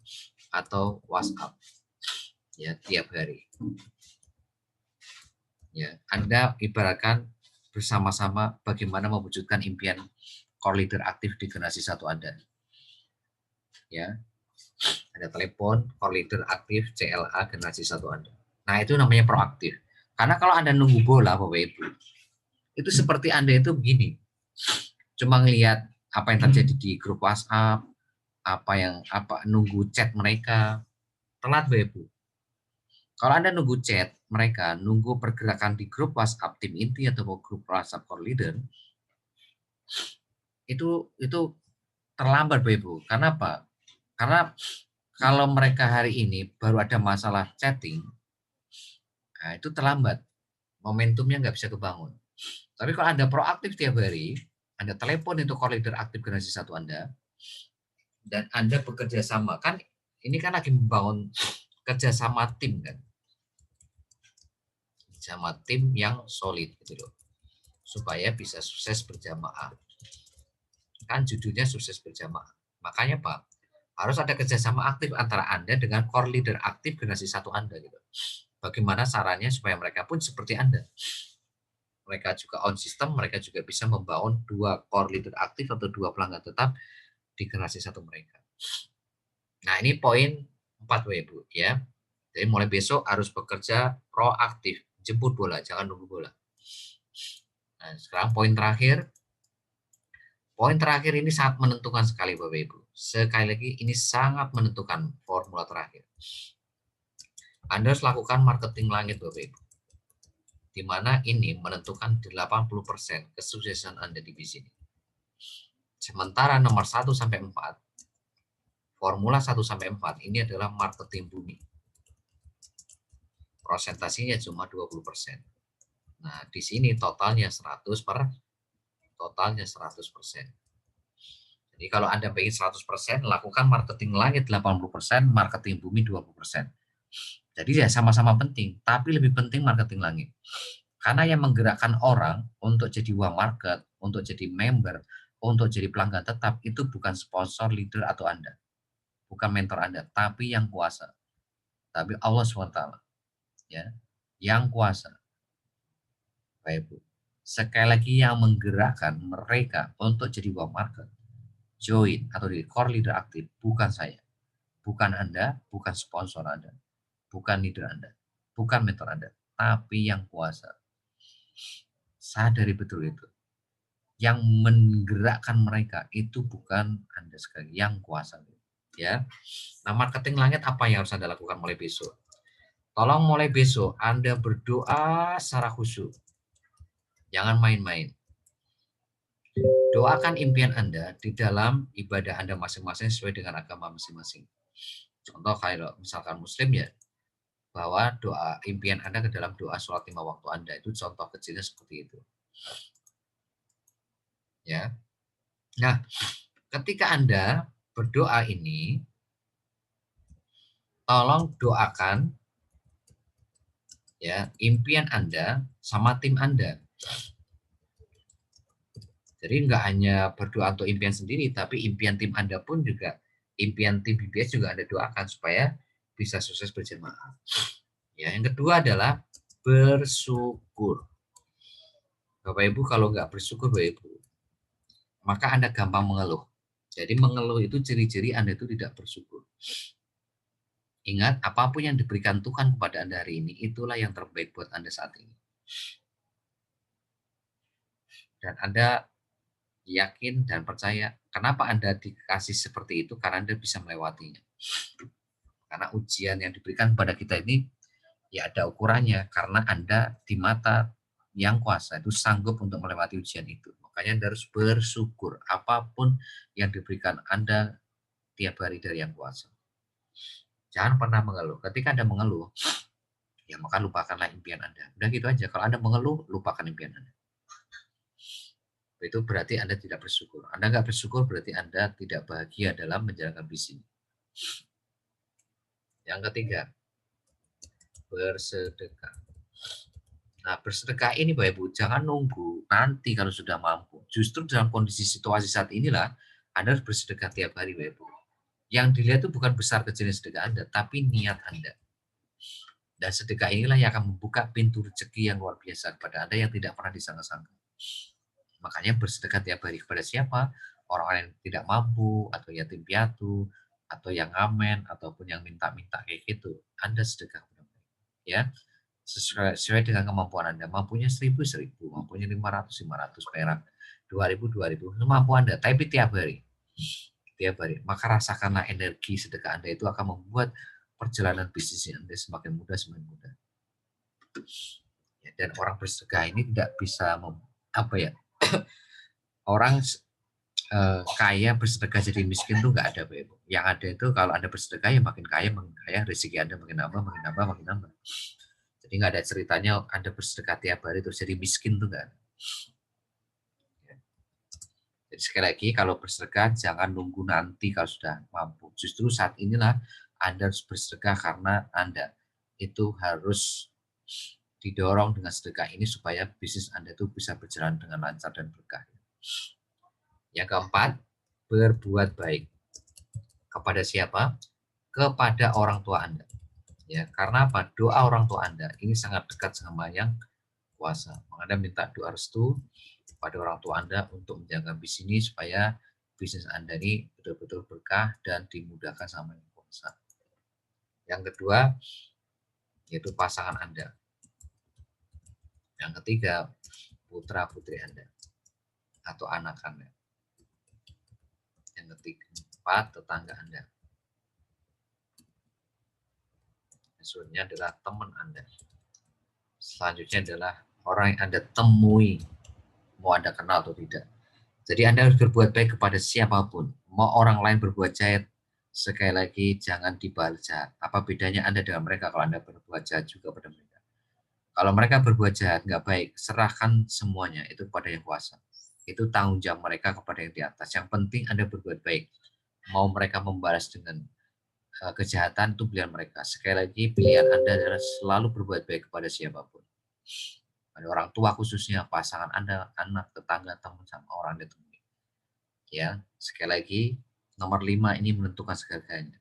atau WhatsApp. Ya, tiap hari. Ya, Anda ibaratkan bersama-sama bagaimana mewujudkan impian core leader aktif di generasi 1 Anda. Ya. Ada telepon core leader aktif CLA generasi 1 Anda. Nah, itu namanya proaktif. Karena kalau Anda nunggu bola Bapak Ibu, itu seperti Anda itu begini. Cuma ngelihat apa yang terjadi di grup WhatsApp, nunggu chat mereka, telat Bapak Ibu. Kalau Anda nunggu chat mereka, nunggu pergerakan di grup WhatsApp tim inti atau grup WhatsApp core leader, itu terlambat Bapak Ibu. Karena apa? Karena kalau mereka hari ini baru ada masalah chatting, nah itu terlambat. Momentumnya nggak bisa kebangun. Tapi kalau Anda proaktif tiap hari, Anda telepon itu core leader aktif generasi 1 Anda, dan Anda bekerja sama. Kan ini kan lagi membangun kerjasama tim kan. sama tim yang solid gitu loh. Supaya bisa sukses berjamaah. Kan judulnya sukses berjamaah. Makanya Pak, harus ada kerjasama aktif antara Anda dengan core leader aktif generasi 1 Anda gitu. Bagaimana caranya supaya mereka pun seperti Anda. Mereka juga on system, mereka juga bisa membangun 2 core leader aktif atau 2 pelanggan tetap di generasi 1 mereka. Nah, ini poin 4 Bapak Ibu ya. Jadi mulai besok harus bekerja proaktif, jemput bola, jangan nunggu bola. Nah, sekarang poin terakhir. Poin terakhir ini sangat menentukan sekali Bapak Ibu. Sekali lagi ini sangat menentukan formula terakhir. Anda harus lakukan marketing langit Bapak Ibu. Di mana ini menentukan 80% kesuksesan Anda di bisnis. Sementara nomor 1 sampai 4, formula 1 sampai 4 ini adalah marketing bumi. Prosentasinya cuma 20%. Nah, di sini totalnya 100%. Jadi kalau Anda ingin 100%, lakukan marketing langit 80%, marketing bumi 20%. Jadi ya sama-sama penting, tapi lebih penting marketing langit. Karena yang menggerakkan orang untuk jadi uang market, untuk jadi member, untuk jadi pelanggan tetap, itu bukan sponsor, leader, atau Anda. Bukan mentor Anda, tapi yang kuasa. Tapi Allah SWT. Ya, yang kuasa. Baik, Bu. Sekali lagi yang menggerakkan mereka untuk jadi uang market, join atau di core leader aktif, bukan saya. Bukan Anda, bukan sponsor Anda. Bukan leader Anda, bukan mentor Anda, tapi yang kuasa. Sadari betul itu. Yang menggerakkan mereka itu bukan Anda sekali, yang kuasa. Ya. Nah, marketing langit apa yang harus Anda lakukan mulai besok? Tolong mulai besok Anda berdoa secara khusyuk. Jangan main-main. Doakan impian Anda di dalam ibadah Anda masing-masing sesuai dengan agama masing-masing. Contoh kalau misalkan Muslim ya, bahwa doa impian Anda ke dalam doa sholat 5 waktu Anda itu contoh kecilnya seperti itu. Ya. Nah, ketika Anda berdoa ini, tolong doakan ya impian Anda sama tim Anda. Jadi nggak hanya berdoa untuk impian sendiri, tapi impian tim Anda pun juga, impian tim BBS juga Anda doakan supaya bisa sukses berjamaah. Ya, yang kedua adalah bersyukur. Bapak Ibu kalau nggak bersyukur Bapak Ibu, maka Anda gampang mengeluh. Jadi mengeluh itu ciri-ciri Anda itu tidak bersyukur. Ingat, apapun yang diberikan Tuhan kepada Anda hari ini, itulah yang terbaik buat Anda saat ini. Dan Anda yakin dan percaya, kenapa Anda dikasih seperti itu? Karena Anda bisa melewatinya. Karena ujian yang diberikan kepada kita ini, ya ada ukurannya. Karena Anda di mata yang kuasa itu sanggup untuk melewati ujian itu. Makanya Anda harus bersyukur apapun yang diberikan Anda tiap hari dari yang kuasa. Jangan pernah mengeluh. Ketika Anda mengeluh, ya maka lupakanlah impian Anda. Udah gitu aja. Kalau Anda mengeluh, lupakan impian Anda. Itu berarti Anda tidak bersyukur. Anda nggak bersyukur berarti Anda tidak bahagia dalam menjalankan bisnis. Yang ketiga, bersedekah. Nah, bersedekah ini Bapak Ibu, jangan nunggu nanti kalau sudah mampu. Justru dalam kondisi situasi saat inilah Anda harus bersedekah tiap hari Bapak Ibu. Yang dilihat itu bukan besar kecilnya sedekah Anda, tapi niat Anda. Dan sedekah inilah yang akan membuka pintu rezeki yang luar biasa kepada Anda yang tidak pernah disangka-sangka. Makanya bersedekah tiap hari kepada siapa? Orang-orang yang tidak mampu, atau yatim piatu, atau yang ngamen, ataupun yang minta-minta kayak gitu. Anda sedekah. Ya, sesuai dengan kemampuan Anda. Mampunya 1.000, 1.000, mampunya 500, 500 perak, 2.000, 2.000, semampu Anda, tapi tiap hari. Tiap hari. Maka rasakanlah energi sedekah Anda itu akan membuat perjalanan bisnis Anda semakin mudah, semakin mudah. Ya, dan orang bersedekah ini tidak bisa orang kaya bersedekah jadi miskin tuh nggak ada Bapak Ibu. Yang ada itu kalau Anda bersedekah ya makin kaya, rezeki Anda makin nambah, makin nambah, makin nambah. Jadi nggak ada ceritanya Anda bersedekah tiap hari terus jadi miskin tuh nggak ada. Jadi sekali lagi kalau bersedekah jangan nunggu nanti kalau sudah mampu. Justru saat inilah Anda harus bersedekah karena Anda itu harus didorong dengan sedekah ini supaya bisnis Anda itu bisa berjalan dengan lancar dan berkah. Yang keempat, berbuat baik. Kepada siapa? Kepada orang tua Anda. Ya, karena apa? Doa orang tua Anda ini sangat dekat sama Yang Kuasa. Anda minta doa restu kepada orang tua Anda untuk menjaga bisnis ini supaya bisnis Anda ini betul-betul berkah dan dimudahkan sama Yang Kuasa. Yang kedua, yaitu pasangan Anda. Yang ketiga, putra-putri Anda atau anak Anda. Yang keempat, tetangga Anda. Selanjutnya adalah teman Anda. Selanjutnya adalah orang yang Anda temui, mau Anda kenal atau tidak. Jadi Anda harus berbuat baik kepada siapapun. Mau orang lain berbuat jahat, sekali lagi jangan dibalas jahat. Apa bedanya Anda dengan mereka kalau Anda berbuat jahat juga pada mereka? Kalau mereka berbuat jahat, nggak baik, serahkan semuanya itu kepada Yang Kuasa. Itu tanggung jawab mereka kepada yang di atas. Yang penting Anda berbuat baik. Mau mereka membalas dengan kejahatan, itu pilihan mereka. Sekali lagi, pilihan Anda adalah selalu berbuat baik kepada siapapun. Pada orang tua khususnya, pasangan Anda, anak, tetangga, teman, sama orang Anda temui. Ya, sekali lagi, nomor 5 ini menentukan segalanya.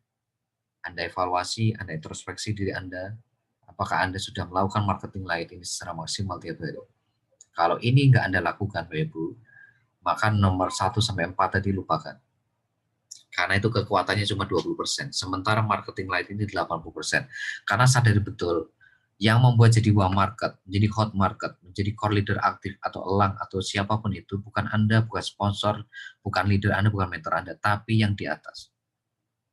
Anda evaluasi, Anda introspeksi diri Anda, apakah Anda sudah melakukan marketing light ini secara maksimal tiap hari? Kalau ini nggak Anda lakukan, Bapak Ibu, maka nomor 1-4 tadi lupakan. Karena itu kekuatannya cuma 20%. Sementara marketing light ini 80%. Karena sadari betul, yang membuat jadi warm market, menjadi hot market, menjadi core leader aktif atau elang atau siapapun itu, bukan Anda, bukan sponsor, bukan leader Anda, bukan mentor Anda, tapi yang di atas.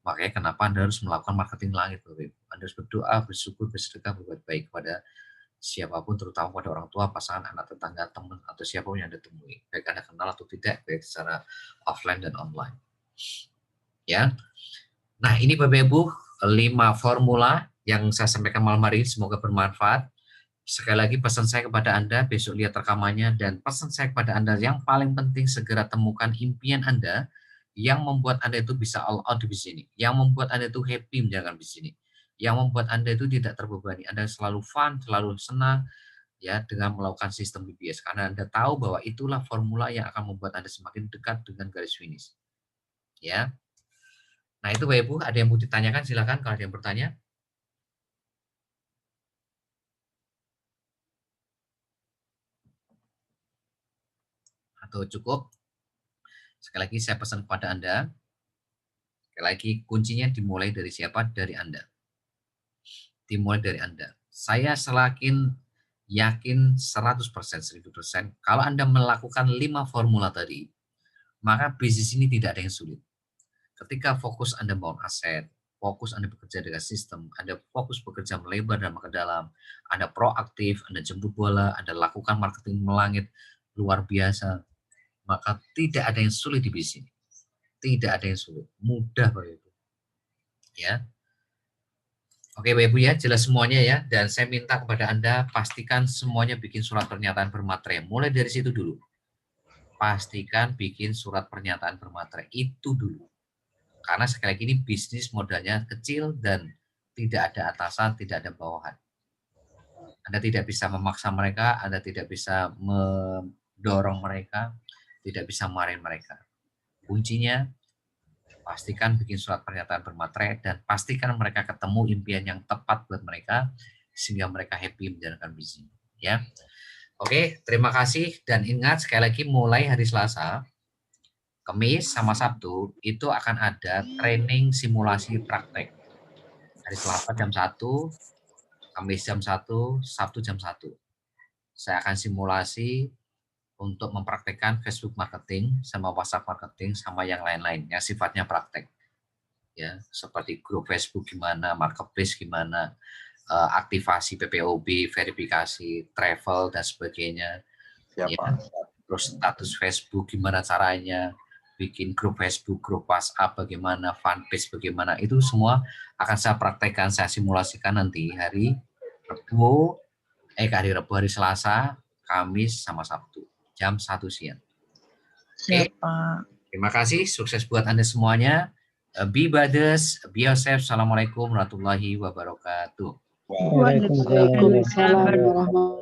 Makanya kenapa Anda harus melakukan marketing langit, Bapak Ibu. Anda harus berdoa, bersyukur, bersedekah, berbuat baik kepada siapapun, terutama pada orang tua, pasangan, anak, tetangga, teman, atau siapapun yang Anda temui. Baik Anda kenal atau tidak, baik secara offline dan online. Ya. Nah, ini Bapak Ibu, 5 formula yang saya sampaikan malam hari ini, semoga bermanfaat. Sekali lagi pesan saya kepada Anda, besok lihat rekamannya, dan pesan saya kepada Anda yang paling penting, segera temukan impian Anda yang membuat Anda itu bisa all out di bisnis ini, yang membuat Anda itu happy menjalankan bisnis ini, yang membuat Anda itu tidak terbebani, Anda selalu fun, selalu senang ya dengan melakukan sistem BBS, karena Anda tahu bahwa itulah formula yang akan membuat Anda semakin dekat dengan garis finish. Ya. Nah, itu Bapak Ibu, ada yang mau ditanyakan silakan kalau ada yang bertanya. Atau cukup? Sekali lagi saya pesan kepada Anda, sekali lagi kuncinya dimulai dari siapa? Dari Anda. Dimulai dari Anda. Saya yakin 100%, 1000%, kalau Anda melakukan 5 formula tadi, maka bisnis ini tidak ada yang sulit. Ketika fokus Anda membangun aset, fokus Anda bekerja dengan sistem, Anda fokus bekerja melebar dan ke dalam, Anda proaktif, Anda jemput bola, Anda lakukan marketing melangit luar biasa, maka tidak ada yang sulit di bisnis ini. Tidak ada yang sulit, mudah Bapak Ibu. Ya. Oke Bapak Ibu ya, jelas semuanya ya, dan saya minta kepada Anda pastikan semuanya bikin surat pernyataan bermaterai. Mulai dari situ dulu. Pastikan bikin surat pernyataan bermaterai itu dulu. Karena sekali lagi ini bisnis modalnya kecil dan tidak ada atasan, tidak ada bawahan. Anda tidak bisa memaksa mereka, Anda tidak bisa mendorong mereka, tidak bisa marahin mereka. Kuncinya, pastikan bikin surat pernyataan bermaterai dan pastikan mereka ketemu impian yang tepat buat mereka sehingga mereka happy menjalankan bisnis. Ya, oke, terima kasih dan ingat sekali lagi mulai hari Selasa, Kamis sama Sabtu itu akan ada training simulasi praktek. Hari Selasa jam 1, Kamis jam 1, Sabtu jam 1. Saya akan simulasi untuk mempraktekkan Facebook marketing sama WhatsApp marketing sama yang lain-lain yang sifatnya praktek. Ya, seperti grup Facebook gimana, marketplace gimana, aktivasi PPOB, verifikasi, travel dan sebagainya. Ya, terus status Facebook gimana caranya, bikin grup Facebook, grup WhatsApp bagaimana, fanpage bagaimana, itu semua akan saya praktekkan, saya simulasikan nanti hari Rabu, hari Selasa, Kamis, sama Sabtu, jam 1 siang. Oke, terima kasih, sukses buat Anda semuanya. Be Brothers, be yourself. Assalamualaikum warahmatullahi wabarakatuh. Waalaikumsalam warahmatullahi wabarakatuh.